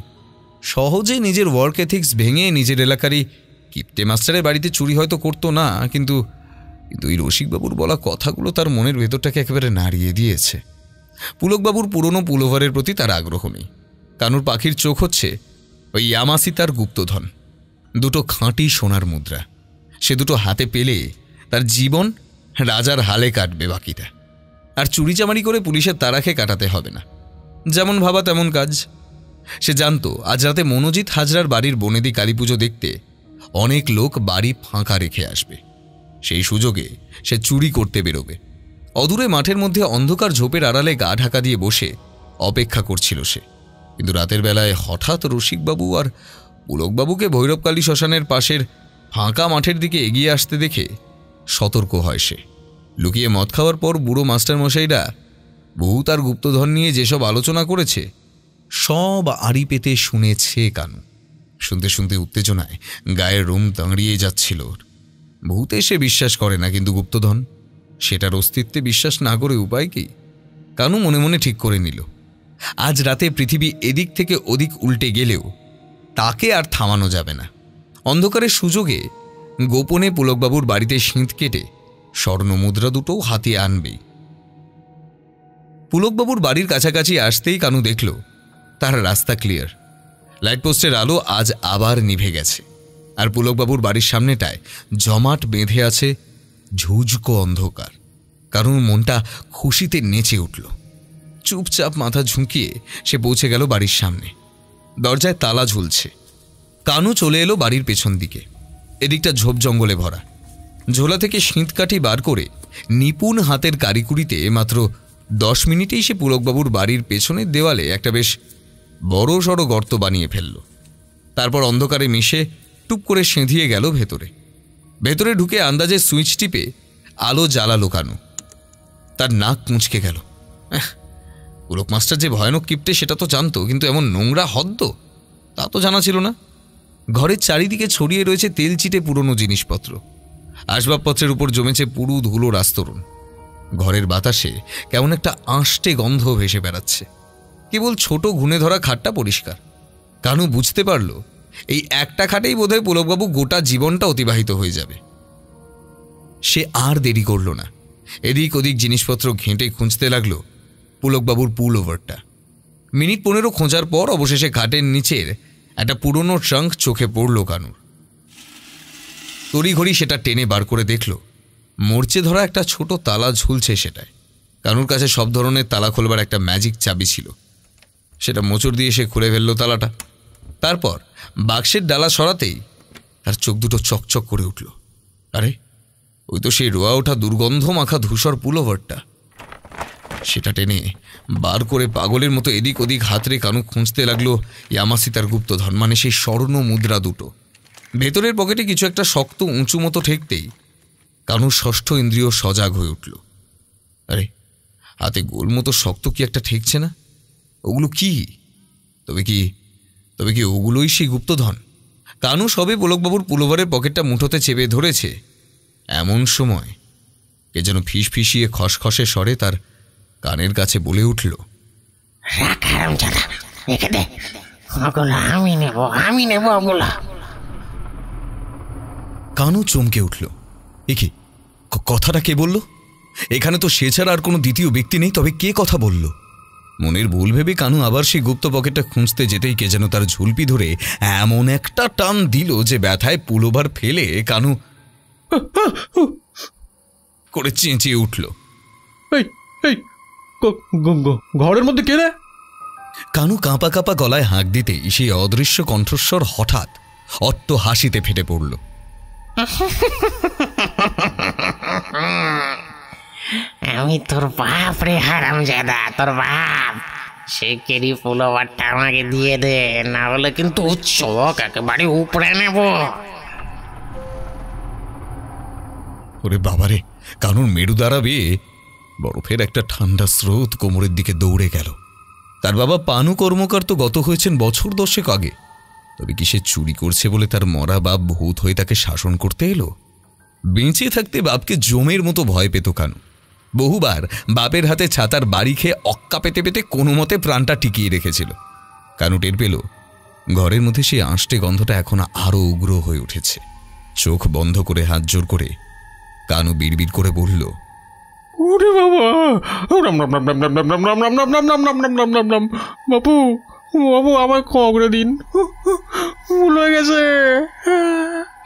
সহজে নিজের ওয়ার্ক এথিক্স ভেঙে নিজের এলাকারই কিপ্টে মাস্টারের বাড়িতে চুরি হয়তো করতো না, কিন্তু এই রসিকবাবুর বলা কথাগুলো তার মনের ভেতরটাকে একেবারে নাড়িয়ে দিয়েছে। পুলকবাবুর পুরনো পুলোভারের প্রতি তার আগ্রহ নেই। কানুর পাখির চোখ হচ্ছে ওই ইয়ামাসি তার গুপ্তধন, দুটো খাঁটি সোনার মুদ্রা। সে দুটো হাতে পেলে তার জীবন রাজার হালে কাটবে বাকিটা। আর চুরি চামারি করে পুলিশের তাড়াকে কাটাতে হবে না। যেমন ভাবা তেমন কাজ। সে জানত আজ রাতে মনোজিৎ হাজরার বাড়ির বনেদি কালী পুজো দেখতে অনেক লোক বাড়ি ফাঁকা রেখে আসবে। সেই সুযোগে সে চুরি করতে বেরোবে। অদূরে মাঠের মধ্যে অন্ধকার ঝোপের আড়ালে গা ঢাকা দিয়ে বসে অপেক্ষা করছিল সে। কিন্তু রাতের বেলায় হঠাৎ রসিকবাবু আর পুলকবাবুকে ভৈরবকালী শ্মশানের পাশের ফাঁকা মাঠের দিকে এগিয়ে আসতে দেখে সতর্ক হয় সে। লুকিয়ে মদ খাওয়ার পর বুড়ো মাস্টার মশাইরা বহু তার গুপ্তধন নিয়ে যেসব আলোচনা করেছে সব আড়ি পেতে শুনেছে কানু। শুনতে শুনতে উত্তেজনায় গায়ের রোম দাঁড়িয়ে যাচ্ছিল ওর। বহুতে সে বিশ্বাস করে না, কিন্তু গুপ্তধন সেটার অস্তিত্বে বিশ্বাস না করে উপায় কি? কানু মনে মনে ঠিক করে নিল, আজ রাতে পৃথিবী এদিক থেকে ওদিক উল্টে গেলেও তাকে আর থামানো যাবে না। অন্ধকারের সুযোগে গোপনে পুলকবাবুর বাড়িতে সিঁধ কেটে স্বর্ণ মুদ্রা দুটোও হাতিয়ে আনবেই। পুলকবাবুর বাড়ির কাছাকাছি আসতেই কানু দেখল তার রাস্তা ক্লিয়ার। লাইটপোস্টের আলো আজ আবার নিভে গেছে, আর পুলকবাবুর বাড়ির সামনেটায় জমাট বেঁধে আছে ঝুঝকো অন্ধকার। কারুর মনটা খুশিতে নেচে উঠল। চুপচাপ মাথা ঝুঁকিয়ে সে পৌঁছে গেল বাড়ির সামনে। দরজায় তালা ঝুলছে। কানু চলে এলো বাড়ির পেছন দিকে। এদিকটা ঝোপ জঙ্গলে ভরা। ঝোলা থেকে সিঁধকাঠি বার করে নিপুণ হাতের কারিকুরিতে মাত্র 10 মিনিটেই সে পুলকবাবুর বাড়ির পেছনের দেওয়ালে একটা বেশ বড় সড়ো গর্ত বানিয়ে ফেলল। তারপর অন্ধকারে মিশে টুপ করে সেঁধিয়ে গেল ভেতরে। ভেতরে ঢুকে আন্দাজে সুইচ টিপে আলো জ্বালালো কানু। তার নাক মুচকে গেল। পুলক মাস্টার যে ভয়ানক কিপ্টে সেটা তো জানতো, কিন্তু এমন নোংরা হদ্দ তা তো জানা ছিল না। ঘরের চারিদিকে ছড়িয়ে রয়েছে তেলচিটে পুরনো জিনিসপত্র। আসবাবপত্রের উপর জমেছে পুরু ধুলোর আস্তরণ। ঘরের বাতাসে কেমন একটা আঁশটে গন্ধ ভেসে বেড়াচ্ছে। কেবল ছোট ঘুণে ধরা খাটটা পরিষ্কার। কানু বুঝতে পারল এই একটা খাটেই বোধহয় পুলকবাবু গোটা জীবনটা অতিবাহিত হয়ে যাবে। সে আর দেরি করল না। এদিক ওদিক জিনিসপত্র ঘেঁটে খুঁজতে লাগলো পুলকবাবুর পুল ওভারটা। মিনিট 15 খোঁজার পর অবশেষে খাটের নিচের একটা পুরনো ট্রাঙ্ক চোখে পড়ল কানুর। তড়িঘড়ি সেটা টেনে বার করে দেখল মরচে ধরা একটা ছোট তালা ঝুলছে সেটায়। কানুর কাছে সব ধরনের তালা খোলবার একটা ম্যাজিক চাবি ছিল। সেটা মোচড় দিয়ে সে খুলে ফেলল তালাটা। তারপর বাক্সের ডালা সরাতেই তার চোখ দুটো চকচক করে উঠল। আরে ওই তো সেই রোয়া ওঠা দুর্গন্ধ মাখা ধূসর পুলোভারটা। সেটা টেনে বার করে পাগলের মতো এদিক ওদিক হাতরে কানু খুঁজতে লাগলো ইয়ামাসিতার গুপ্তধন, মানে সেই স্বর্ণ মুদ্রা দুটো। ভেতরের পকেটে কিছু একটা শক্ত উঁচু মতো ঠেকতেই কানুর ষষ্ঠ ইন্দ্রিয় সজাগ হয়ে উঠল। আরে হাতে গোল মতো শক্ত কি একটা ঠেকছে না? ওগুলো কি? তবে কি ওগুলোই সেই গুপ্তধন? কানু সবে পুলকবাবুর পুলোভারের পকেটটা মুঠোতে চেপে ধরেছে, এমন সময় কে যেন ফিসফিসিয়ে খসখসে স্বরে তার কানের কাছে বলে উঠল, কানু চমকে উঠল। এ কি কথাটা কে বলল? এখানে তো সে ছাড়া আর কোনো দ্বিতীয় ব্যক্তি নেই, তবে কে কথা বলল? মনের ভুল ভেবে কানু আবার সেই গুপ্ত পকেটটা খুঁজতে যেতেই কে যেন তার ঝুলপি ধরে এমন একটা টান দিল যে ব্যথায় পুলোভার ফেলে কানু করে চেঁচিয়ে উঠল। ঘরের মধ্যে কে রে? কানু কাঁপা কাঁপা গলায় হাঁক দিতেই সেই অদৃশ্য কণ্ঠস্বর হঠাৎ অট্ট হাসিতে ফেটে পড়ল। আমি তোর বাপ রে হারামজাদা, তোর বাপ। শিগগিরই পুলোভারটা আমাকে দিয়ে দে, না হলে কিন্তু চোখ একেবারে উপড়ে নেব। ওরে বাবারে! কানুর মেরু দাঁড়াবে বরফের একটা ঠান্ডা স্রোত কোমরের দিকে দৌড়ে গেল। তার বাবা পানু কর্মকার তো গত হয়েছেন বছর 10 আগে। তবে কি সে চুরি করছে বলে তার মরা বাপ ভূত হয়ে তাকে শাসন করতে এলো? বেঁচে থাকতে বাপকে জমের মতো ভয় পেত কানু। বহুবার বাপের হাতে ছাতার বাড়ি খেয়ে অক্কা পেতে পেতে কোনো মতে প্রাণটা টিকিয়ে রেখেছিল। কানু টের পেল ঘরের মধ্যে সেই আঁশটে গন্ধটা এখন আরও উগ্র হয়ে উঠেছে। চোখ বন্ধ করে হাত জোর করে কানু বিড়বিড় করে বলল, ওরে বাবা, রাম রাম রাম রাম রাম রাম রাম রাম রাম রাম রাম রাম রাম রাম রাম রাম রাম বাপু, বাবু আমায় ক্ষমা করে দিন, ভুল হয়ে গেছে,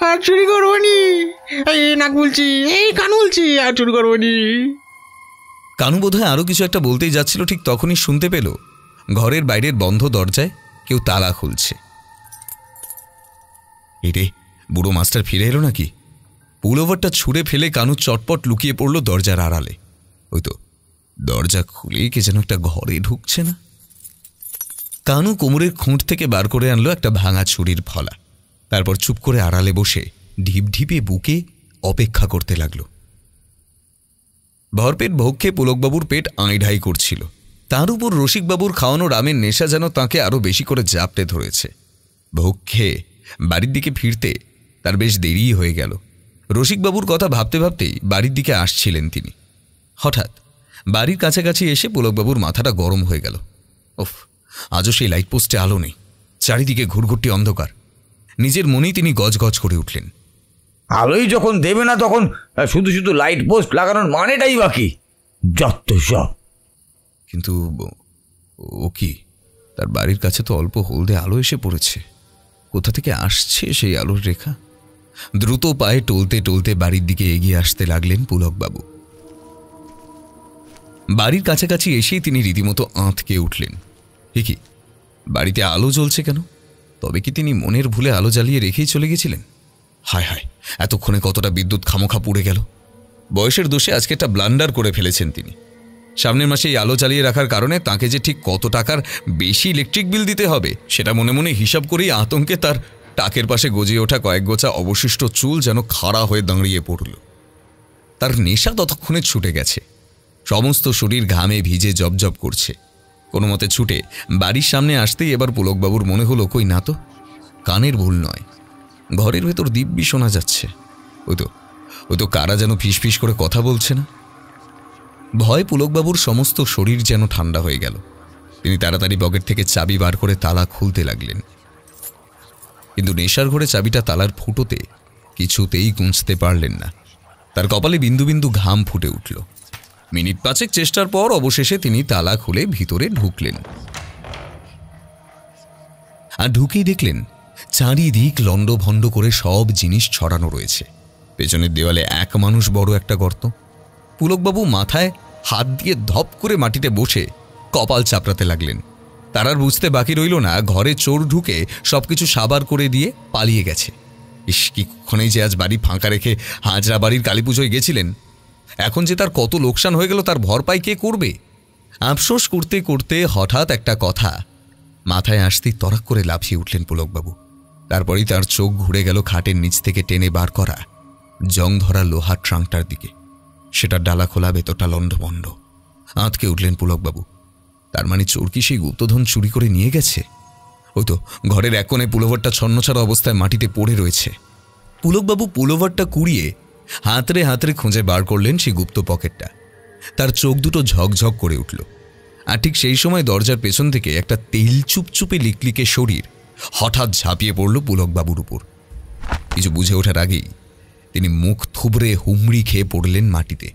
আর চুরি করবো নি। এই নাক বলছি, এই কান বলছি, আর চুরি করবো নি। কানু বোধহয় আরও কিছু একটা বলতেই যাচ্ছিল, ঠিক তখনই শুনতে পেল ঘরের বাইরের বন্ধ দরজায় কেউ তালা খুলছে। এরে বুড়ো মাস্টার ফিরে এলো নাকি? পুলোভারটা ছুঁড়ে ফেলে কানু চটপট লুকিয়ে পড়ল দরজার আড়ালে। ওই তো দরজা খুলেই কে যেন একটা ঘরে ঢুকছে না। কানু কোমরের খুঁট থেকে বার করে আনলো একটা ভাঙা ছুরির ফলা। তারপর চুপ করে আড়ালে বসে ঢিপ ঢিপে বুকে অপেক্ষা করতে লাগল। ভরপেট ভোগ খেয়ে পুলকবাবুর পেট আঁইঢাই করছিল। তার উপর রসিকবাবুর খাওয়ানো রামের নেশা যেন তাঁকে আরও বেশি করে জাপটে ধরেছে। ভোগ খেয়ে বাড়ির দিকে ফিরতে তার বেশ দেরিই হয়ে গেল। রসিকবাবুর কথা ভাবতে ভাবতেই বাড়ির দিকে আসছিলেন তিনি। হঠাৎ বাড়ির কাছাকাছি এসে পুলকবাবুর মাথাটা গরম হয়ে গেল। ওফ, আজও সেই লাইট পোস্টে আলো নেই, চারিদিকে ঘুরঘুরটি অন্ধকার। নিজের মনেই তিনি গজগজ করে উঠলেন, আলোই যখন দেবে না তখন শুধু শুধু লাইট পোস্ট লাগানোর মানেটাই বাকি, যত সব। কিন্তু ও কি, তার বাড়ির কাছে তো অল্প হলদে আলো এসে পড়েছে। কোথা থেকে আসছে সেই আলোর রেখা? দ্রুত পায়ে টলতে টলতে বাড়ির দিকে এগিয়ে আসতে লাগলেন পুলকবাবু। বাড়ির কাছাকাছি এসেই তিনি রীতিমতো আঁতকে উঠলেন। কি, বাড়িতে আলো জ্বলছে কেন? তবে কি তিনি মনের ভুলে আলো জ্বালিয়ে রেখেই চলে গেছিলেন? হায় হায়, এতক্ষণে কতটা বিদ্যুৎ খামোখা পুড়ে গেল। বয়সের দোষে আজকে একটা ব্লান্ডার করে ফেলেছেন তিনি। সামনের মাসে এই আলো জ্বালিয়ে রাখার কারণে তাকে যে ঠিক কত টাকার বেশি ইলেকট্রিক বিল দিতে হবে সেটা মনে মনে হিসাব করেই আতঙ্কে তার টাকের পাশে গজিয়ে ওঠা কয়েক গোছা অবশিষ্ট চুল যেন খাড়া হয়ে দাঁড়িয়ে পড়ল। তার নেশা ততক্ষণে ছুটে গেছে। সমস্ত শরীর ঘামে ভিজে জবজব করছে। কোনো মতে ছুটে বাড়ির সামনে আসতেই এবার পুলকবাবুর মনে হলো, কই না তো, কানের ভুল নয়, ঘরের ভেতর দিব্যি শোনা যাচ্ছে। ওই তো কারা যেন ফিসফিস করে কথা বলছে না। ভয় পুলকবাবুর সমস্ত শরীর যেন ঠান্ডা হয়ে গেল। তিনি তাড়াতাড়ি পকেট থেকে চাবি বার করে তালা খুলতে লাগলেন। কিন্তু নেশার ঘরে চাবিটা তালার ফুটোতে কিছুতেই গুঁজতে পারলেন না। তার কপালে বিন্দু বিন্দু ঘাম ফুটে উঠল। মিনিট পাঁচেক চেষ্টার পর অবশেষে তিনি তালা খুলে ভিতরে ঢুকলেন। আর ঢুকেই দেখলেন চারিদিক লণ্ডভণ্ড করে সব জিনিস ছড়ানো রয়েছে। পেছনের দেওয়ালে এক মানুষ বড় একটা গর্ত। পুলকবাবু মাথায় হাত দিয়ে ধপ করে মাটিতে বসে কপাল চাপড়াতে লাগলেন। তার আর বুঝতে বাকি রইল না ঘরে চোর ঢুকে সবকিছু সাবার করে দিয়ে পালিয়ে গেছে। ইস, কিক্ষণেই যে আজ বাড়ি ফাঁকা রেখে হাজরা বাড়ির কালী পুজোয় গেছিলেন। এখন যে তার কত লোকসান হয়ে গেল তার ভরপাই কে করবে? আফসোস করতে করতে হঠাৎ একটা কথা মাথায় আসতেই তরাক করে লাফিয়ে উঠলেন পুলকবাবু। তারপরেই তার চোখ ঘুরে গেল খাটের নিচ থেকে টেনে বার করা জং ধরা লোহার ট্রাঙ্কটার দিকে। সেটা ডালা খোলা, ভেতরটা লণ্ডভণ্ড। আঁতকে উঠলেন পুলকবাবু। তার মানে চোর কি সেই গুপ্তধন চুরি করে নিয়ে গেছে? ওই তো ঘরের এক কোণে পুলোভারটা ছন্নছাড়া অবস্থায় মাটিতে পড়ে রয়েছে। পুলকবাবু পুলোভারটা কুড়িয়ে হাতড়ে হাতড়ে খুঁজে বার করলেন সেই গুপ্ত পকেটটা। তার চোখ দুটো ঝকঝক করে উঠল। আর ঠিক সেই সময় দরজার পেছন থেকে একটা তেল চুপচুপে লিকলিকে শরীর হঠাৎ ঝাঁপিয়ে পড়ল পুলকবাবুর উপর। কিছু বুঝে ওঠার আগেই তিনি মুখ থুবড়ে হুমড়ি খেয়ে পড়লেন মাটিতে।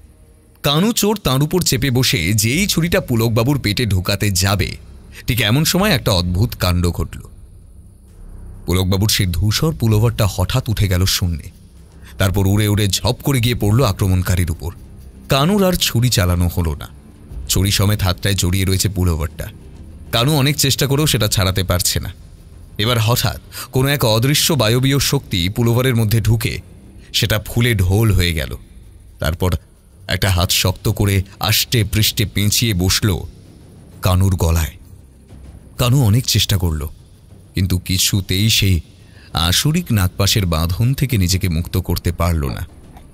কানু চোর তাঁর উপর চেপে বসে যেই ছুরিটা পুলকবাবুর পেটে ঢোকাতে যাবে ঠিক এমন সময় একটা অদ্ভুত কাণ্ড ঘটল। পুলকবাবুর সেই ধূসর পুলোভারটা হঠাৎ উঠে গেল শূন্যে। তারপর উড়ে উড়ে ঝপ করে গিয়ে পড়ল আক্রমণকারীর উপর। কানুর আর ছুরি চালানো হলো না। ছুরি সমেত হাতটায় জড়িয়ে রয়েছে পুলোভারটা। কানু অনেক চেষ্টা করেও সেটা ছাড়াতে পারছে না। এবার হঠাৎ কোনো এক অদৃশ্য বায়বীয় শক্তি পুলোভারের মধ্যে ঢুকে সেটা ফুলে ঢোল হয়ে গেল। তারপর একটা হাত শক্ত করে আষ্টে পৃষ্ঠে পেঁচিয়ে বসল কানুর গলায়। কানু অনেক চেষ্টা করল, কিন্তু কিছুতেই সেই আসরিক নাগপাশের বাঁধন থেকে নিজেকে মুক্ত করতে পারল না।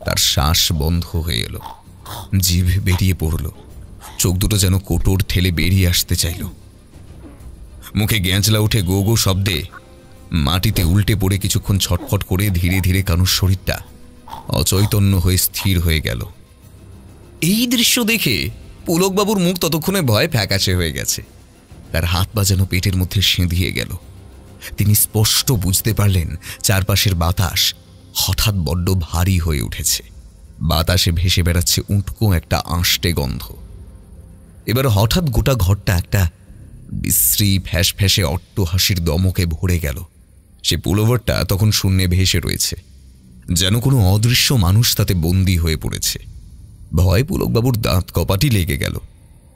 তার শ্বাস বন্ধ হয়ে এলো, জিভ বেরিয়ে পড়ল, চোখ দুটো যেন কোটর ঠেলে বেরিয়ে আসতে চাইল। মুখে গ্যাঁজলা উঠে গো গো শব্দে মাটিতে উল্টে পড়ে কিছুক্ষণ ছটফট করে ধীরে ধীরে কানুর শরীরটা অচৈতন্য হয়ে স্থির হয়ে গেল। এই দৃশ্য দেখে পুলকবাবুর মুখ ততক্ষণে ভয় ফ্যাকাশে হয়ে গেছে। তার হাত পা যেন পেটের মধ্যে সেঁধিয়ে গেল। তিনি স্পষ্ট বুঝতে পারলেন চারপাশের বাতাস হঠাৎ বড্ড ভারী হয়ে উঠেছে। বাতাসে ভেসে বেড়াচ্ছে উটকো একটা আঁশটে গন্ধ। এবার হঠাৎ গোটা ঘরটা একটা বিশ্রী ফ্যাস ফ্যাসে অট্টহাসির দমকে ভরে গেল। সে পুলোভারটা তখন শূন্যে ভেসে রয়েছে, যেন কোনো অদৃশ্য মানুষ তাতে বন্দী হয়ে পড়েছে। ভয় পুলকবাবুর দাঁত কপাটি লেগে গেল।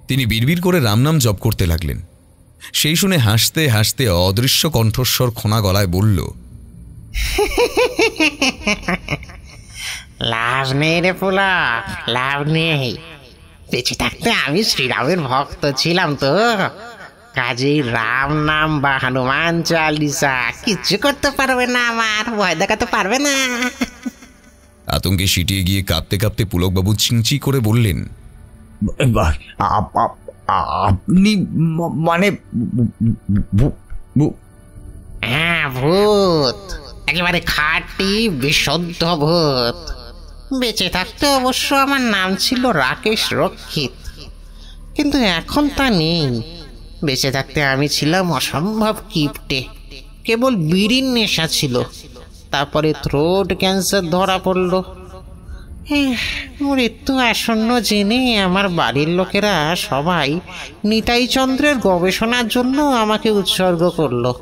তিনি বিড়বিড় করে রামনাম জপ করতে লাগলেন। সেই শুনে হাসতে হাসতে অদৃশ্য কণ্ঠস্বর খোনা গলায় বলল, লাভ নেই রে পোলা, লাভ নেই। বেঁচে থাকতে আমি শ্রীরামের ভক্ত ছিলাম তো, কাজেই রাম নাম বা হনুমান চালিসা কিচ্ছু করতে পারবে না, আমার ভয় দেখাতে পারবে না। আতঙ্কে সিটিয়ে গিয়ে কাঁপতে কাঁপতে পুলকবাবু চিংচি করে বললেন, আপনি মানে হ্যাঁ, ভূত, একেবারে খাঁটি বিশুদ্ধ ভূত। বেঁচে থাকতে অবশ্য আমার নাম ছিল রাকেশ রক্ষিত, কিন্তু এখন তা নেই। বেঁচে থাকতে আমি ছিলাম অসম্ভব কিপটে, কেবল বিড়ির নেশা ছিল। তারপরে থ্রোট ক্যান্সার ধরা পড়ল। মৃত্যু আসন্ন জেনে আমার বাড়ির লোকেরা সবাই নিতাই চন্দ্রের গবেষণার জন্য আমাকে উৎসর্গ করলো।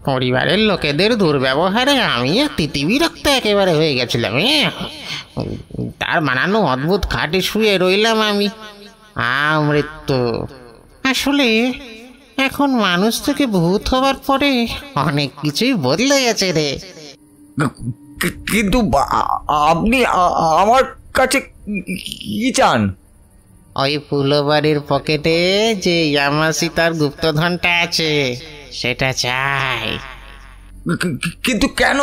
পরিবারের লোকেদের দুর্ব্যবহারে আমি তিতি বিরক্ত একেবারে হয়ে গেছিলাম। তার বানানো অদ্ভুত খাটে শুয়ে রইলাম আমি। মৃত্যু আসলে এখন মানুষ থেকে ভূত হবার পরে অনেক কিছুই বদলে গেছে রে। কিন্তু আপনি আমার কাছে কি চান? ওই ফুলবাড়ির পকেটে যে ইয়ামাসিতার গুপ্তধনটা আছে সেটা চাই। কিন্তু কেন?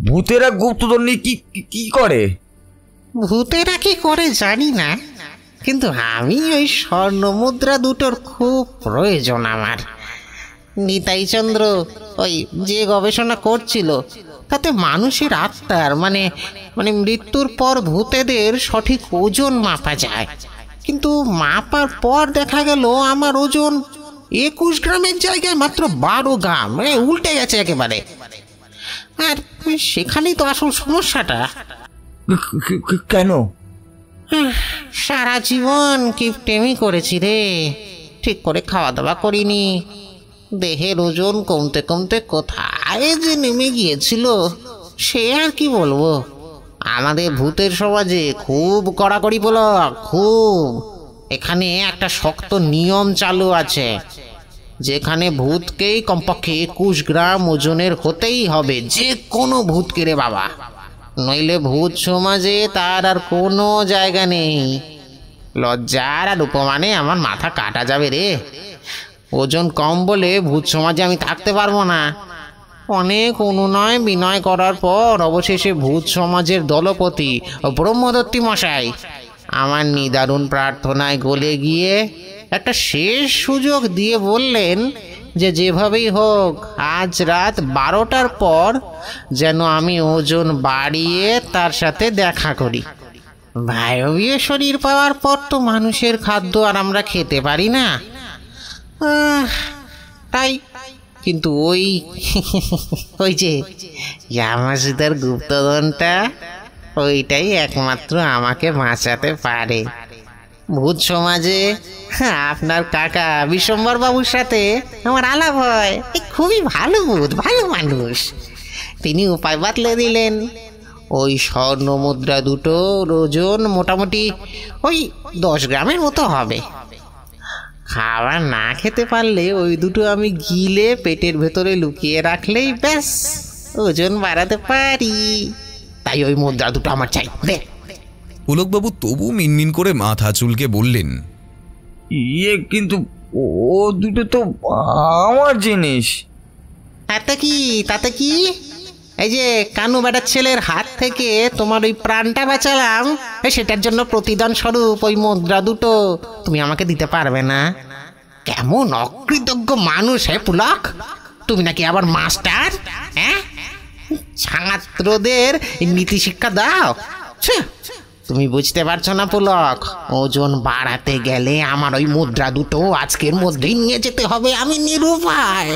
ভূতেরা গুপ্তধন নিয়ে কি করে? ভূতেরা কি করে জানি না, কিন্তু আমি ওই স্বর্ণ মুদ্রা দুটোর খুব প্রয়োজন আমার। নিতাই চন্দ্র ওই যে গবেষণা করছিল তাতে মানুষের আত্মার মানে মৃত্যুর পর ভূতেদের সঠিক ওজন মাপা যায়, কিন্তু মাপার পর দেখা গেল আমার ওজন 21 গ্রামের জায়গায় মাত্র 12 গ্রাম। উল্টে গেছে একেবারে। আর সেখানেই তো আসল সমস্যাটা। কেন? সারা জীবন কিপটেমি করেছি রে, ঠিক করে খাওয়া দাওয়া করিনি। দেহের ওজন কমতে কমতে কোথায় যে নেমে গিয়েছিল সে আর কি বলবো। আমাদের ভূতের সমাজে খুব কড়াকড়ি বলো, খুব। এখানে একটা শক্ত নিয়ম চালু আছে, যেখানে ভূতকেই কমপক্ষে 21 গ্রাম ওজনের হতেই হবে, যে কোনো ভূতকে রে বাবা, নইলে ভূত সমাজে তার আর কোনো জায়গা নেই। লজ্জার আর উপমানে আমার মাথা কাটা যাবে রে। ওজন কম বলে ভূত সমাজে আমি থাকতে পারবো না। অনেক অনুনয় বিনয় করার পর অবশেষে ভূত সমাজের দলপতি ব্রহ্মদত্তী মশাই আমার নিদারুণ প্রার্থনায় গলে গিয়ে একটা শেষ সুযোগ দিয়ে বললেন যে যেভাবেই হোক আজ রাত 12টার পর যেন আমি ওজন বাড়িয়ে তার সাথে দেখা করি। বায়বীয় শরীর পাওয়ার পর তো মানুষের খাদ্য আর আমরা খেতে পারি না, তাই। কিন্তু ওই যে ইয়ামাসিতার গুপ্তধনটা, ওইটাই একমাত্র আমাকে বাঁচাতে পারে। ভূত সমাজে আপনার কাকা বিশ্বম্বর বাবুর সাথে আমার আলাপ হয়। খুবই ভালো ভূত, ভালো মানুষ। তিনি উপায় বাতলে দিলেন। ওই স্বর্ণ মুদ্রা দুটো ওজন মোটামুটি ওই 10 গ্রামের মতো হবে। খাবার না খেতে পারলে ওই দুটো আমি গিলে পেটের ভেতরে লুকিয়ে রাখলেই ব্যাস ওজন বাড়াতে পারি। তাই ওই মুদ্রা দুটো আমার চাই। পুলকবাবু তবু মিনমিন করে মাথা চুলকে বললেন, কিন্তু ও দুটো তো আমার জিনিস। তাতে কি এই যে কানু বেটার ছেলের হাত থেকে তোমার ওই প্রাণটা বাঁচালাম, সেটার জন্য প্রতিদান স্বরূপ ওই মুদ্রা দুটো তুমি আমাকে দিতে পারবে না? কেমন অকৃতজ্ঞ মানুষ হে পুলক! তুমি নাকি আবার মাস্টার, ছাত্রদের নীতি শিক্ষা দাও। তুমি বুঝতে পারছো না পুলক, ওজন বাড়াতে গেলে আমার ওই মুদ্রা দুটো আজকের মধ্যেই নিয়ে যেতে হবে। আমি নিরুপায়।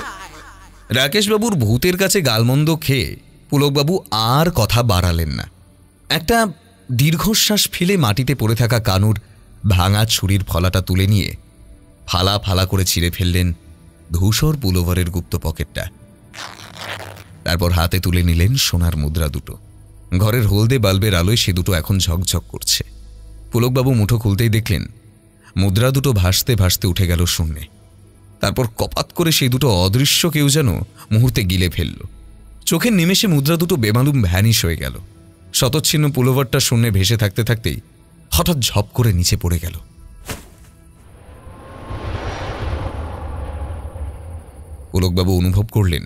রাকেশবাবুর ভূতের কাছে গালমন্দ খেয়ে পুলকবাবু আর কথা বাড়ালেন না। একটা দীর্ঘশ্বাস ফেলে মাটিতে পড়ে থাকা কানুর ভাঙা ছুরির ফলাটা তুলে নিয়ে ফালা ফালা করে ছিঁড়ে ফেললেন ধূসর পুলোভারের গুপ্ত পকেটটা। তারপর হাতে তুলে নিলেন সোনার মুদ্রা দুটো। ঘরের হলদে বাল্বের আলোয় সে দুটো এখন ঝকঝক করছে। পুলকবাবু মুঠো খুলতেই দেখলেন মুদ্রা দুটো ভাসতে ভাসতে উঠে গেল শূন্যে। তারপর কপাত করে সেই দুটো অদৃশ্য কেউ যেন মুহূর্তে গিলে ফেলল। চোখের নিমেষে মুদ্রা দুটো বেমালুম ভ্যানিশ হয়ে গেল। শতচ্ছিন্ন পুলোভারটা শূন্যে ভেসে থাকতে থাকতেই হঠাৎ ঝপ করে নিচে পড়ে গেল। পুলকবাবু অনুভব করলেন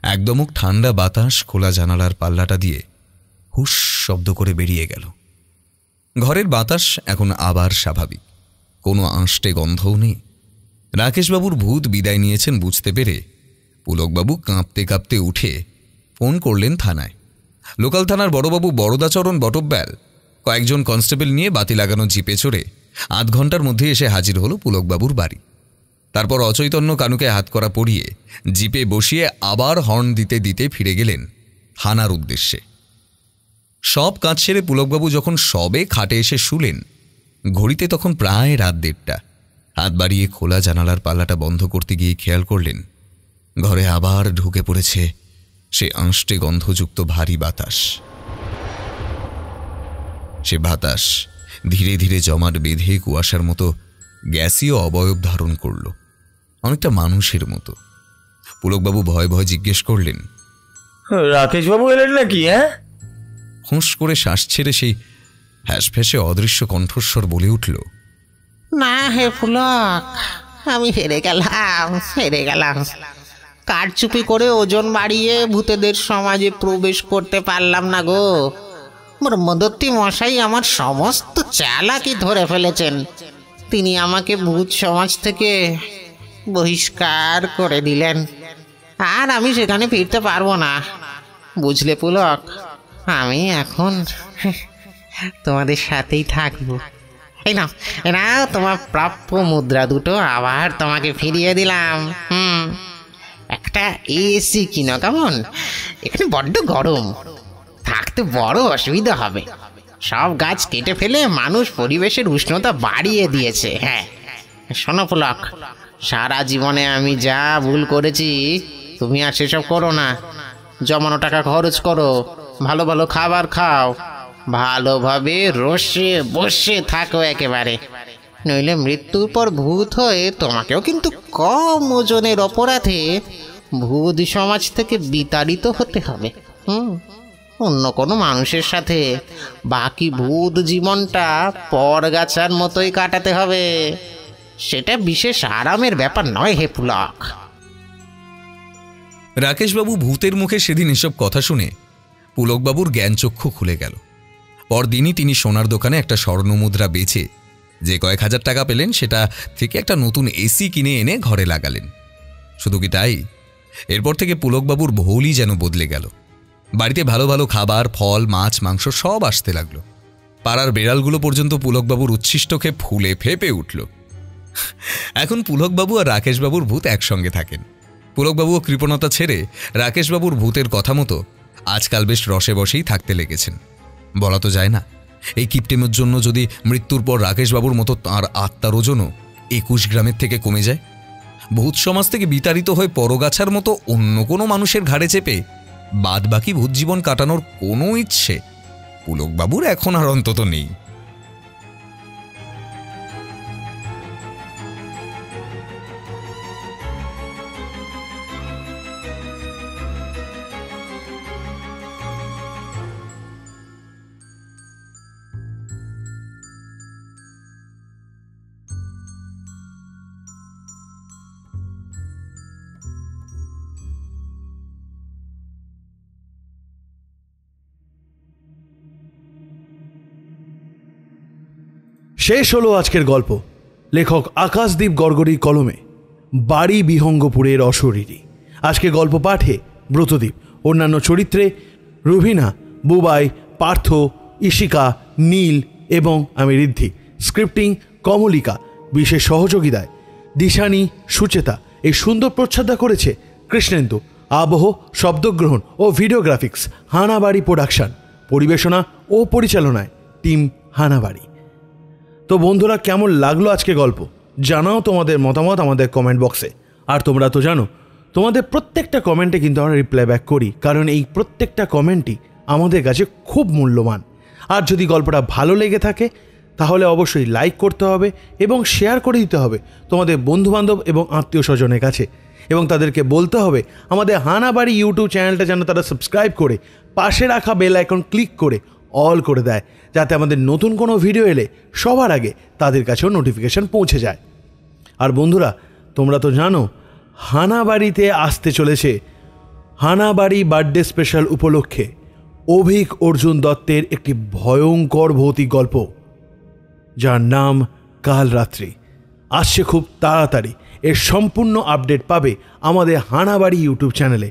একদমক ঠান্ডা বাতাস খোলা জানালার পাল্লাটা দিয়ে হুস শব্দ করে বেরিয়ে গেল। ঘরের বাতাস এখন আবার স্বাভাবিক, কোনো আঁশটে গন্ধও নেই। রাকেশবাবুর ভূত বিদায় নিয়েছেন বুঝতে পেরে পুলকবাবু কাঁপতে কাঁপতে উঠে ফোন করলেন থানায়। লোকাল থানার বড়বাবু বরদাচরণ বটব্যাল কয়েকজন কনস্টেবল নিয়ে বাতি লাগানো জিপে চড়ে ৮ ঘন্টার মধ্যে এসে হাজির হলো পুলকবাবুর বাড়ি। তারপর অচৈতন্য কানুকে হাত করা পরিয়ে জিপে বসিয়ে আবার হর্ন দিতে দিতে ফিরে গেলেন থানার উদ্দেশ্যে। সব কাজ সেরে পুলকবাবু যখন সবে খাটে এসে শুলেন, ঘড়িতে তখন প্রায় রাত ১:৩০। হাত বাড়িয়ে খোলা জানালার পাল্লাটা বন্ধ করতে গিয়ে খেয়াল করলেন ঘরে আবার ঢুকে পড়েছে সে আঁশটে গন্ধযুক্ত ভারী বাতাস। সে বাতাস ধীরে ধীরে জমাট বেঁধে কুয়াশার মতো গ্যাসীয় অবয়ব ধারণ করল, অনেকটা মানুষের মতো। পুলকবাবু ভয় ভয় জিজ্ঞেস করলেন, রাকেশবাবু এলেন নাকি? হ্যাঁ? হুঁশ করে শ্বাস ছেড়ে সেই হ্যাঁসফ্যাঁসে অদৃশ্য কণ্ঠস্বর বলে উঠল, না হে পুলক, আমি হেরে গেলাম। কারচুপি করে ওজন বাড়িয়ে ভূতেদের সমাজে প্রবেশ করতে পারলাম না গো। ব্রহ্মদত্তী মশাই আমার সমস্ত চালাকি ধরে ফেলেছেন। তিনি আমাকে ভূত সমাজ থেকে বহিষ্কার করে দিলেন, আর আমি সেখানে ফিরতে পারবো না। বুঝলে পুলক, আমি এখন তোমাদের সাথেই থাকবো। এই নাও তোমার প্রাপ্য মুদ্রা দুটো আবার তোমাকে ফিরিয়ে দিলাম। একটা এসি কিনো, কেমন? এখানে বড্ড গরম, থাকতে বড় অসুবিধা হবে। সব গাছ কেটে ফেলে মানুষ পরিবেশের উষ্ণতা বাড়িয়ে দিয়েছে। হ্যাঁ শোনো পুলক, সারা জীবনে আমি যা ভুল করেছি তুমি আর সেসব করো না। জমানো টাকা খরচ করো, ভালো ভালো খাবার খাও, ভালোভাবে রসে বসে থাকো একেবারে, নইলে মৃত্যুর পর ভূত হয়ে তোমাকেও কিন্তু কম ওজনের অপরাধে ভূত সমাজ থেকে বিতাড়িত হতে হবে। অন্য কোনো মানুষের সাথে বাকি ভূত জীবনটা পরগাছার মতোই কাটাতে হবে। সেটা বিশেষ আরামের ব্যাপার নয় হে পুলক। রাকেশবাবু ভূতের মুখে সেদিন এসব কথা শুনে পুলকবাবুর জ্ঞানচক্ষু খুলে গেল। পরদিনই তিনি সোনার দোকানে একটা স্বর্ণমুদ্রা বেচে যে কয়েক হাজার টাকা পেলেন সেটা থেকে একটা নতুন এসি কিনে এনে ঘরে লাগালেন। শুধু কি তাই, এরপর থেকে পুলকবাবুর ভোলই যেন বদলে গেল। বাড়িতে ভালো ভালো খাবার, ফল, মাছ, মাংস সব আসতে লাগলো। পাড়ার বেড়ালগুলো পর্যন্ত পুলকবাবুর উচ্ছিষ্ট খেয়ে ফুলে ফেপে উঠল। এখন পুলকবাবু আর রাকেশবাবুর ভূত একসঙ্গে থাকেন। পুলকবাবুও কৃপণতা ছেড়ে রাকেশবাবুর ভূতের কথা মতো আজকাল বেশ রসে বসেই থাকতে লেগেছেন। বলা তো যায় না, এই কিপটেমের জন্য যদি মৃত্যুর পর রাকেশবাবুর মতো তাঁর আত্মার ওজনও 21 গ্রামের থেকে কমে যায়, ভূত সমাজ থেকে বিতাড়িত হয়ে পরগাছার মতো অন্য কোনো মানুষের ঘাড়ে চেপে বাদ বাকি ভূত জীবন কাটানোর কোনো ইচ্ছে পুলকবাবুর এখন আর অন্তত নেই। শেষ হলো আজকের গল্প। লেখক আকাশদীপ গড়গড়ির কলমে, বাড়ি বিহঙ্গপুরের অশরীরী। আজকে গল্প পাঠে ব্রতদীপ, অন্যান্য চরিত্রে রুভিনা, বুবাই, পার্থ, ইশিকা, নীল এবং আমি ঋদ্ধি। স্ক্রিপ্টিং কমলিকা, বিশেষ সহযোগিতায় দিশানি, সুচেতা। এই সুন্দর প্রচ্ছদা করেছে কৃষ্ণেন্দু। আবহ, শব্দগ্রহণ ও ভিডিওগ্রাফিক্স হানাবাড়ি প্রোডাকশন। পরিবেশনা ও পরিচালনায় টিম হানাবাড়ি। তো বন্ধুরা, কেমন লাগলো আজকে গল্প জানাও তোমাদের মতামত আমাদের কমেন্ট বক্সে। আর তোমরা তো জানো, তোমাদের প্রত্যেকটা কমেন্টে কিন্তু আমরা রিপ্লাই ব্যাক করি, কারণ এই প্রত্যেকটা কমেন্টই আমাদের কাছে খুব মূল্যবান। আর যদি গল্পটা ভালো লেগে থাকে তাহলে অবশ্যই লাইক করতে হবে এবং শেয়ার করে দিতে হবে তোমাদের বন্ধুবান্ধব এবং আত্মীয় স্বজনের কাছে, এবং তাদেরকে বলতে হবে আমাদের হানাবাড়ি ইউটিউব চ্যানেলটা যেন তারা সাবস্ক্রাইব করে পাশে রাখা বেল আইকন ক্লিক করে অল করে দেয়, যাতে আমাদের নতুন কোনো ভিডিও এলে সবার আগে তাদের কাছেও নোটিফিকেশান পৌঁছে যায়। আর বন্ধুরা, তোমরা তো জানো হানাবাড়িতে আসতে চলেছে হানাবাড়ি বার্থডে স্পেশাল উপলক্ষে অভিক অর্জুন দত্তের একটি ভয়ঙ্কর ভৌতিক গল্প, যার নাম কাল রাত্রি। আসছে খুব তাড়াতাড়ি। এর সম্পূর্ণ আপডেট পাবে আমাদের হানাবাড়ি ইউটিউব চ্যানেলে।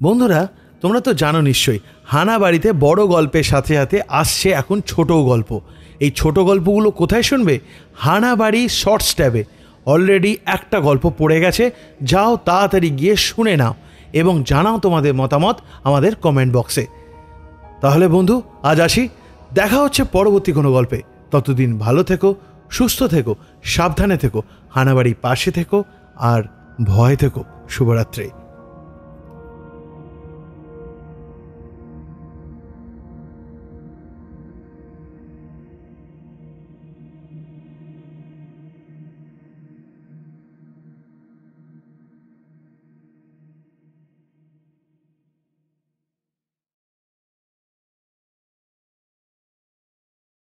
বন্ধুরা, তোমরা তো জানো নিশ্চয়ই, হানাবাড়িতে বড় গল্পের সাথে সাথে আসছে এখন ছোট গল্প। এই ছোট গল্পগুলো কোথায় শুনবে? হানাবাড়ি শর্টস ট্যাবে অলরেডি একটা গল্প পড়ে গেছে। যাও তাড়াতাড়ি গিয়ে শুনে নাও এবং জানাও তোমাদের মতামত আমাদের কমেন্ট বক্সে। তাহলে বন্ধু, আজ আসি। দেখা হচ্ছে পরবর্তী কোনো গল্পে। ততদিন ভালো থেকো, সুস্থ থেকো, সাবধানে থেকো, হানাবাড়ি পাশে থেকো আর ভয় থেকো। শুভরাত্রি।